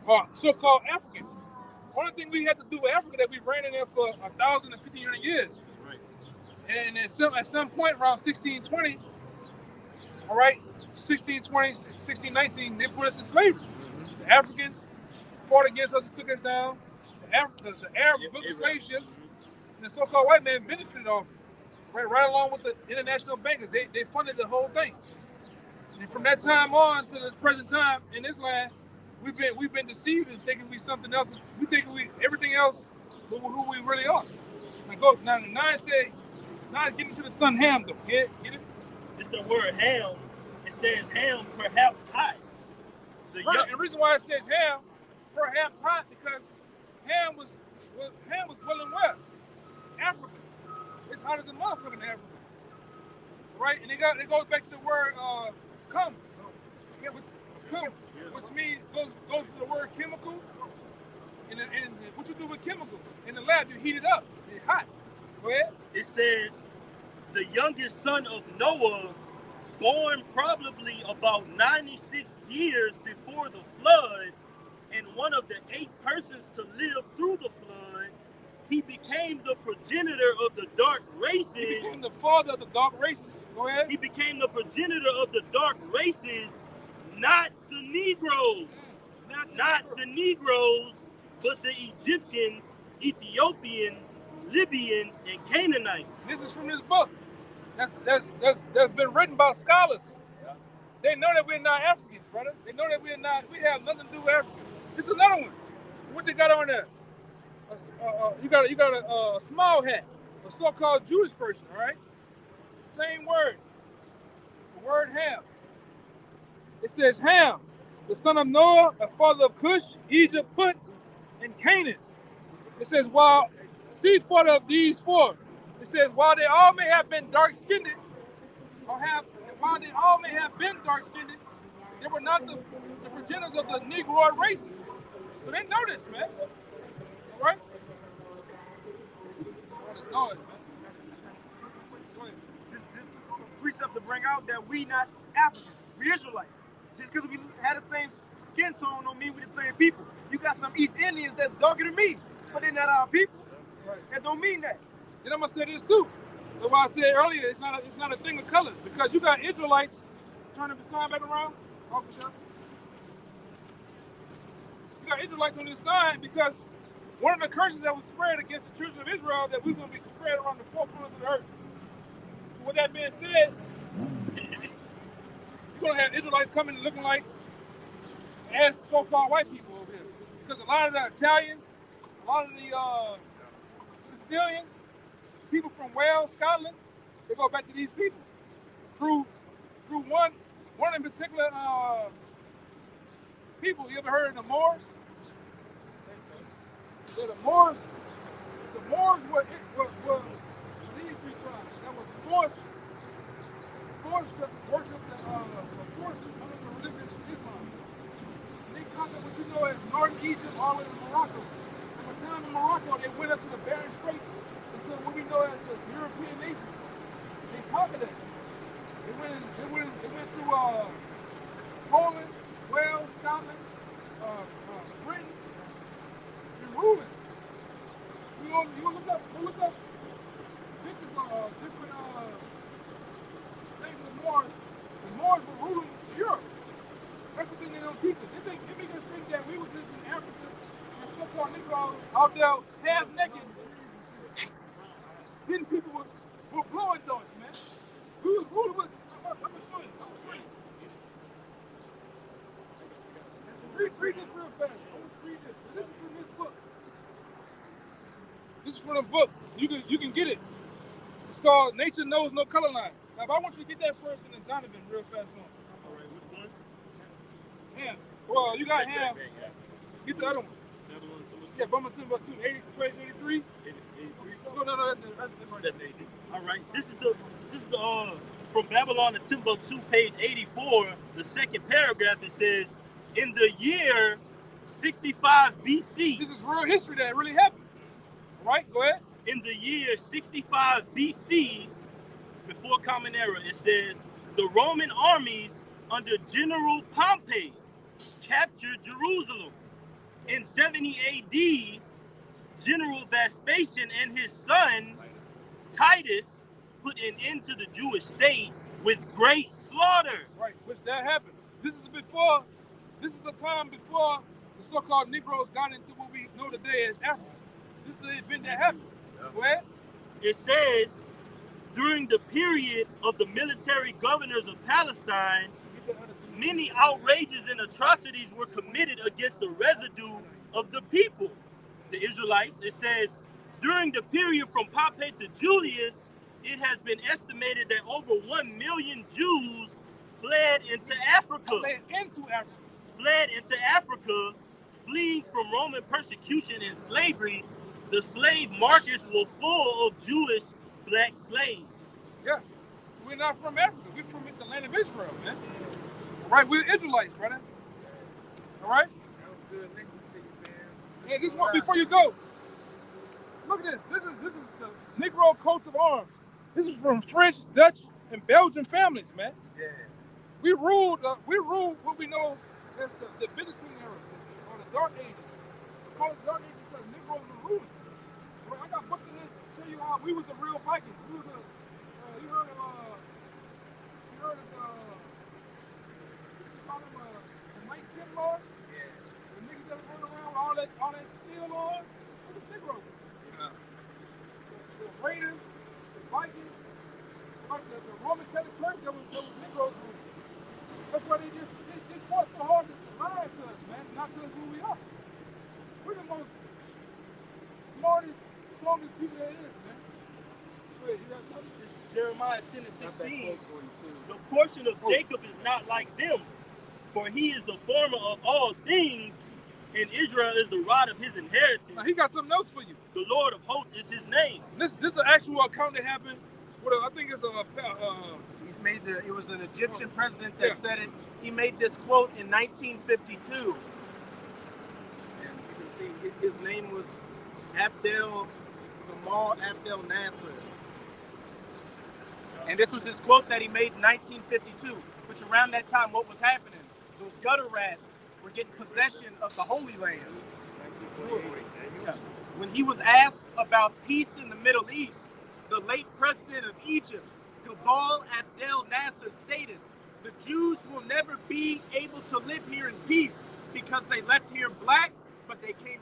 or so-called Africans. Only thing we had to do with Africa that we ran in there for 1,000 and 1,500 years. Right. And at some point around 1620, all right, 1620, 1619, they put us in slavery. The Africans fought against us and took us down. The Arabs built the slave ships, and the so-called white man benefited off it. Right along with the international bankers, they funded the whole thing. And from that time on to this present time in this land, we've been deceived and thinking we something else. We think we everything else, but who we really are. Now it's getting to the son Ham though. Get it? It's the word ham. It says ham, perhaps hot. And the reason why it says Ham, perhaps hot, because Ham was dwelling where? Africa. It's hot as a motherfucker in Africa, right? And it goes back to the word come, which means goes to the word chemical. And what you do with chemicals in the lab, you heat it up. It's hot. Go ahead. It says the youngest son of Noah, born probably about 96 years before the flood, and one of the 8 persons to live through the flood. He became the progenitor of the dark races. He became the father of the dark races. Go ahead. He became the progenitor of the dark races, not the Negroes. Not the Negroes, but the Egyptians, Ethiopians, Libyans, and Canaanites. This is from this book. That's been written by scholars. Yeah. They know that we're not Africans, brother. They know that we have nothing to do with Africa. This is another one. What they got on there? You got a small hat, a so-called Jewish person, all right? Same word, the word Ham. It says Ham, the son of Noah, a father of Cush, Egypt, Put, and Canaan. It says while these 4. It says while they all may have been dark-skinned, they were not the progenitors of the Negroid races. So they know this, man. All right? Know it, man. This precept to bring out that we not Africans, we Israelites. Just because we had the same skin tone don't mean we the same people. You got some East Indians that's darker than me, but they're not our people. Right. That don't mean that. And I'm gonna say this too. That's why I said earlier, it's not a thing of color, because you got Israelites. Turn the sign back around. You got Israelites on this side because one of the curses that was spread against the children of Israel that we're gonna be spread around the 4 corners of the earth. So with that being said, you're gonna have Israelites coming looking like as so-called white people over here, because a lot of the Italians, a lot of the Sicilians, people from Wales, Scotland, they go back to these people through one in particular people. You ever heard of the Moors? Yeah, the Moors were these 3 tribes that was forced to worship under the religion of Islam. And they conquered what you know as northern Egypt all the way to Morocco. From the time in Morocco, they went up to the Bering Straits until what we know as the European nations. They conquered it. It went through Poland, Wales, Scotland, Britain, and ruling. You look up different things with Moors. The Moors were ruling Europe. That's the thing they don't teach us. They make us think that we were just in Africa and so-called Negroes out there half naked, hitting people with blowing darts, man. Who was? I'm gonna show you. Read this real fast. Let's read this. This is from this book. This is from a book. You can get it. It's called Nature Knows No Color Line. Now, if I want you to get that first and then Jonathan real fast one. All right, which one? Ham. Well, you got ham. Get the other one. The other one, Yeah, Bummer Timber 2, page 83. 83. No, that's 7 AD. All right, this is the from Babylon to Timbuktu, page 84. The second paragraph, it says, in the year 65 BC. This is real history that really happened. All right, go ahead. In the year 65 BC, before Common Era, it says, the Roman armies under General Pompey captured Jerusalem. In 70 AD, General Vespasian and his son, Titus, put an end to the Jewish state with great slaughter. Right, which that happened. This is the time before the so-called Negroes got into what we know today as Africa. This is the event that happened. Yeah. Go ahead. It says, during the period of the military governors of Palestine, many outrages and atrocities were committed against the residue of the people, the Israelites. It says, during the period from Pompey to Julius, it has been estimated that over 1 million Jews fled into Africa. Fled into Africa, fleeing from Roman persecution and slavery. The slave markets were full of Jewish black slaves. Yeah, we're not from Africa. We're from the land of Israel, man. Right, we're Israelites, brother. All right? That was good listening to you, man. Yeah, this one before you go. Look at this. This is the Negro coats of arms. This is from French, Dutch, and Belgian families, man. Yeah. We ruled what we know as the Byzantine era, or the Dark Ages. We call it Dark Ages because Negroes were ruling. Well, I got books in this to tell you how we was the real Vikings. We was you heard of the Knights Templar? Yeah. The niggas that run around with all that steel on, it was Negroes. Yeah. The Raiders, the Vikings, the Roman Catholic Church, there was Negroes. That's why they fought so hard to lie to us, man, not tell us who we are. We're the most smartest, strongest people there is, man. Wait, you got something? Jeremiah 10 and 16. The portion of Jacob is not like them, for he is the former of all things, and Israel is the rod of his inheritance. Now, he got something else for you. The Lord of hosts is his name. This is an actual account that happened. I think it's it was an Egyptian president that said it. He made this quote in 1952. And you can see his name was Gamal Abdel Nasser. And this was his quote that he made in 1952, which around that time, what was happening? Those gutter rats were getting possession of the Holy Land. Yeah. When he was asked about peace in the Middle East, the late president of Egypt, Gamal Abdel Nasser, stated, the Jews will never be able to live here in peace because they left here black, but they came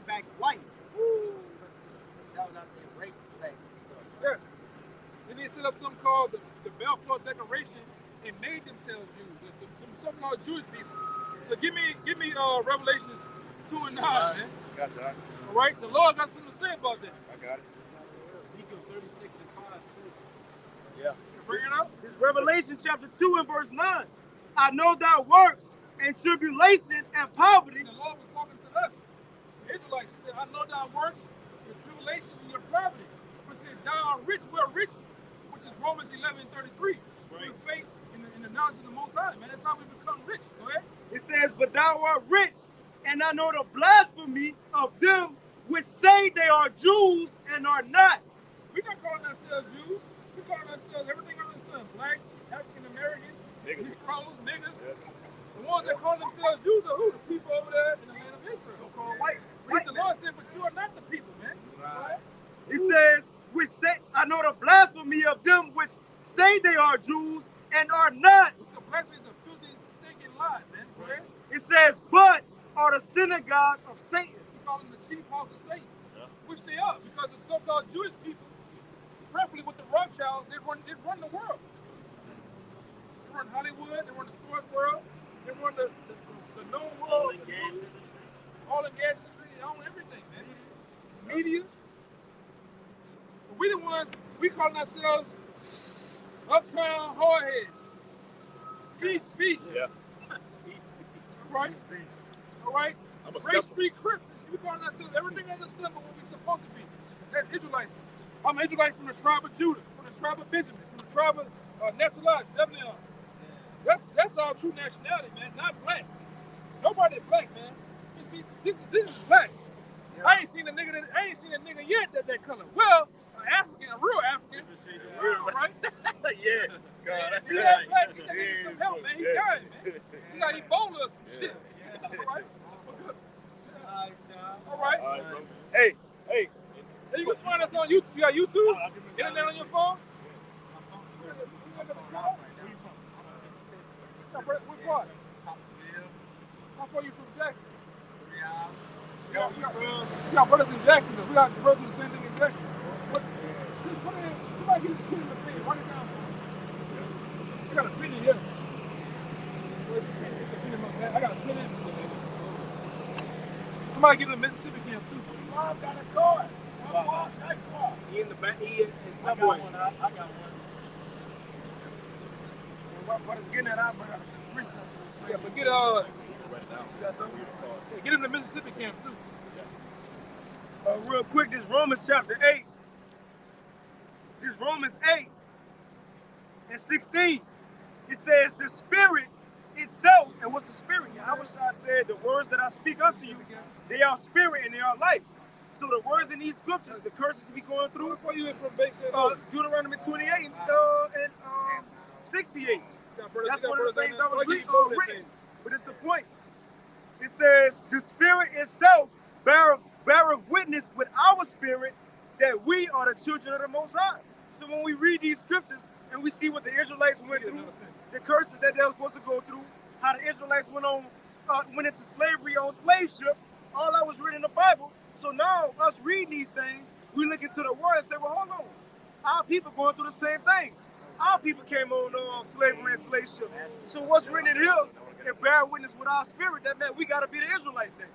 back white. Woo. That was out there rape things and stuff. Yeah. Then they set up something called the Balfour Declaration and made themselves Jews, the so-called Jewish people. So give me Revelations 2 and 9, man. Gotcha. All right, the Lord got something to say about that. I got it. Ezekiel 36 and 5. Yeah. Bring it up. It's Revelation chapter 2 and verse 9. I know thy works and tribulation and poverty. The Lord was talking to us, the Israelites. He said, I know thy works, your tribulations, and your poverty. But said, thou art rich, we're rich, which is Romans 11:33. Right. Through faith in the knowledge of the Most High, man. That's how we become rich. Go ahead. It says, but thou art rich, and I know the blasphemy of them which say they are Jews and are not. We're not calling ourselves Jews. We're calling ourselves everything under the sun. Blacks, that call themselves Jews are who? The people over there in the land of Israel. So-called white. The Lord said, but you are not the people, man. Right? He says, which say, I know the blasphemy of them which say they are Jews and are not. So blasphemy is a filthy, stinking lie, man. Right? It says, but are the synagogue of Satan. He called them the chief house of Satan, which they are, because the so-called Jewish people, preferably with the Rothschilds, they run the world. They run Hollywood, they run the sports world, they run the known world. All in gas industry, they own everything, man. Media. We the ones, we calling ourselves uptown hardheads. Peace. Yeah. All right? Peace. All right? I'm a Great stepper. Street Crips. We calling ourselves everything under symbol what we supposed to be. That's Israelites. I'm an Israelite from the tribe of Judah, from the tribe of Benjamin, from the tribe of Naphtali, Zebulun. That's our true nationality, man. Not black. Nobody black, man. You see, this is black. Yeah. I ain't seen a nigga yet that color. Well, an African, a real African. Right? Yeah. God. He ain't black. He needs some help, man. He dying, man. He got Ebola or some shit. All right? All right. All right, bro. Hey. Hey, you can find us on YouTube. You got YouTube? Internet on your phone? What part? How far are you from Jackson? We got brothers in Jacksonville. We got brothers doing the same thing in Jackson. Just put it in. Somebody get it in the thing. Write it down. I got a pin in here. I got a pin in. Somebody get in the Mississippi camp too. Mom got a car. That car. He in the back. He in Subway. I got one. What is getting at? I got a precinct. Yeah, but get in the Mississippi camp too. Real quick, this Romans chapter 8. This Romans 8 and 16. It says the spirit itself, and what's the spirit? Yahushua said, the words that I speak unto you, they are spirit and they are life. So the words in these scriptures, the curses we going through, Deuteronomy 28 and 68. That's one of the things that was written. But it's the point. It says the spirit itself beareth witness with our spirit that we are the children of the Most High. So when we read these scriptures and we see what the Israelites went through, the curses that they were supposed to go through, how the Israelites went into slavery on slave ships, all that was written in the Bible. So now us reading these things, we look into the word and say, well, hold on. Our people going through the same things. Our people came on slavery and slave ships. So what's written in here and bear witness with our spirit, that meant we got to be the Israelites then.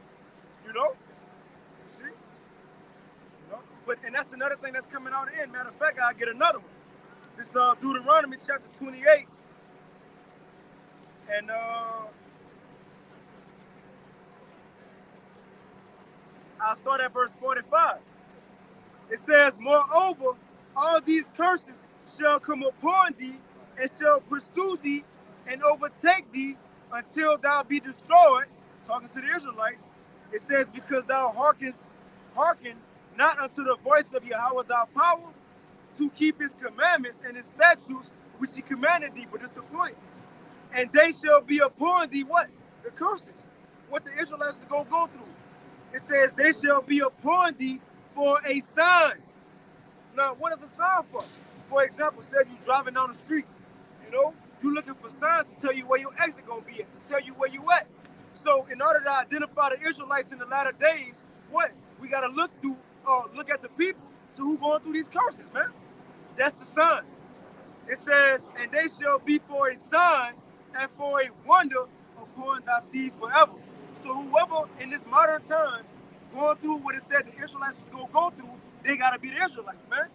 You know? You see? You know? And that's another thing that's coming out of the end. Matter of fact, I'll get another one. This Deuteronomy chapter 28. And I'll start at verse 45. It says, moreover, all these curses shall come upon thee, and shall pursue thee, and overtake thee, until thou be destroyed. Talking to the Israelites, it says, because thou hearken not unto the voice of Yahweh thy power, to keep his commandments and his statutes, which he commanded thee. But it's the point. And they shall be upon thee, what? The curses. What the Israelites is going to go through. It says, they shall be upon thee for a sign. Now, what is a sign for? For example, say you driving down the street, you know, you looking for signs to tell you where your exit going to be at, to tell you where you at. So in order to identify the Israelites in the latter days, what? We got to look at the people to who going through these curses, man. That's the sign. It says, and they shall be for a sign and for a wonder upon thy seed forever. So whoever in this modern times going through what it said the Israelites was going to go through, they got to be the Israelites, man.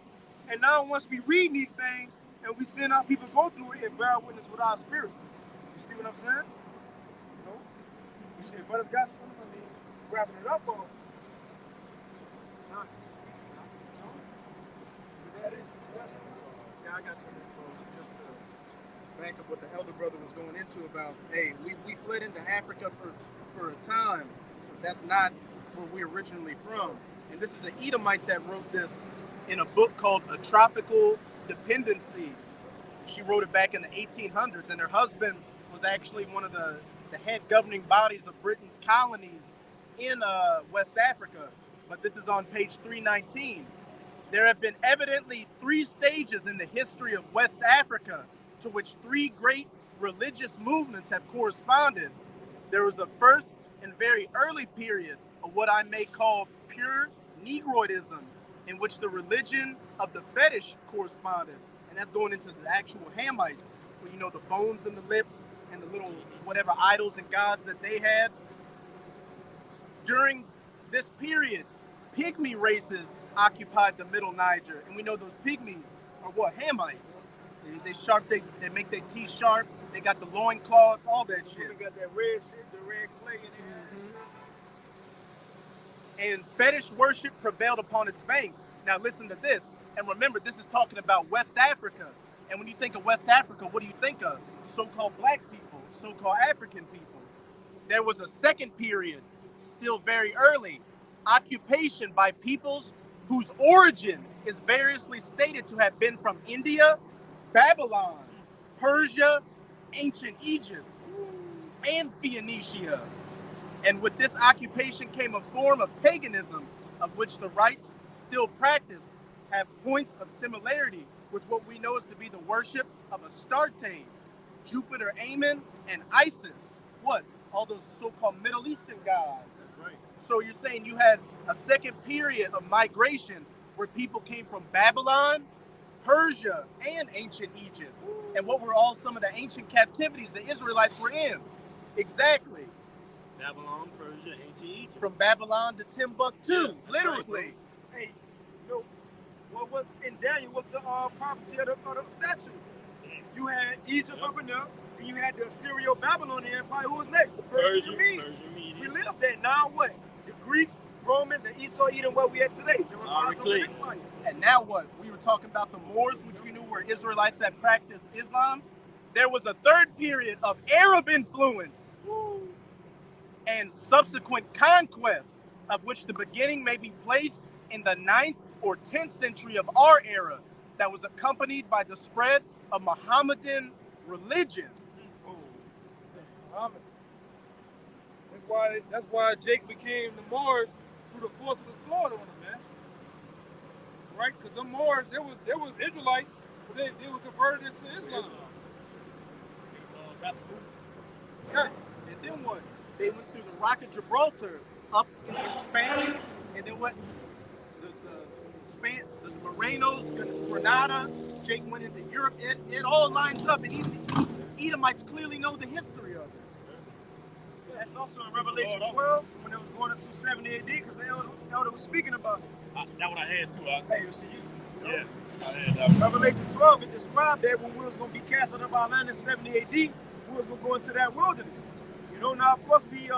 And now once we read these things and we send our people go through it and bear witness with our spirit. You see what I'm saying? You know? You see, brothers got something, I mean, wrapping it up on. Yeah, I got something just to back up what the elder brother was going into about, hey, we fled into Africa for a time, but that's not where we're originally from. And this is an Edomite that wrote this in a book called A Tropical Dependency. She wrote it back in the 1800s, and her husband was actually one of the the head governing bodies of Britain's colonies in West Africa. But this is on page 319. There have been evidently 3 stages in the history of West Africa to which 3 great religious movements have corresponded. There was a first and very early period of what I may call pure Negroidism, in which the religion of the fetish corresponded. And that's going into the actual Hamites, where you know the bones in the lips and the little whatever idols and gods that they had. During this period, pygmy races occupied the middle Niger, and we know those pygmies are what? Hamites. They make their teeth sharp. They got the loincloths, all that shit. They got that red shit, the red clay in there. And fetish worship prevailed upon its banks. Now listen to this, and remember, this is talking about West Africa. And when you think of West Africa, what do you think of? So-called black people, so-called African people. There was a second period, still very early, occupation by peoples whose origin is variously stated to have been from India, Babylon, Persia, ancient Egypt, and Phoenicia. And with this occupation came a form of paganism, of which the rites still practiced have points of similarity with what we know is to be the worship of Astarte, Jupiter Ammon, and Isis. What? All those so-called Middle Eastern gods. That's right. So you're saying you had a second period of migration where people came from Babylon, Persia, and ancient Egypt. And what were all some of the ancient captivities the Israelites were in? Exactly. Babylon, Persia, ancient Egypt. From Babylon to Timbuktu, Yeah, literally. Hey, you know, what was in Daniel? What's the prophecy of the statue? You had Egypt up and up, and you had the Assyrio-Babylonian Empire. Who was next? The Persian Medes. We lived there. Now what? The Greeks, Romans, and Esau eating what we had today. And now what? We were talking about the Moors, which we knew were Israelites that practiced Islam. There was a third period of Arab influence and subsequent conquests, of which the beginning may be placed in the 9th or 10th century of our era, that was accompanied by the spread of Mohammedan religion. Muhammad. That's why Jake became the Moors through the force of the sword on him, man. Right? Because the Moors, there was Israelites, but they were converted into Islam. Okay. And then what? They went through the Rock of Gibraltar up into Spain, and then what? The Morenos, Granada. Jake went into Europe. It all lines up, and Edomites clearly know the history of it. That's also in Revelation 12 when it was going into 70 AD, because the elder was speaking about it. That's what I had too. Hey, you see, you know? Yeah, I had that one. Revelation 12, it described that when we was going to be cast out of our land in 70 AD, we was going to go into that wilderness. You know, now, of course, we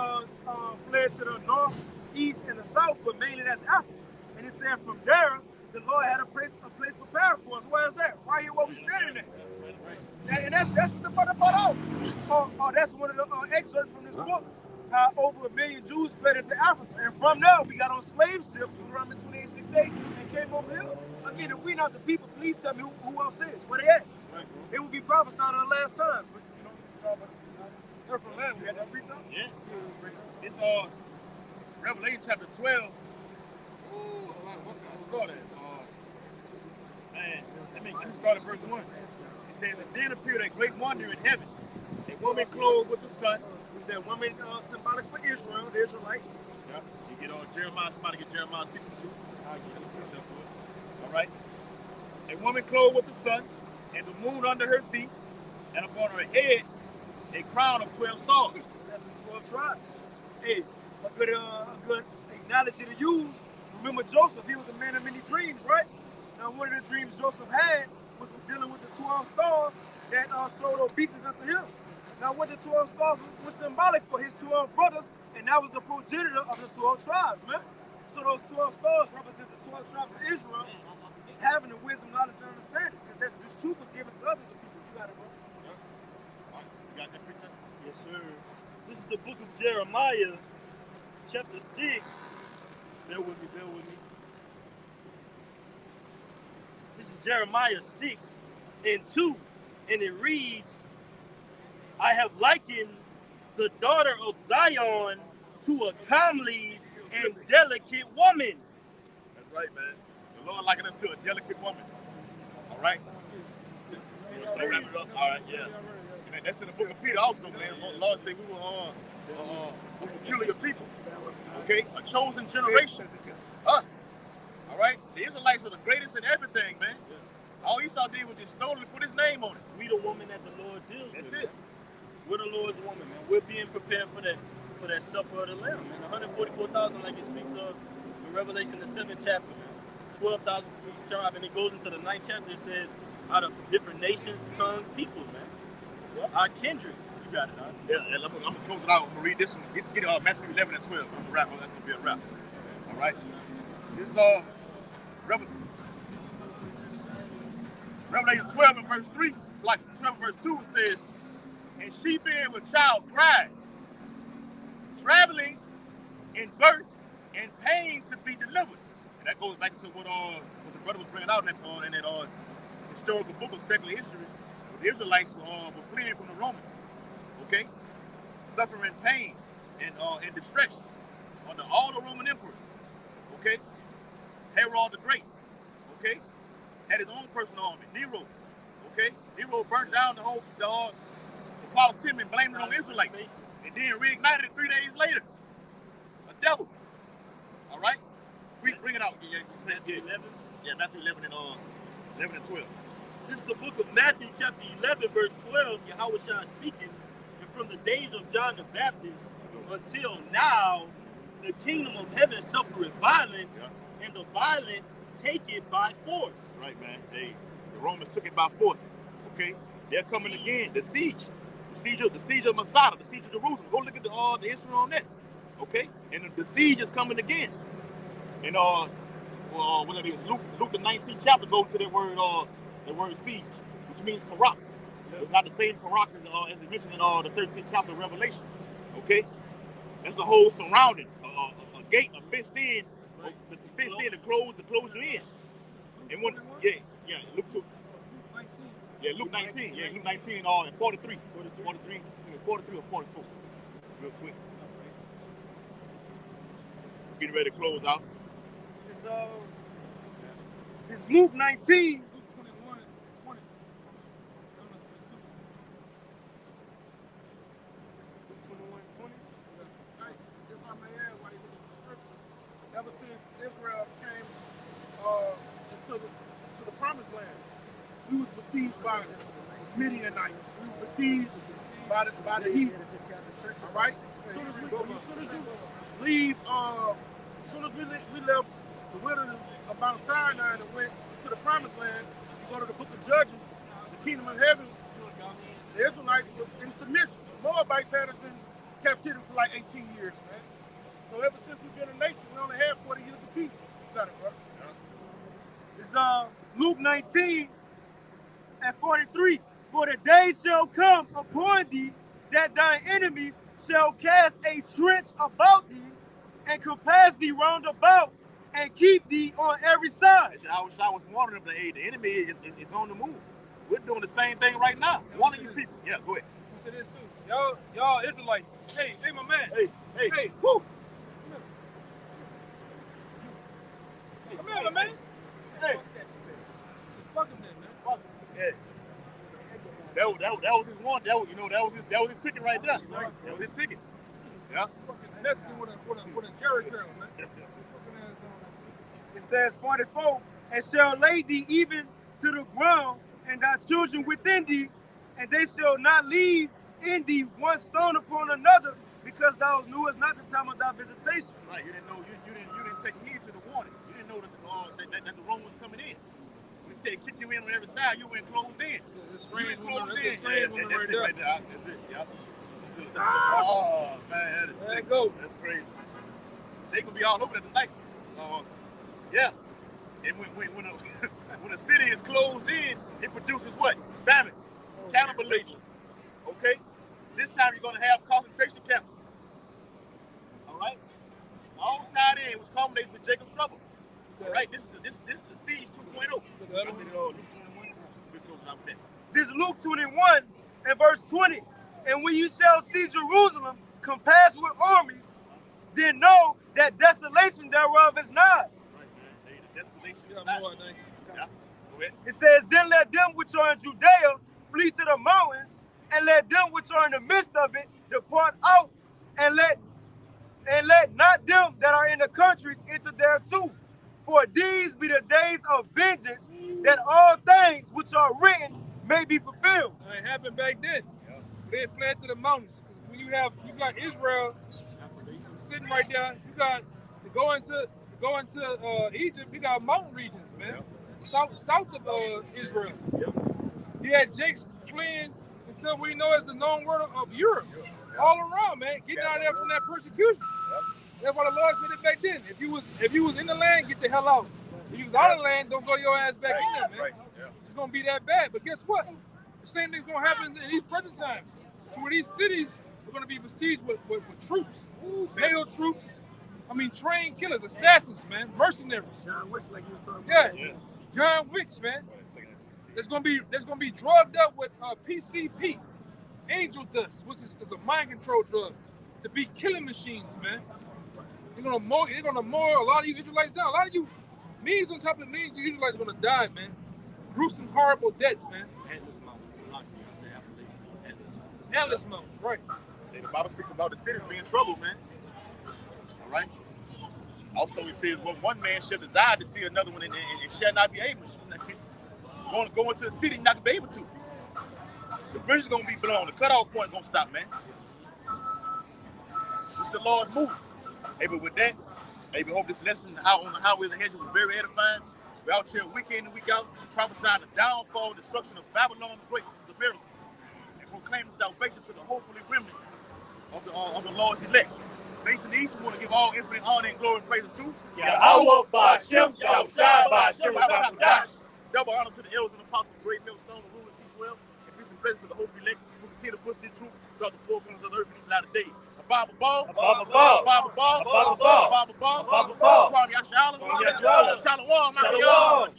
fled to the north, east, and the south, but mainly that's Africa. And it said from there, the Lord had a place prepared for us. Where is that? Right here where we standing at. And that's what the part out. That's one of the excerpts from this book. How over 1 million Jews fled into Africa. And from there, we got on slave ships, Deuteronomy 28:6-8, and came over here. Again, if we not the people, please tell me who else is. Where they at? It will be prophesying in the last times. But, you know, they're from there. We had that precept? Yeah. It's Revelation chapter 12. Ooh, let's start at. Man, let me start at verse 1. It says, and then appeared a great wonder in heaven, a woman clothed with the sun. That woman symbolic for Israel, the Israelites. Yep. You get Jeremiah, somebody get Jeremiah 62. I'll give you a precept for it. All right. A woman clothed with the sun, and the moon under her feet, and upon her head a crown of 12 stars. That's in 12 tribes. Hey, a good analogy to use. Remember Joseph, he was a man of many dreams, right? Now one of the dreams Joseph had was dealing with the 12 stars that showed obedience unto him. Now what the 12 stars was symbolic for his 12 brothers, and that was the progenitor of the 12 tribes, man. So those 12 stars represent the 12 tribes of Israel, having the wisdom, knowledge, and understanding. Because this truth was given to us as a people. You got it, bro. Yeah. You got that precept? Yes, sir. This is the book of Jeremiah, chapter 6. Bear with me. This is Jeremiah 6:2, and it reads, I have likened the daughter of Zion to a comely and delicate woman. That's right, man. The Lord likened us to a delicate woman. All right? All right, yeah. And that's in the book of Peter also, man. The Lord said we were peculiar people. Okay? A chosen generation. Us. All right? The Israelites are the greatest in everything, man. All Esau did was just stole and put his name on it. We the woman that the Lord deals with. That's it. We're the Lord's woman, man. We're being prepared for that supper of the Lamb, man. 144,000, like it speaks of in Revelation, the 7th chapter, man. 12,000 from each tribe, and it goes into the 9th chapter. It says, out of different nations, tongues, peoples, man. Yep. Our kindred. You got it, huh? Yeah, and I'm gonna close it out. I'm gonna read this one. Get Matthew 11 and 12. I'm gonna wrap. That's gonna be a wrap. All right. This is Revelation 12 and verse 3. It's like 12 and verse 2. It says, "And she being with child cried, traveling in birth and pain to be delivered." And that goes back to what the brother was bringing out in that historical book of secular history. The Israelites were fleeing from the Romans, okay, suffering pain and distress under all the Roman emperors, okay. Herod the Great, okay, had his own personal army. Nero, okay, Nero burnt down the Colosseum and blamed it on the Israelites, and then reignited it 3 days later. A devil, all right. We bring it out. Yeah, 11. Yeah, Matthew 11 and 12. This is the book of Matthew, chapter 11, verse 12. Yahweh Shah speaking. And from the days of John the Baptist until now, the kingdom of heaven suffereth violence, and the violent take it by force. That's right, man. Hey, the Romans took it by force. Okay, they're coming again. The siege of Masada, the siege of Jerusalem. Go look at the history on that. Okay, and the siege is coming again. And what it is, Luke the 19th chapter goes to that word siege, which means Karak. It's not the same Karak as it mentioned in the 13th chapter of Revelation. Okay, that's a whole surrounding, a gate, a fenced in, to close you in. And when Luke 2. Yeah, Luke 19. Yeah, Luke 19 and 43. 43 or 44. Real quick. Getting ready to close out. It's Luke 19. Luke 21 and 20. Luke 21 and 20. Hey, if I may add, while you look at the scripture, ever since Israel came to the promised land, we was besieged by Midianites. We were besieged by the heathen. All right? As soon as we left the wilderness of Mount Sinai and went to the promised land, you go to the book of Judges, the kingdom of heaven, the Israelites were in submission. The Moabites had us in captivity for like 18 years, man. So ever since we've been a nation, we only had 40 years of peace. You got it, bro. It's Luke 19 and 43. For the day shall come upon thee that thine enemies shall cast a trench about thee and compass thee round about and keep thee on every side. I was warning them that the enemy is on the move. We're doing the same thing right now. Warning you people. Yeah, go ahead. Say this too. Y'all Israelites. Hey, my man. Hey. Woo. Come here, my man. Hey. Fuck him then, man. Fuck him. Yeah. That was his one. That was his ticket right there. That was his ticket. Yeah. Fucking Mexican with a Jerry curl, man. It says 44, and shall lay thee even to the ground, and thy children within thee, and they shall not leave in thee one stone upon another, because thou knewest not the time of thy visitation. Right, you didn't know. You didn't take heed to the warning. You didn't know that the Romans was coming in. When he said kick you in on every side, you went closed in. It's That's it right there. That's it. Yep. Oh man, that is sick. That's crazy. They gonna be all over that tonight. Yeah. And when a city is closed in, it produces what? Famine, cannibalism. Okay. This time you're gonna have concentration camps. All right. All tied in, which culminates in Jacob's trouble. All right. This is the siege 2.0. This is Luke 21 and verse 20. And when you shall see Jerusalem compassed with armies, then know that desolation thereof is not. It says, then let them which are in Judea flee to the mountains, and let them which are in the midst of it depart out, and let not them that are in the countries enter thereto. For these be the days of vengeance, that all things which are written may be fulfilled. It happened back then. They fled to the mountains. When you got Israel sitting right there, you got to go into Egypt. You got mountain regions, man. South of Israel. You had Jakes fleeing until we know it's the known world of Europe. All around, man. Getting out of there from that persecution. That's why the Lord said it back then. If you was in the land, get the hell out. If you was out of the land, don't go your ass back in there, man. It's gonna be that bad. But guess what? The same thing's gonna happen in these present times. So where these cities are gonna be besieged with troops, NATO troops. I mean, trained killers, assassins, man, mercenaries. John Wicks, like you were talking about. Yeah, John Wicks, man. There's gonna be drugged up with PCP, angel dust, which is a mind control drug, to be killing machines, man. They're gonna mow a lot of you Israelites down. A lot of you millions on top of millions of Israelites are gonna die, man. Gruesome, horrible deaths, man. Endless mountains, right? And the Bible speaks about the cities being troubled, man. All right. Also, it says, well, one man shall desire to see another one and shall not be able to. Going to the city, you're not going to be able to. The bridge is going to be blown. The cutoff point is going to stop, man. It's the Lord's move. Hey, but with that, hey, we hope this lesson on the highways and hedges was very edifying. We're out here week in and week out, prophesying the downfall and destruction of Babylon the Great, which is a miracle. And proclaiming salvation to the hopefully remnant of the Lord's elect. Facing the east, we want to give all infinite honor and glory and praises to Yahweh Ba'Shem, Yahushua Ba'Shem, Ba'Dash. Double honor to the elders and apostles, great millstone, and rule and teach well, and peace and blessings to the hopefully elect who continue to push this truth throughout the four corners of the earth in these latter days. Bible ball, Bible ball, Bible ball, Bible ball, Bible ball, Bible ball. Shalom, Shalom.